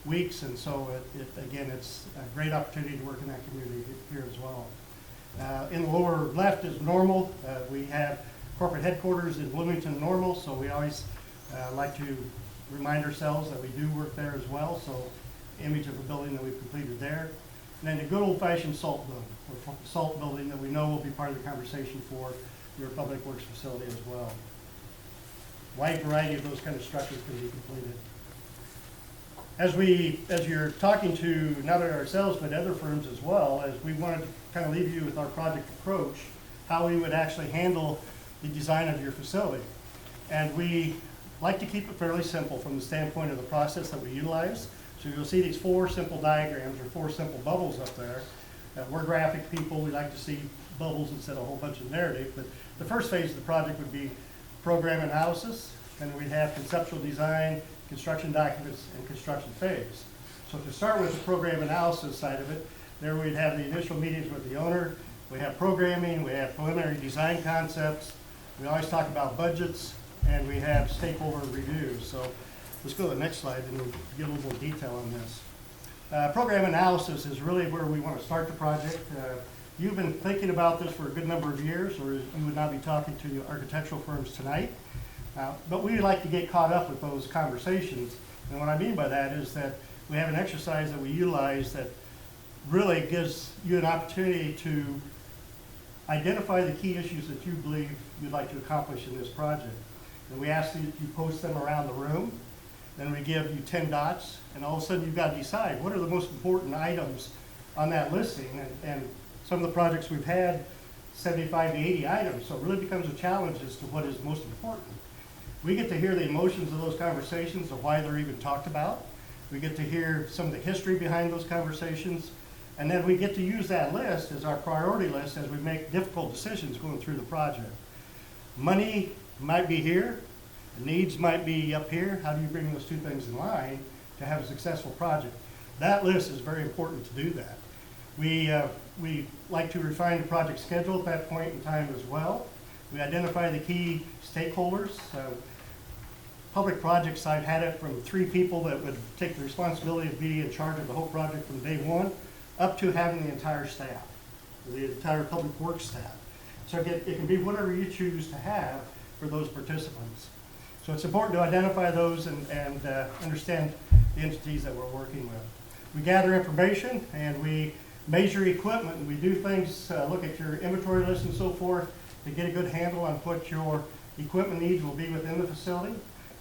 weeks, and so again, it's a great opportunity to work in that community here as well. In the lower left is Normal. We have corporate headquarters in Bloomington, Normal, so we always like to remind ourselves that we do work there as well. So image of a building that we've completed there. And then the good old-fashioned salt building, or salt building that we know will be part of the conversation for your public works facility as well. Wide variety of those kind of structures can be completed. As you're talking to not only ourselves but other firms as well, as we wanted to kind of leave you with our project approach, how we would actually handle the design of your facility. And we like to keep it fairly simple from the standpoint of the process that we utilize. So you'll see these 4 simple diagrams or 4 simple bubbles up there. We're graphic people. We like to see bubbles instead of a whole bunch of narrative. But the first phase of the project would be program analysis. Then we'd have conceptual design, construction documents, and construction phase. So to start with the program analysis side of it, there we'd have the initial meetings with the owner. We have programming. We have preliminary design concepts. We always talk about budgets. And we have stakeholder reviews. So let's go to the next slide and we'll get a little more detail on this. Program analysis is really where we want to start the project. You've been thinking about this for a good number of years, or you would not be talking to the architectural firms tonight. But we like to get caught up with those conversations. And what I mean by that is that we have an exercise that we utilize that really gives you an opportunity to identify the key issues that you believe you'd like to accomplish in this project. And we ask that you post them around the room. Then we give you 10 dots, and all of a sudden you've got to decide what are the most important items on that listing. And some of the projects we've had, 75 to 80 items, so it really becomes a challenge as to what is most important. We get to hear the emotions of those conversations, of why they're even talked about. We get to hear some of the history behind those conversations, and then we get to use that list as our priority list as we make difficult decisions going through the project. Money might be here, the needs might be up here. How do you bring those 2 things in line to have a successful project? That list is very important to do that. We like to refine the project schedule at that point in time as well. We identify the key stakeholders. Public projects, I've had it from 3 people that would take the responsibility of being in charge of the whole project from day one, up to having the entire staff, the entire public works staff. So it can be whatever you choose to have for those participants. So it's important to identify those and understand the entities that we're working with. We gather information and we measure equipment, and we do things, look at your inventory list and so forth to get a good handle on what your equipment needs will be within the facility.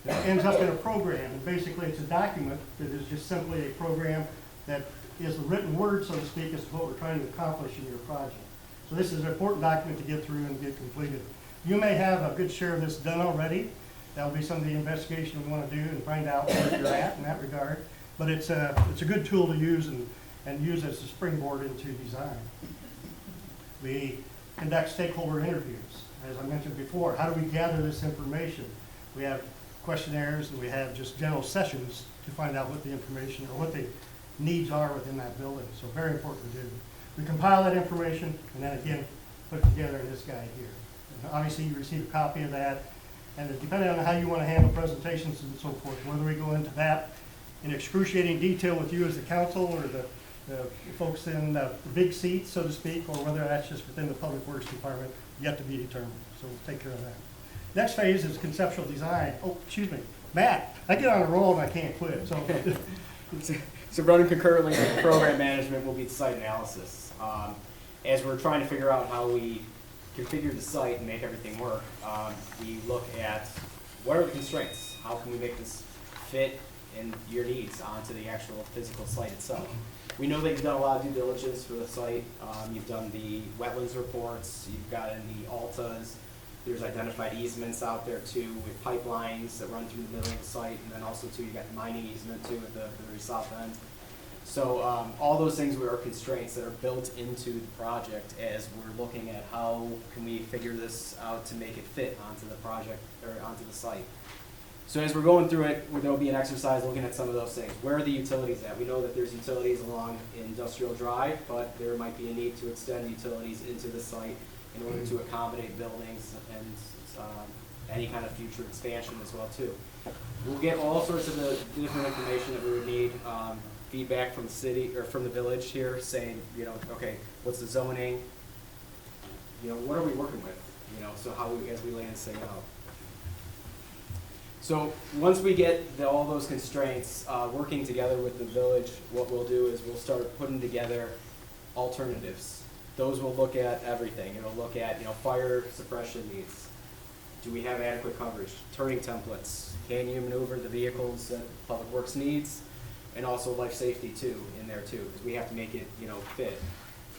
It ends up in a program, and basically it's a document that is just simply a program that is the written word, so to speak, as to what we're trying to accomplish in your project. So this is an important document to get through and get completed. You may have a good share of this done already. That'll be some of the investigation we want to do and find out where you're at in that regard. But it's a good tool to use and use as a springboard into design. We conduct stakeholder interviews. As I mentioned before, how do we gather this information? We have questionnaires and we have just general sessions to find out what the information or what the needs are within that building. So very important to do. We compile that information and then again put it together in this guide here. And obviously you receive a copy of that, and depending on how you want to handle presentations and so forth, whether we go into that in excruciating detail with you as the council or the folks in the big seats, so to speak, or whether that's just within the Public Works Department, yet to be determined. So we'll take care of that. Next phase is conceptual design. Oh, excuse me. Matt, I get on a roll and I can't quit. So running concurrently with program management will be the site analysis. As we're trying to figure out how we configure the site and make everything work, we look at what are the constraints? How can we make this fit in your needs onto the actual physical site itself? We know that you've done a lot of due diligence for the site. You've done the wetlands reports, you've gotten the ALTAs, there's identified easements out there too with pipelines that run through the middle of the site, and then also too you got the mining easement too at the very south end. So all those things are constraints that are built into the project as we're looking at how can we figure this out to make it fit onto the project or onto the site. So as we're going through it, there'll be an exercise looking at some of those things. Where are the utilities at? We know that there's utilities along Industrial Drive, but there might be a need to extend utilities into the site in order to accommodate buildings and any kind of future expansion as well too. We'll get all sorts of the different information that we would need, feedback from the city or from the village here saying, okay, what's the zoning? what are we working with? So how we, as we lay this thing out. So once we get all those constraints, working together with the village, what we'll do is we'll start putting together alternatives. Those will look at everything. It'll look at, fire suppression needs. Do we have adequate coverage? Turning templates. Can you maneuver the vehicles that Public Works needs? And also life safety too, in there too, because we have to make it, fit.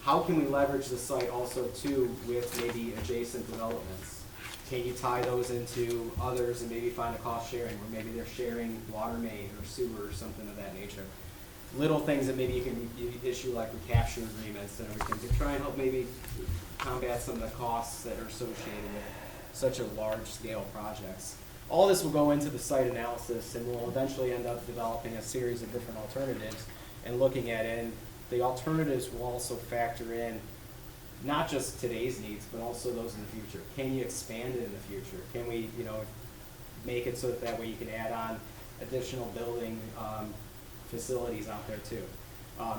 How can we leverage the site also too with maybe adjacent developments? Can you tie those into others and maybe find a cost sharing where maybe they're sharing water main or sewer or something of that nature? Little things that maybe you can issue like recapture agreements and everything to try and help maybe combat some of the costs that are associated with such a large scale projects. All this will go into the site analysis and we'll eventually end up developing a series of different alternatives and looking at it. And the alternatives will also factor in not just today's needs, but also those in the future. Can you expand it in the future? Can we, make it so that way you can add on additional building facilities out there too?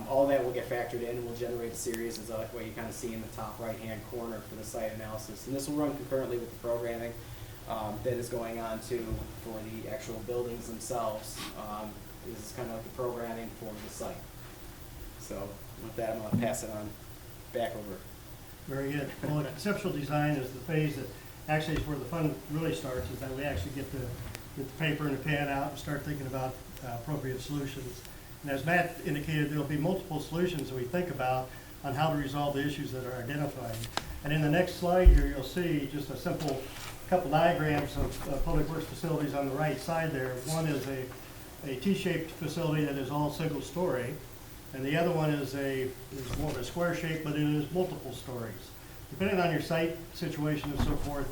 All that will get factored in and we'll generate a series as what you kind of see in the top right-hand corner for the site analysis. And this will run concurrently with the programming that is going on too for the actual buildings themselves. This is kind of like the programming for the site. So with that, I'm going to pass it on back over. Very good. Well, conceptual design is the phase that actually is where the fun really starts, is that we actually get the paper and the pen out and start thinking about appropriate solutions. And as Matt indicated, there will be multiple solutions that we think about on how to resolve the issues that are identified. And in the next slide here, you'll see just a simple couple diagrams of public works facilities on the right side there. One is a T-shaped facility that is all single story. And the other one is more of a square shape, but it is multiple stories. Depending on your site situation and so forth,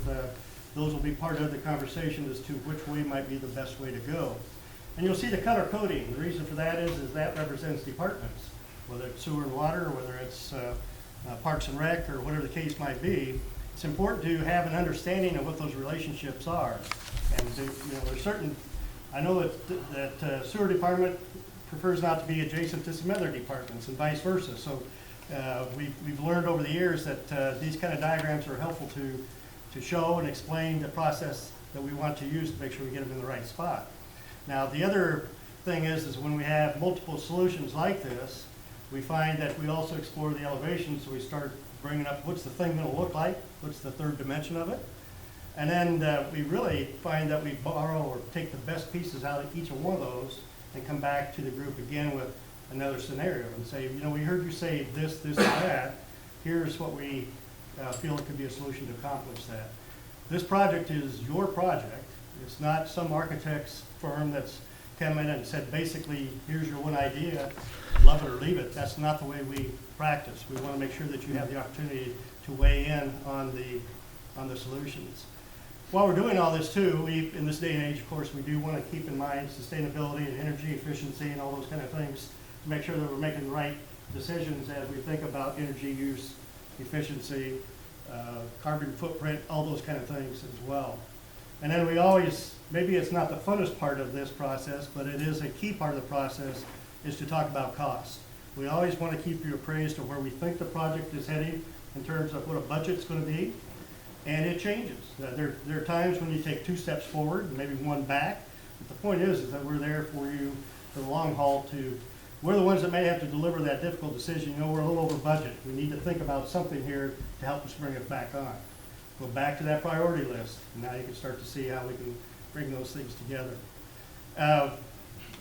those will be part of the conversation as to which way might be the best way to go. And you'll see the color coding. The reason for that is that represents departments, whether it's sewer and water, or whether it's parks and rec, or whatever the case might be. It's important to have an understanding of what those relationships are. And there's certain, I know that sewer department prefers not to be adjacent to some other departments and vice versa. So we've learned over the years that these kind of diagrams are helpful to show and explain the process that we want to use to make sure we get them in the right spot. Now the other thing is when we have multiple solutions like this, we find that we also explore the elevations, so we start bringing up what's the thing going to look like, what's the third dimension of it. And then we really find that we borrow or take the best pieces out of each one of those and come back to the group again with another scenario and say, we heard you say this, this, and that. Here's what we feel it could be a solution to accomplish that. This project is your project. It's not some architect's firm that's come in and said, basically, here's your one idea, love it or leave it. That's not the way we practice. We want to make sure that you have the opportunity to weigh in on the solutions. While we're doing all this too, in this day and age, of course, we do want to keep in mind sustainability and energy efficiency and all those kind of things to make sure that we're making the right decisions as we think about energy use, efficiency, carbon footprint, all those kind of things as well. And then we always, maybe it's not the funnest part of this process, but it is a key part of the process, is to talk about cost. We always want to keep you appraised of where we think the project is heading in terms of what a budget's going to be. And it changes. There are times when you take 2 steps forward and maybe 1 back. But the point is that we're there for you for the long haul. We're the ones that may have to deliver that difficult decision. We're a little over budget. We need to think about something here to help us bring it back on. Go back to that priority list. And now you can start to see how we can bring those things together.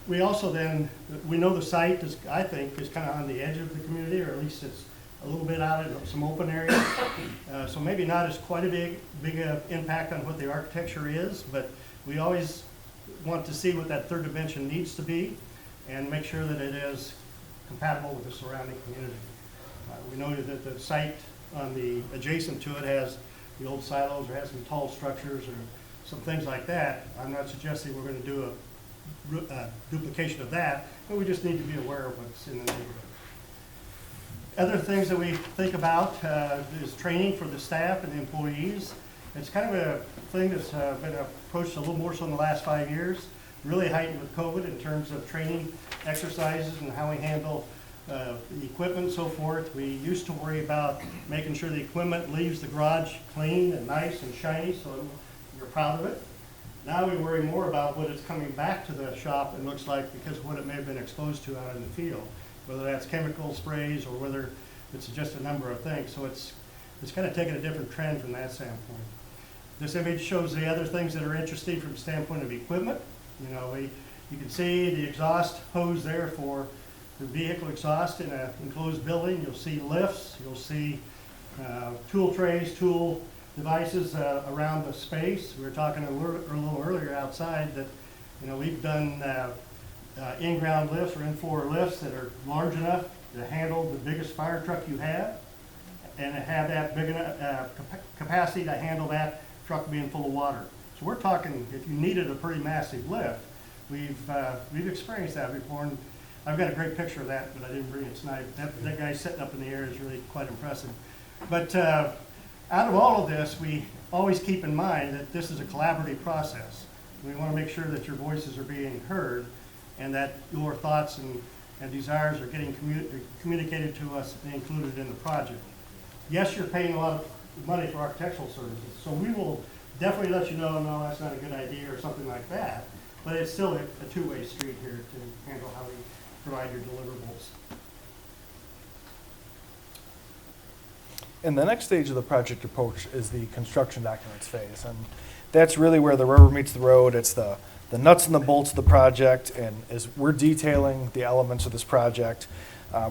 We also then, we know the site is, I think, is kind of on the edge of the community, or at least it's a little bit out of some open areas. So maybe not as quite a big impact on what the architecture is, but we always want to see what that third dimension needs to be and make sure that it is compatible with the surrounding community. We know that the site on the adjacent to it has the old silos or has some tall structures or some things like that. I'm not suggesting we're going to do a duplication of that, but we just need to be aware of what's in the neighborhood. Other things that we think about is training for the staff and the employees. It's kind of a thing that's been approached a little more so in the last 5 years, really heightened with COVID in terms of training exercises and how we handle the equipment and so forth. We used to worry about making sure the equipment leaves the garage clean and nice and shiny, so we're proud of it. Now we worry more about what it's coming back to the shop and looks like because of what it may have been exposed to out in the field, whether that's chemical sprays or whether it's just a number of things. So it's kind of taken a different trend from that standpoint. This image shows the other things that are interesting from the standpoint of equipment. You know, you can see the exhaust hose there for the vehicle exhaust in an enclosed building. You'll see lifts, you'll see tool trays, tool devices around the space. We were talking a little earlier outside that, you know, we've done in-ground lifts or in-floor lifts that are large enough to handle the biggest fire truck you have and have that big enough capacity to handle that truck being full of water. So we're talking, if you needed a pretty massive lift, we've experienced that before. And I've got a great picture of that, but I didn't bring it tonight. That guy sitting up in the air is really quite impressive. But out of all of this, we always keep in mind that this is a collaborative process. We want to make sure that your voices are being heard and that your thoughts and desires are getting communicated to us and included in the project. Yes, you're paying a lot of money for architectural services, so we will definitely let you know, no, that's not a good idea or something like that, but it's still a two-way street here to handle how we provide your deliverables. And the next stage of the project approach is the construction documents phase, and that's really where the rubber meets the road. It's the nuts and the bolts of the project, and as we're detailing the elements of this project,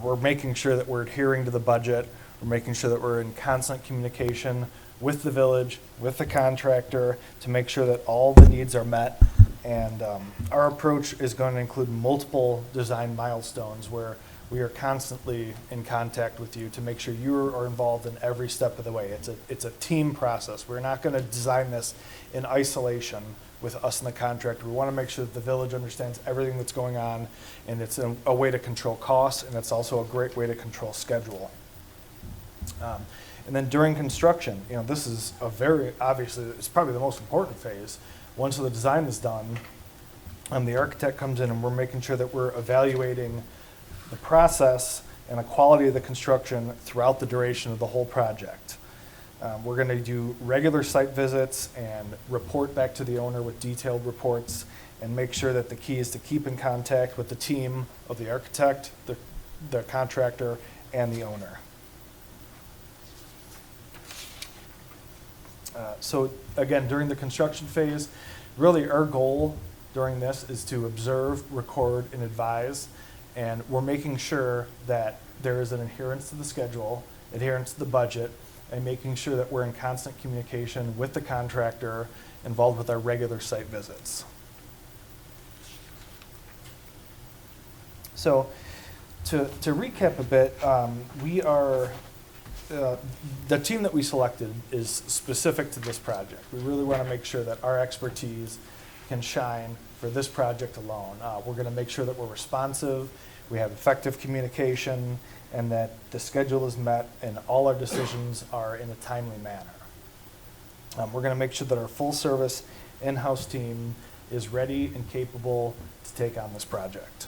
we're making sure that we're adhering to the budget. We're making sure that we're in constant communication with the village, with the contractor, to make sure that all the needs are met. And our approach is going to include multiple design milestones where we are constantly in contact with you to make sure you are involved in every step of the way. It's a team process. We're not going to design this in isolation with us and the contractor. We want to make sure that the village understands everything that's going on, and it's a way to control costs, and it's also a great way to control schedule. And then during construction, you know, this is obviously, it's probably the most important phase. Once the design is done, the architect comes in and we're making sure that we're evaluating the process and the quality of the construction throughout the duration of the whole project. We're going to do regular site visits and report back to the owner with detailed reports and make sure that the key is to keep in contact with the team of the architect, the contractor, and the owner. So again, during the construction phase, really our goal during this is to observe, record, and advise. And we're making sure that there is an adherence to the schedule, adherence to the budget, and making sure that we're in constant communication with the contractor involved with our regular site visits. So to recap a bit, the team that we selected is specific to this project. We really want to make sure that our expertise can shine for this project alone. We're going to make sure that we're responsive, we have effective communication, and that the schedule is met and all our decisions are in a timely manner. We're going to make sure that our full-service in-house team is ready and capable to take on this project.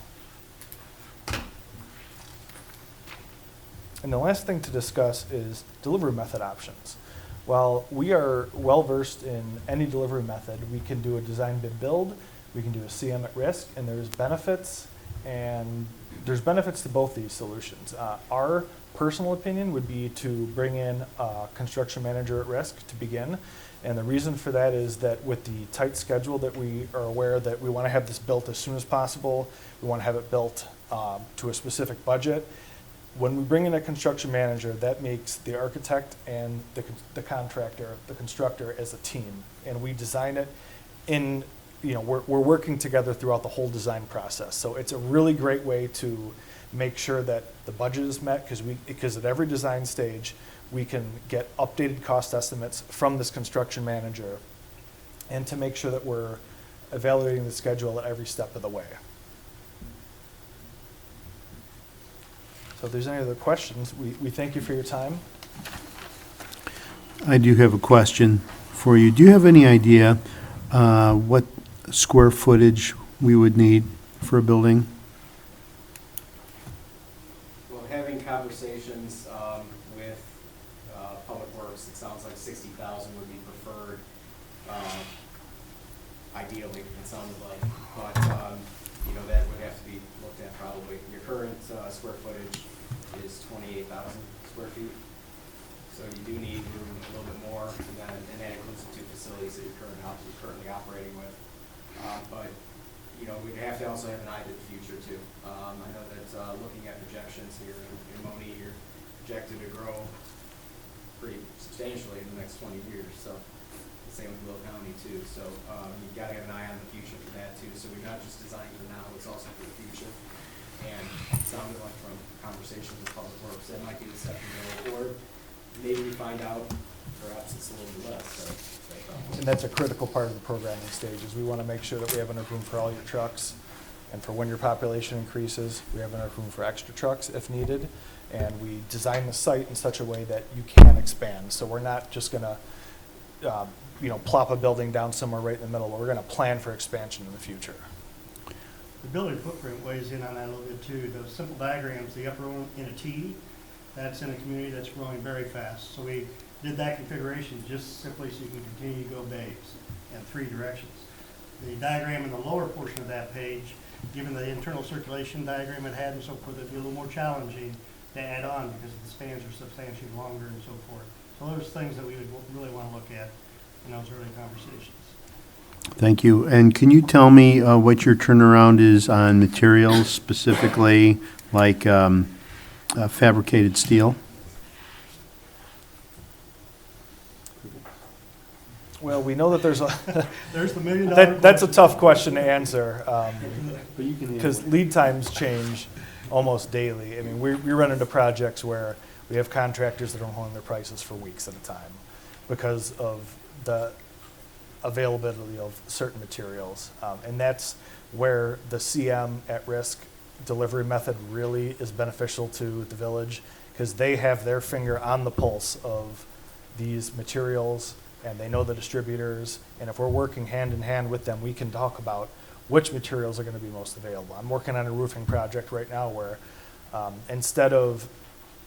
And the last thing to discuss is delivery method options. While we are well-versed in any delivery method, we can do a design bid build, we can do a CM at risk, and there's benefits to both these solutions. Our personal opinion would be to bring in a construction manager at risk to begin. And the reason for that is that with the tight schedule that we are aware that we want to have this built as soon as possible, we want to have it built to a specific budget. When we bring in a construction manager, that makes the architect and the contractor, the constructor, as a team. And we design it in, you know, we're working together throughout the whole design process. So it's a really great way to make sure that the budget is met, because at every design stage, we can get updated cost estimates from this construction manager, and to make sure that we're evaluating the schedule at every step of the way. So if there's any other questions, we thank you for your time. I do have a question for you. Do you have any idea what square footage we would need for a building? conversations with Public Works, it sounds like 60,000 would be preferred, ideally, it sounded like. But, you know, that would have to be looked at probably. Your current square footage is 28,000 square feet. So you do need room a little bit more, and that includes the 2 facilities that you're currently operating with. But, you know, we'd have to also have an eye to the future too. I know that looking at projections here in Monee, you're projected to grow pretty substantially in the next 20 years. So the same with Will County too. So you've got to have an eye on the future for that too. So we're not just designing for now, it's also for the future. And it sounded like from conversations with Public Works, that might be the second goal. Or maybe we find out perhaps it's a little bit less. So. And that's a critical part of the programming stage, is we want to make sure that we have enough room for all your trucks. And for when your population increases, we have enough room for extra trucks if needed. And we design the site in such a way that you can expand. So we're not just going to, you know, plop a building down somewhere right in the middle. We're going to plan for expansion in the future. The building footprint weighs in on that a little bit too. Those simple diagrams, the upper one in a T, that's in a community that's growing very fast. So we did that configuration just simply so you can continue to go bays in 3 directions. The diagram in the lower portion of that page, given the internal circulation diagram it had and so forth, it'd be a little more challenging to add on because the spans are substantially longer and so forth. So there's things that we would really want to look at in those early conversations. Thank you. And can you tell me what your turnaround is on materials, specifically like fabricated steel? Well, we know that there's a there's the $1 million that's a tough question to answer because lead times change almost daily. I mean, we run into projects where we have contractors that are holding their prices for weeks at a time because of the availability of certain materials. And that's where the CM at-risk delivery method really is beneficial to the village because they have their finger on the pulse of these materials and they know the distributors. And if we're working hand in hand with them, we can talk about which materials are going to be most available. I'm working on a roofing project right now where instead of,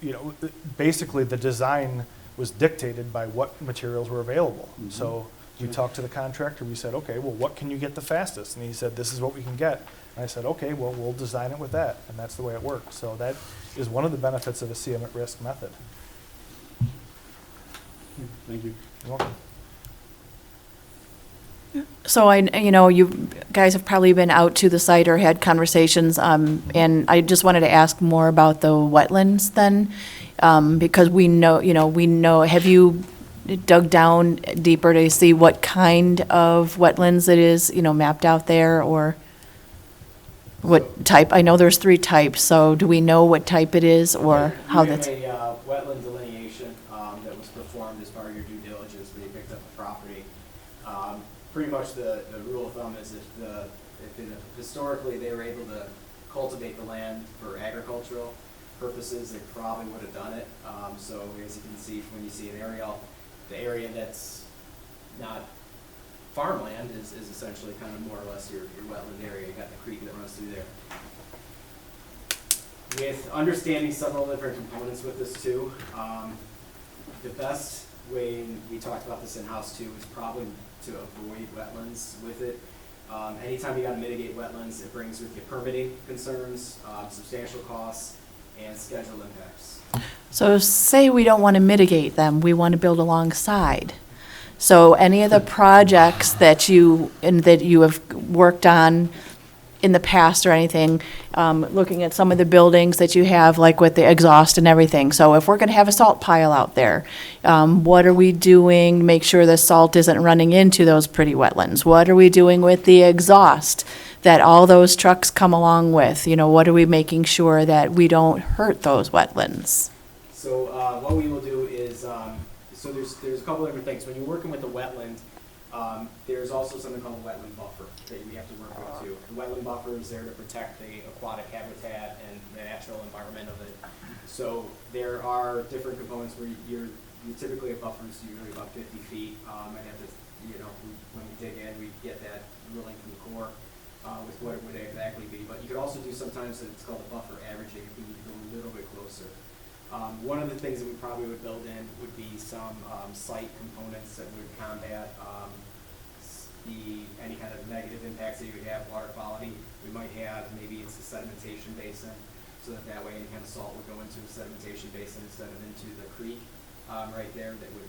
you know, basically the design was dictated by what materials were available. Mm-hmm. So we talked to the contractor, we said, okay, well, what can you get the fastest? And he said, this is what we can get. And I said, okay, well, we'll design it with that. And that's the way it works. So that is one of the benefits of a CM at risk method. Thank you. You're welcome. So you guys have probably been out to the site or had conversations, and I just wanted to ask more about the wetlands then, because we know, have you dug down deeper to see what kind of wetlands it is, mapped out there, or what type? I know there's 3 types, so do we know what type it is or how that's? We have a wetland delineation that was performed as part of your due diligence when you picked up the property. Pretty much the rule of thumb is historically they were able to cultivate the land for agricultural purposes, they probably would have done it. So as you can see, when you see an aerial, the area that's not farmland is essentially kind of more or less your wetland area. You got the creek that runs through there. With understanding several different components with this too, the best way, and we talked about this in-house too, is probably to avoid wetlands with it. Anytime you got to mitigate wetlands, it brings with you permitting concerns, substantial costs, and schedule impacts. So say we don't want to mitigate them, we want to build alongside. So any of the projects that you have worked on in the past or anything, looking at some of the buildings that you have, like with the exhaust and everything. So if we're going to have a salt pile out there, what are we doing to make sure the salt isn't running into those pretty wetlands? What are we doing with the exhaust that all those trucks come along with? What are we making sure that we don't hurt those wetlands? So what we will do is, so there's a couple different things. When you're working with the wetland, there's also something called a wetland buffer that you have to work with too. The wetland buffer is there to protect the aquatic habitat and the natural environment of it. So there are different components where you typically a buffer is usually about 50 feet. I'd have to, when we dig in, we get that ruling from the Corps with what it would exactly be. But you could also do sometimes it's called a buffer averaging if we need to go a little bit closer. One of the things that we probably would build in would be some site components that would combat any kind of negative impacts that you would have, water quality. We might have, maybe it's a sedimentation basin, so that way any kind of salt would go into a sedimentation basin instead of into the creek right there, that would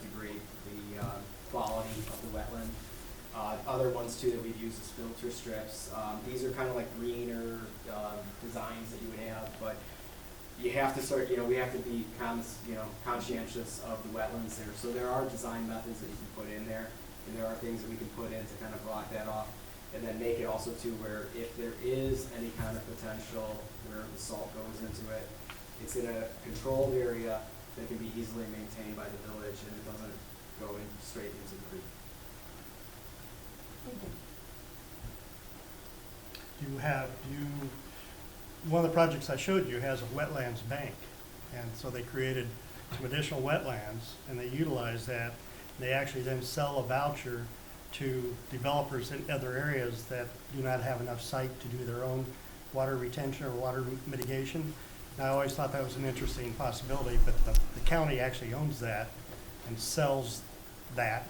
degrade the quality of the wetland. Other ones too that we've used is filter strips. These are kind of like greener designs that you would have, but you have to start, we have to be conscientious of the wetlands there. So there are design methods that you can put in there, and there are things that we can put in to kind of block that off, and then make it also too where if there is any kind of potential where the salt goes into it, it's in a controlled area that can be easily maintained by the village, and it doesn't go in straight into the creek. One of the projects I showed you has a wetlands bank, and so they created some additional wetlands, and they utilize that. They actually then sell a voucher to developers in other areas that do not have enough site to do their own water retention or water mitigation. And I always thought that was an interesting possibility, but the county actually owns that and sells that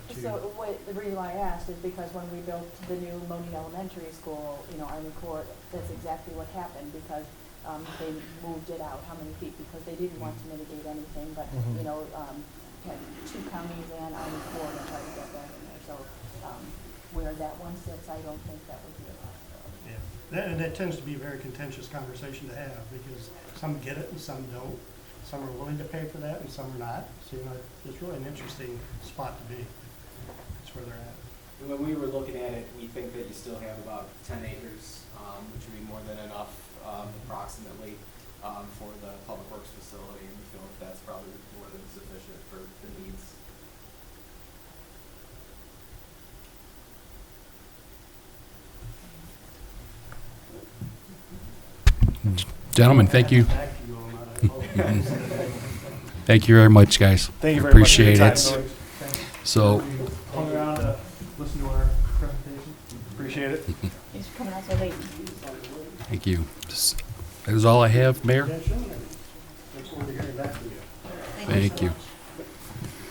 to. So the reason why I asked is because when we built the new Monee Elementary School, Army Corps, that's exactly what happened, because they moved it out how many feet, because they didn't want to mitigate anything, but, had 2 counties and Army Corps that tried to get that in there. So where that one sits, I don't think that would be a possibility. Yeah, and that tends to be a very contentious conversation to have, because some get it and some don't. Some are willing to pay for that and some are not. So, it's really an interesting spot to be. That's where they're at. And when we were looking at it, we think that you still have about 10 acres, which would be more than enough approximately for the public works facility, and we feel that that's probably more than sufficient for the needs. Gentlemen, thank you. Thank you very much, guys. Thank you very Appreciate much for your time, it. Billy. So, Hung around to listen to our presentation. Appreciate it. Thanks for coming out so late. thank you. That is all I have, Mayor. Look forward to hearing back from you. Thank you.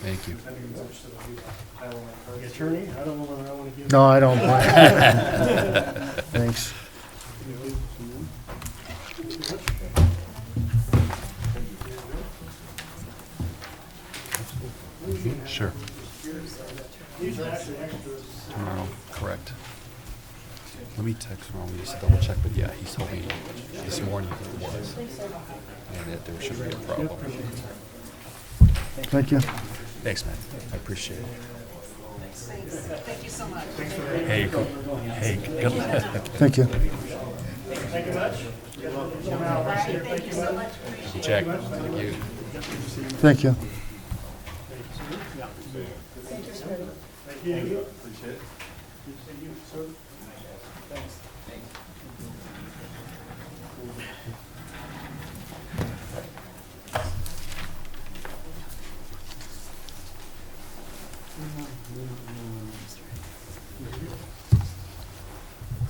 Thank you. The attorney, I don't know whether I want to give. No, I don't. Thanks. Sure. These are actually extras. Tomorrow, correct. Let me text Ron, just double check, but yeah, he told me this morning that it was. And that there shouldn't be a problem. Thank you. Thanks, man. I appreciate it. Thank you so much. Hey, good luck. Thank you. Thank you much. Thank you so much. Jack, thank you. Thank you. Thank you. Appreciate it. Good to see you, sir. Thanks.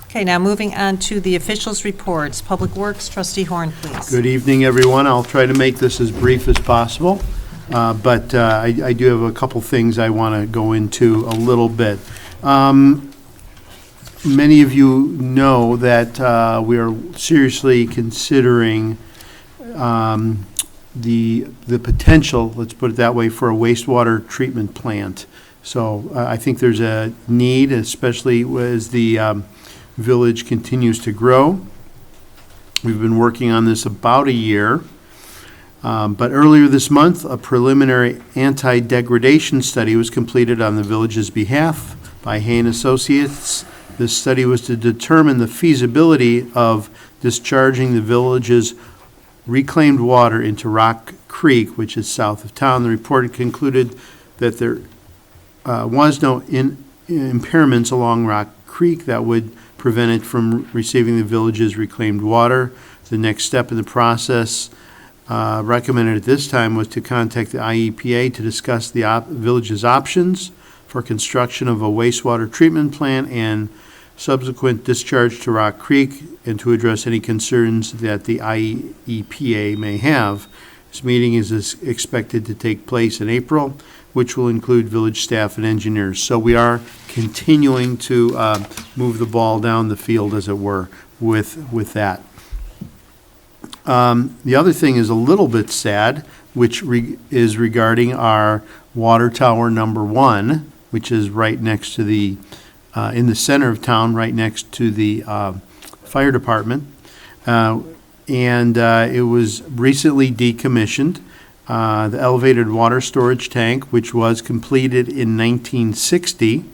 Okay, now moving on to the officials' reports. Public Works, Trustee Horn, please. Good evening, everyone. I'll try to make this as brief as possible, but I do have a couple things I want to go into a little bit. Many of you know that we are seriously considering the potential, let's put it that way, for a wastewater treatment plant. So I think there's a need, especially as the village continues to grow. We've been working on this about a year, but earlier this month, a preliminary anti-degradation study was completed on the village's behalf by Hay & Associates. This study was to determine the feasibility of discharging the village's reclaimed water into Rock Creek, which is south of town. The report concluded that there was no impairments along Rock Creek that would prevent it from receiving the village's reclaimed water. The next step in the process recommended at this time was to contact the IEPA to discuss the village's options for construction of a wastewater treatment plant and subsequent discharge to Rock Creek, and to address any concerns that the IEPA may have. This meeting is expected to take place in April, which will include village staff and engineers. So we are continuing to move the ball down the field, as it were, with that. The other thing is a little bit sad, which is regarding our water tower number 1, which is right next to the, in the center of town, right next to the fire department. It was recently decommissioned. The elevated water storage tank, which was completed in 1960,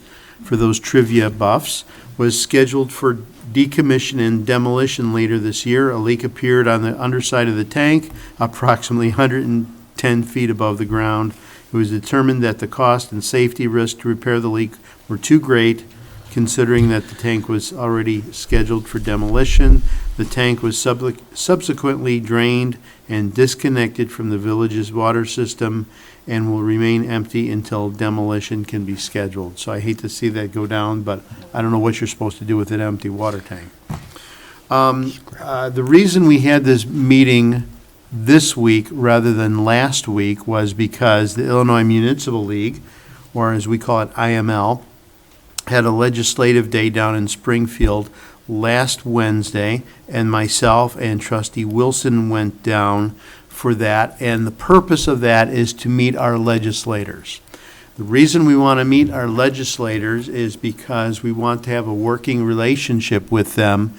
for those trivia buffs, was scheduled for decommission and demolition later this year. A leak appeared on the underside of the tank, approximately 110 feet above the ground. It was determined that the cost and safety risk to repair the leak were too great, considering that the tank was already scheduled for demolition. The tank was subsequently drained and disconnected from the village's water system and will remain empty until demolition can be scheduled. So I hate to see that go down, but I don't know what you're supposed to do with an empty water tank. The reason we had this meeting this week rather than last week was because the Illinois Municipal League, or as we call it, IML, had a legislative day down in Springfield last Wednesday, and myself and Trustee Wilson went down for that, and the purpose of that is to meet our legislators. The reason we want to meet our legislators is because we want to have a working relationship with them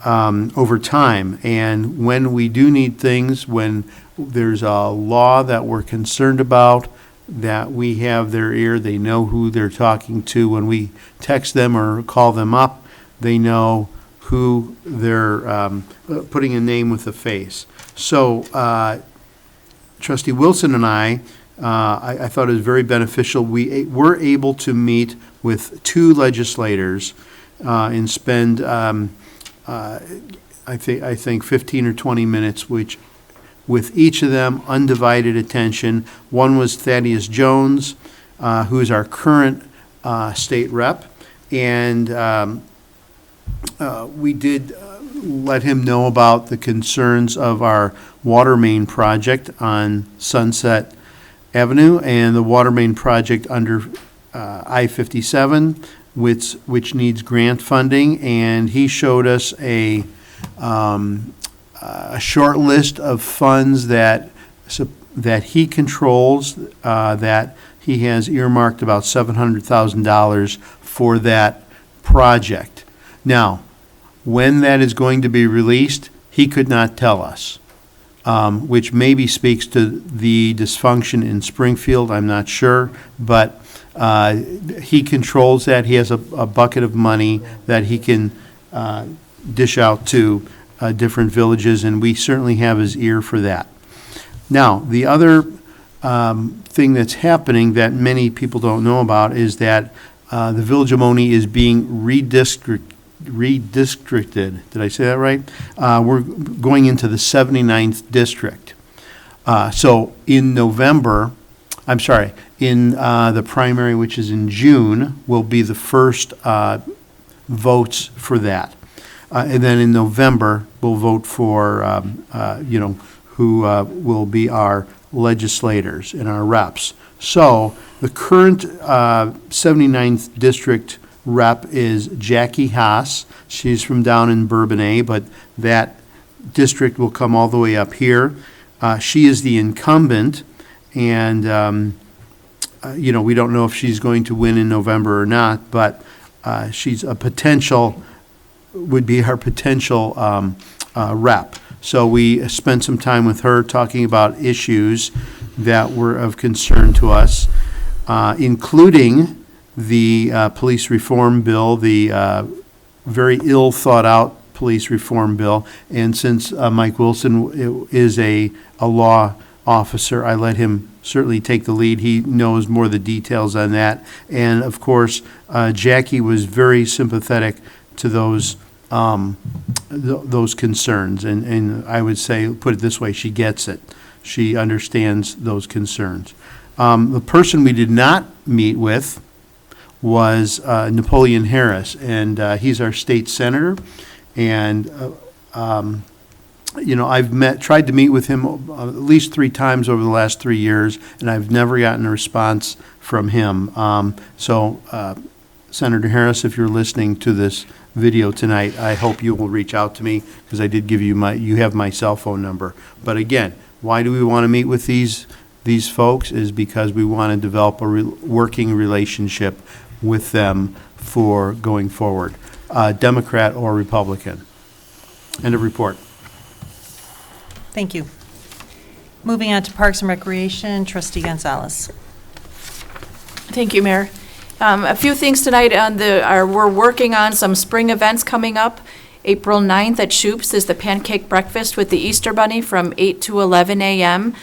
over time, and when we do need things, when there's a law that we're concerned about, that we have their ear, they know who they're talking to. When we text them or call them up, they know who they're putting a name with a face. So Trustee Wilson and I thought it was very beneficial. We were able to meet with 2 legislators and spend, I think 15 or 20 minutes, which with each of them, undivided attention. One was Thaddeus Jones, who is our current state rep, and we did let him know about the concerns of our water main project on Sunset Avenue and the water main project under I-57, which needs grant funding, and he showed us a short list of funds that he controls, that he has earmarked about $700,000 for that project. Now, when that is going to be released, he could not tell us, which maybe speaks to the dysfunction in Springfield, I'm not sure, but he controls that. He has a bucket of money that he can dish out to different villages, and we certainly have his ear for that. Now, the other thing that's happening that many people don't know about is that the village of Monee is being redistricted. Did I say that right? We're going into the 79th district. So in November, I'm sorry, in the primary, which is in June, will be the first votes for that. And then in November, we'll vote for, who will be our legislators and our reps. So the current 79th district rep is Jackie Haas. She's from down in Bourbonnais, but that district will come all the way up here. She is the incumbent, and we don't know if she's going to win in November or not, but she's a potential, would be our potential rep. So we spent some time with her talking about issues that were of concern to us, including the police reform bill, the very ill thought out police reform bill. And since Mike Wilson is a law officer, I let him certainly take the lead. He knows more of the details on that. And of course, Jackie was very sympathetic to those concerns. And I would say, put it this way, she gets it. She understands those concerns. The person we did not meet with was Napoleon Harris, and he's our state senator. And I've tried to meet with him at least 3 times over the last 3 years, and I've never gotten a response from him. Senator Harris, if you're listening to this video tonight, I hope you will reach out to me, because I did give you have my cell phone number. But again, why do we want to meet with these folks? Is because we want to develop a working relationship with them for going forward, Democrat or Republican. End of report. Thank you. Moving on to Parks and Recreation, Trustee Gonzalez. Thank you, Mayor. A few things tonight we're working on some spring events coming up. April 9th at Shoop's is the Pancake Breakfast with the Easter Bunny from 8 to 11 a.m.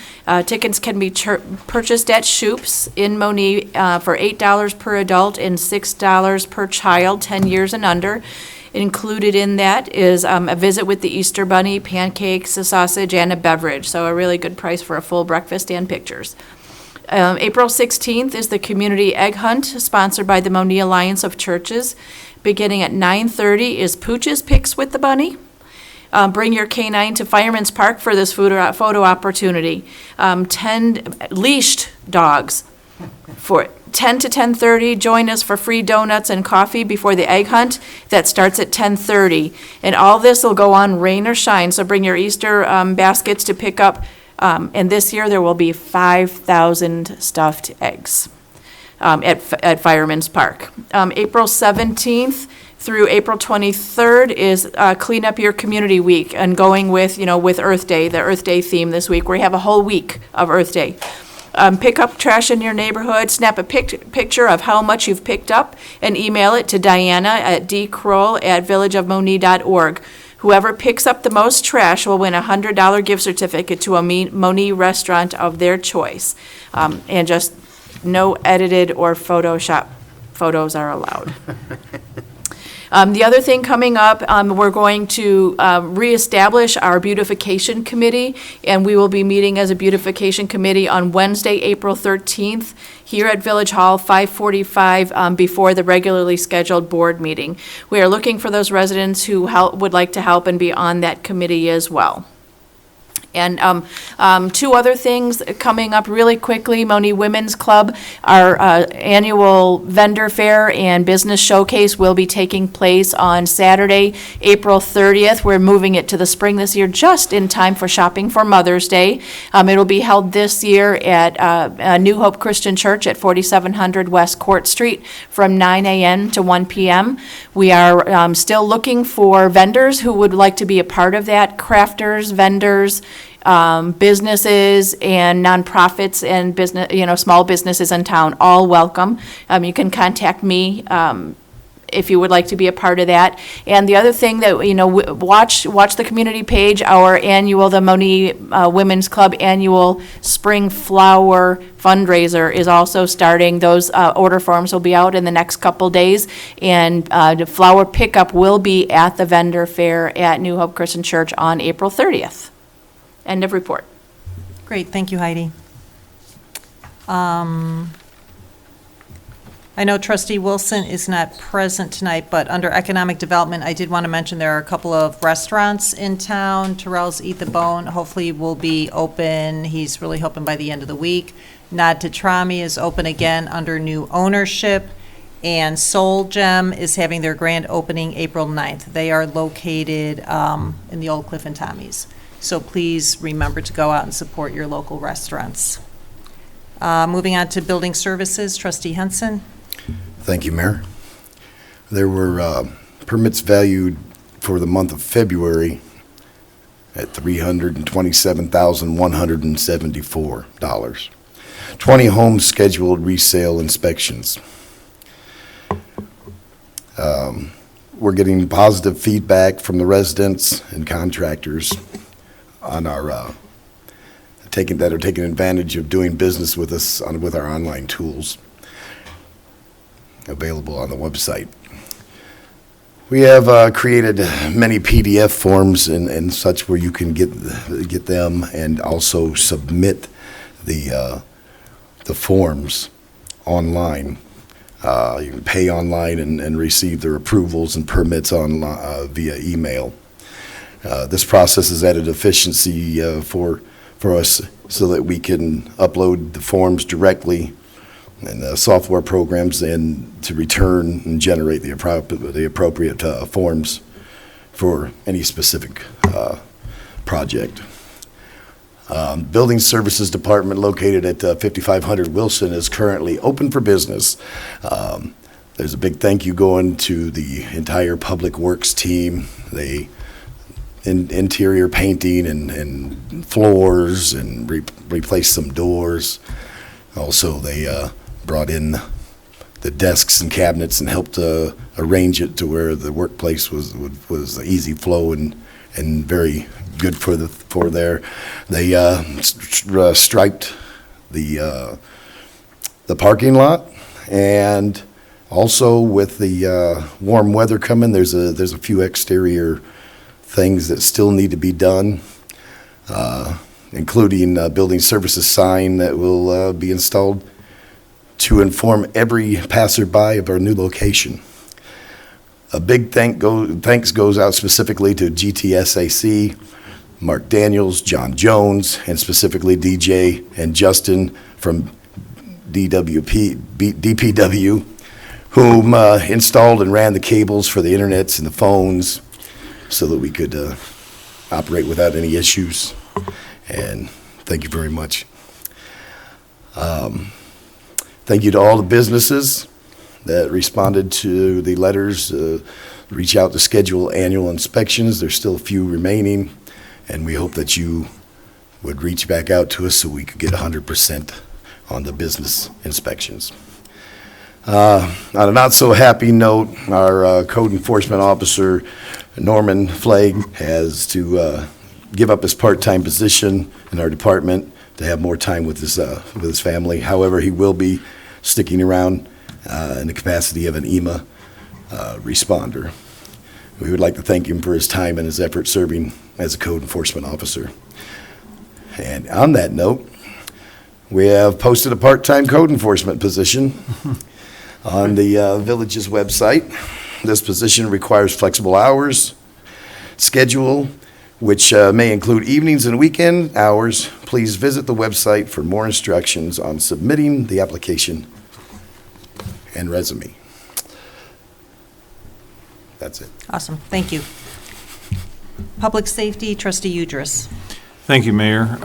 Tickets can be purchased at Shoop's in Monee for $8 per adult and $6 per child, 10 years and under. Included in that is a visit with the Easter Bunny, pancakes, a sausage, and a beverage. So a really good price for a full breakfast and pictures. April 16th is the Community Egg Hunt, sponsored by the Monee Alliance of Churches. Beginning at 9:30 is Pooch's Picks with the Bunny. Bring your canine to Fireman's Park for this photo opportunity. 10 leashed dogs for 10 to 10:30. Join us for free donuts and coffee before the egg hunt. That starts at 10:30. And all this will go on rain or shine, so bring your Easter baskets to pick up. And this year there will be 5,000 stuffed eggs at Fireman's Park. April 17th through April 23rd is Clean Up Your Community Week, and going with Earth Day, the Earth Day theme this week. We have a whole week of Earth Day. Pick up trash in your neighborhood, snap a picture of how much you've picked up, and email it to Diana at dkroll@villageofmonee.org. Whoever picks up the most trash will win a $100 gift certificate to a Monee restaurant of their choice. And just no edited or Photoshop photos are allowed. The other thing coming up, we're going to reestablish our Beautification Committee, and we will be meeting as a Beautification Committee on Wednesday, April 13th, here at Village Hall, 5:45, before the regularly scheduled board meeting. We are looking for those residents who would like to help and be on that committee as well. And 2 other things coming up really quickly. Monee Women's Club, our annual vendor fair and business showcase will be taking place on Saturday, April 30th. We're moving it to the spring this year just in time for shopping for Mother's Day. It'll be held this year at New Hope Christian Church at 4700 West Court Street from 9 a.m. to 1 p.m. We are still looking for vendors who would like to be a part of that, crafters, vendors, businesses and nonprofits and small businesses in town, all welcome. You can contact me if you would like to be a part of that. And the other thing that, watch the community page. The Monee Women's Club annual Spring Flower fundraiser is also starting. Those order forms will be out in the next couple days, and the flower pickup will be at the vendor fair at New Hope Christian Church on April 30th. End of report. Great, thank you, Heidi. I know Trustee Wilson is not present tonight, but under Economic Development, I did want to mention there are a couple of restaurants in town. Terrell's Eat the Bone hopefully will be open. He's really hoping by the end of the week. Nod to Trami is open again under new ownership. And Soul Gem is having their grand opening April 9th. They are located in the Old Cliff and Tommy's. So please remember to go out and support your local restaurants. Moving on to Building Services, Trustee Henson. Thank you, Mayor. There were permits valued for the month of February at $327,174. 20 homes scheduled resale inspections. We're getting positive feedback from the residents and contractors on our taking advantage of doing business with us with our online tools available on the website. We have created many PDF forms and such where you can get them and also submit the forms online. You can pay online and receive their approvals and permits via email. This process has added efficiency for us so that we can upload the forms directly and the software programs and to return and generate the appropriate forms for any specific project. Building Services Department located at 5500 Wilson is currently open for business. There's a big thank you going to the entire Public Works team. They interior painting and floors and replaced some doors. Also, they brought in the desks and cabinets and helped arrange it to where the workplace was easy flow and very good for there. They striped the parking lot, and also with the warm weather coming, there's a few exterior things that still need to be done, including building services sign that will be installed to inform every passerby of our new location. A big thanks goes out specifically to GTSAC, Mark Daniels, John Jones, and specifically DJ and Justin from DPW, whom installed and ran the cables for the internets and the phones so that we could operate without any issues. And thank you very much. Thank you to all the businesses that responded to the letters, reach out to schedule annual inspections. There's still a few remaining, and we hope that you would reach back out to us so we could get 100% on the business inspections. On a not so happy note, our code enforcement officer, Norman Flagg, has to give up his part-time position in our department to have more time with his family. However, he will be sticking around in the capacity of an EMA responder. We would like to thank him for his time and his effort serving as a code enforcement officer. And on that note, we have posted a part-time code enforcement position on the village's website. This position requires flexible hours, schedule, which may include evenings and weekend hours. Please visit the website for more instructions on submitting the application and resume. That's it. Awesome, thank you. Public Safety, Trustee Udris. Thank you, Mayor.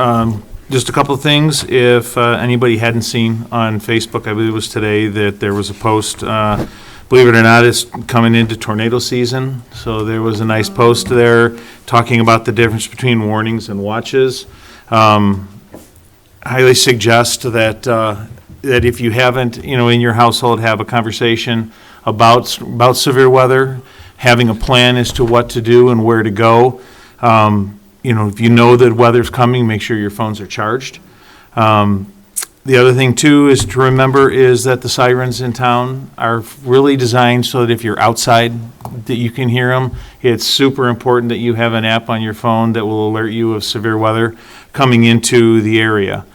Just a couple of things. If anybody hadn't seen on Facebook, I believe it was today, that there was a post. Believe it or not, it's coming into tornado season. So there was a nice post there talking about the difference between warnings and watches. Highly suggest that that if you haven't, in your household, have a conversation about severe weather, having a plan as to what to do and where to go. If you know that weather's coming, make sure your phones are charged. The other thing, too, is to remember is that the sirens in town are really designed so that if you're outside, that you can hear them. It's super important that you have an app on your phone that will alert you of severe weather coming into the area.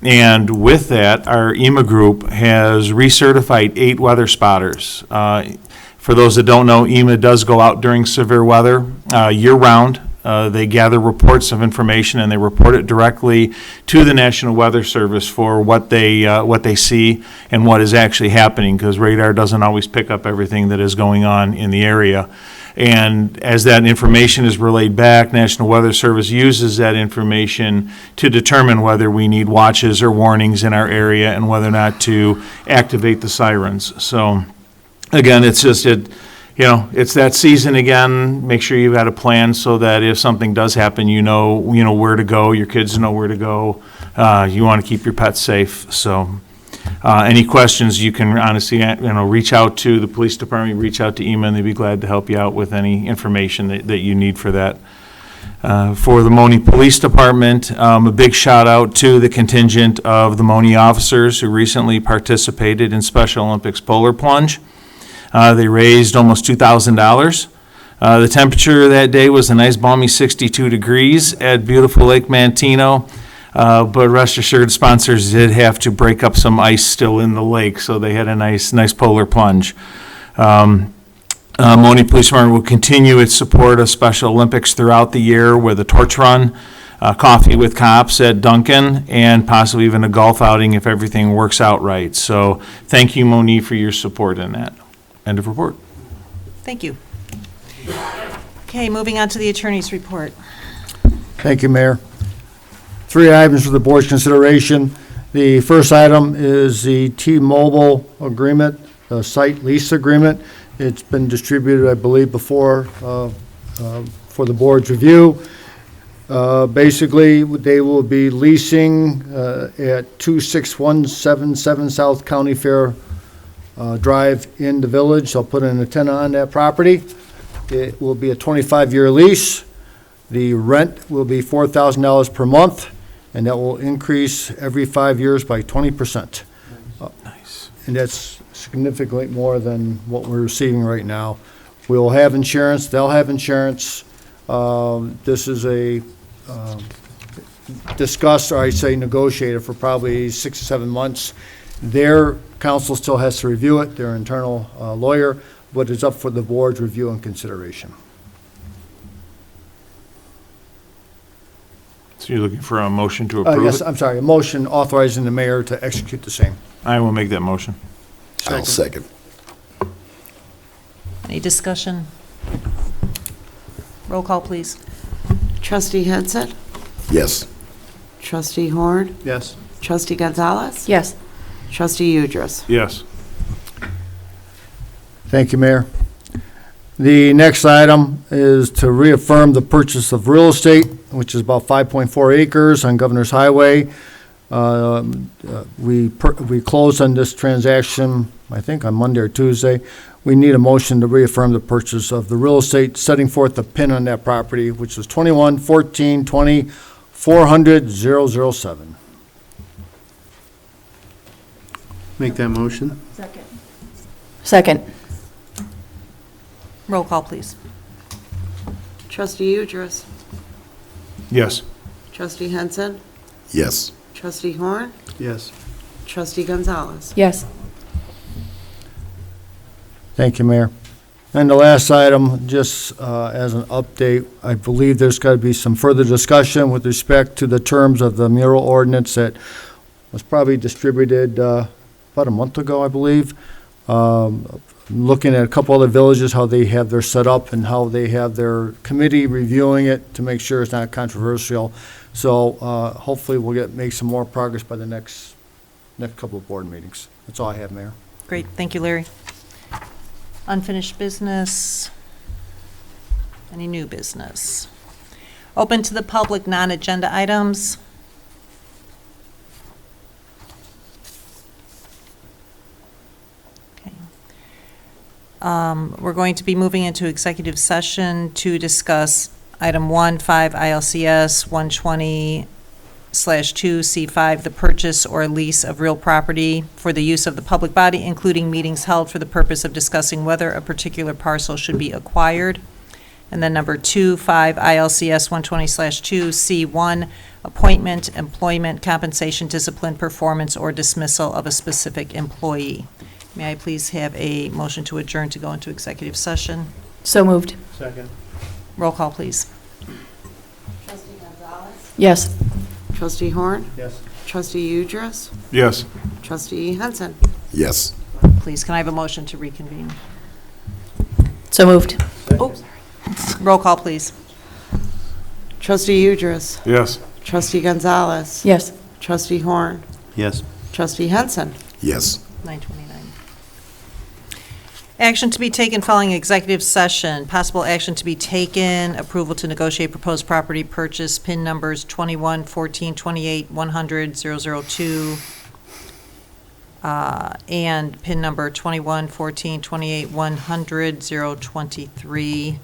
And with that, our EMA group has recertified 8 weather spotters. For those that don't know, EMA does go out during severe weather year-round. They gather reports of information and they report it directly to the National Weather Service for what they see and what is actually happening, because radar doesn't always pick up everything that is going on in the area. And as that information is relayed back, National Weather Service uses that information to determine whether we need watches or warnings in our area and whether or not to activate the sirens. So again, it's just it's that season again. Make sure you've got a plan so that if something does happen, you know where to go. Your kids know where to go. You want to keep your pets safe. So, any questions, you can honestly, reach out to the police department, reach out to EMA, and they'd be glad to help you out with any information that you need for that. For the Monee Police Department, a big shout out to the contingent of the Monee officers who recently participated in Special Olympics Polar Plunge. They raised almost $2,000. The temperature that day was a nice balmy 62 degrees at beautiful Lake Mantino. But rest assured, sponsors did have to break up some ice still in the lake, so they had a nice polar plunge. Monee Police Department will continue its support of Special Olympics throughout the year with a torch run, coffee with cops at Duncan, and possibly even a golf outing if everything works out right. So thank you, Monee, for your support in that. End of report. Thank you. Okay, moving on to the attorney's report. Thank you, Mayor. 3 items for the board's consideration. The first item is the T-Mobile agreement, the site lease agreement. It's been distributed, I believe, before for the board's review. Basically, they will be leasing at 26177 South County Fair Drive in the village. They'll put an antenna on that property. It will be a 25-year lease. The rent will be $4,000 per month, and that will increase every 5 years by 20%. Nice. And that's significantly more than what we're receiving right now. We'll have insurance, they'll have insurance. This is a discussed, or I say negotiated, for probably 6 to 7 months. Their counsel still has to review it, their internal lawyer, but it's up for the board's review and consideration. So you're looking for a motion to approve Yes, it? I'm sorry, a motion authorizing the mayor to execute the same. I will make that motion. I'll second. Any discussion? Roll call, please. Trustee Henson. Yes. Trustee Horn. Yes. Trustee Gonzalez. Yes. Trustee Udras. Yes. Thank you, Mayor. The next item is to reaffirm the purchase of real estate, which is about 5.4 acres on Governor's Highway. We closed on this transaction, I think, on Monday or Tuesday. We need a motion to reaffirm the purchase of the real estate, setting forth the PIN on that property, which is 21-14-20-400-007. Make that motion. Second. Roll call, please. Trustee Udras. Yes. Trustee Henson. Yes. Trustee Horn. Yes. Trustee Gonzalez. Yes. Thank you, Mayor. And the last item, just as an update, I believe there's got to be some further discussion with respect to the terms of the mural ordinance that was probably distributed about a month ago, I believe. Looking at a couple other villages, how they have their setup and how they have their committee reviewing it to make sure it's not controversial. So hopefully we'll make some more progress by the next couple of board meetings. That's all I have, Mayor. Great, thank you, Larry. Unfinished business. Any new business? Open to the public, non-agenda items. Okay. We're going to be moving into executive session to discuss item 1.5 ILCS 120/2C5, the purchase or lease of real property for the use of the public body, including meetings held for the purpose of discussing whether a particular parcel should be acquired. And then number 2.5 ILCS 120/2C1, appointment, employment, compensation, discipline, performance, or dismissal of a specific employee. May I please have a motion to adjourn to go into executive session? So moved. Second. Roll call, please. Trustee Gonzalez. Yes. Trustee Horn. Yes. Trustee Udras. Yes. Trustee Henson. Yes. Please, can I have a motion to reconvene? So moved. Oh, roll call, please. Trustee Udras. Yes. Trustee Gonzalez. Yes. Trustee Horn. Yes. Trustee Henson. Yes. 9:29. Action to be taken following executive session. Possible action to be taken, approval to negotiate proposed property purchase, PIN numbers 21-14-28-100-002, and PIN number 21-14-28-100-023.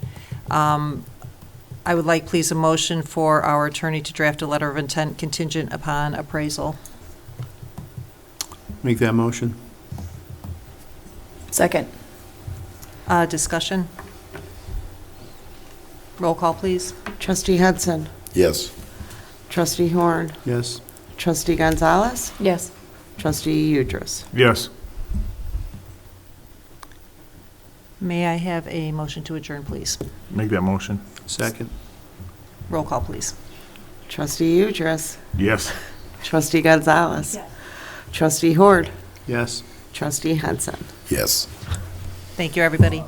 I would like, please, a motion for our attorney to draft a letter of intent contingent upon appraisal. Make that motion. Second. Discussion? Roll call, please. Trustee Henson. Yes. Trustee Horn. Yes. Trustee Gonzalez. Yes. Trustee Udris. Yes. May I have a motion to adjourn, please? Make that motion. Second. Roll call, please. Trustee Udris. Yes. Trustee Gonzalez. Trustee Hord. Yes. Trustee Henson. Yes. Thank you, everybody.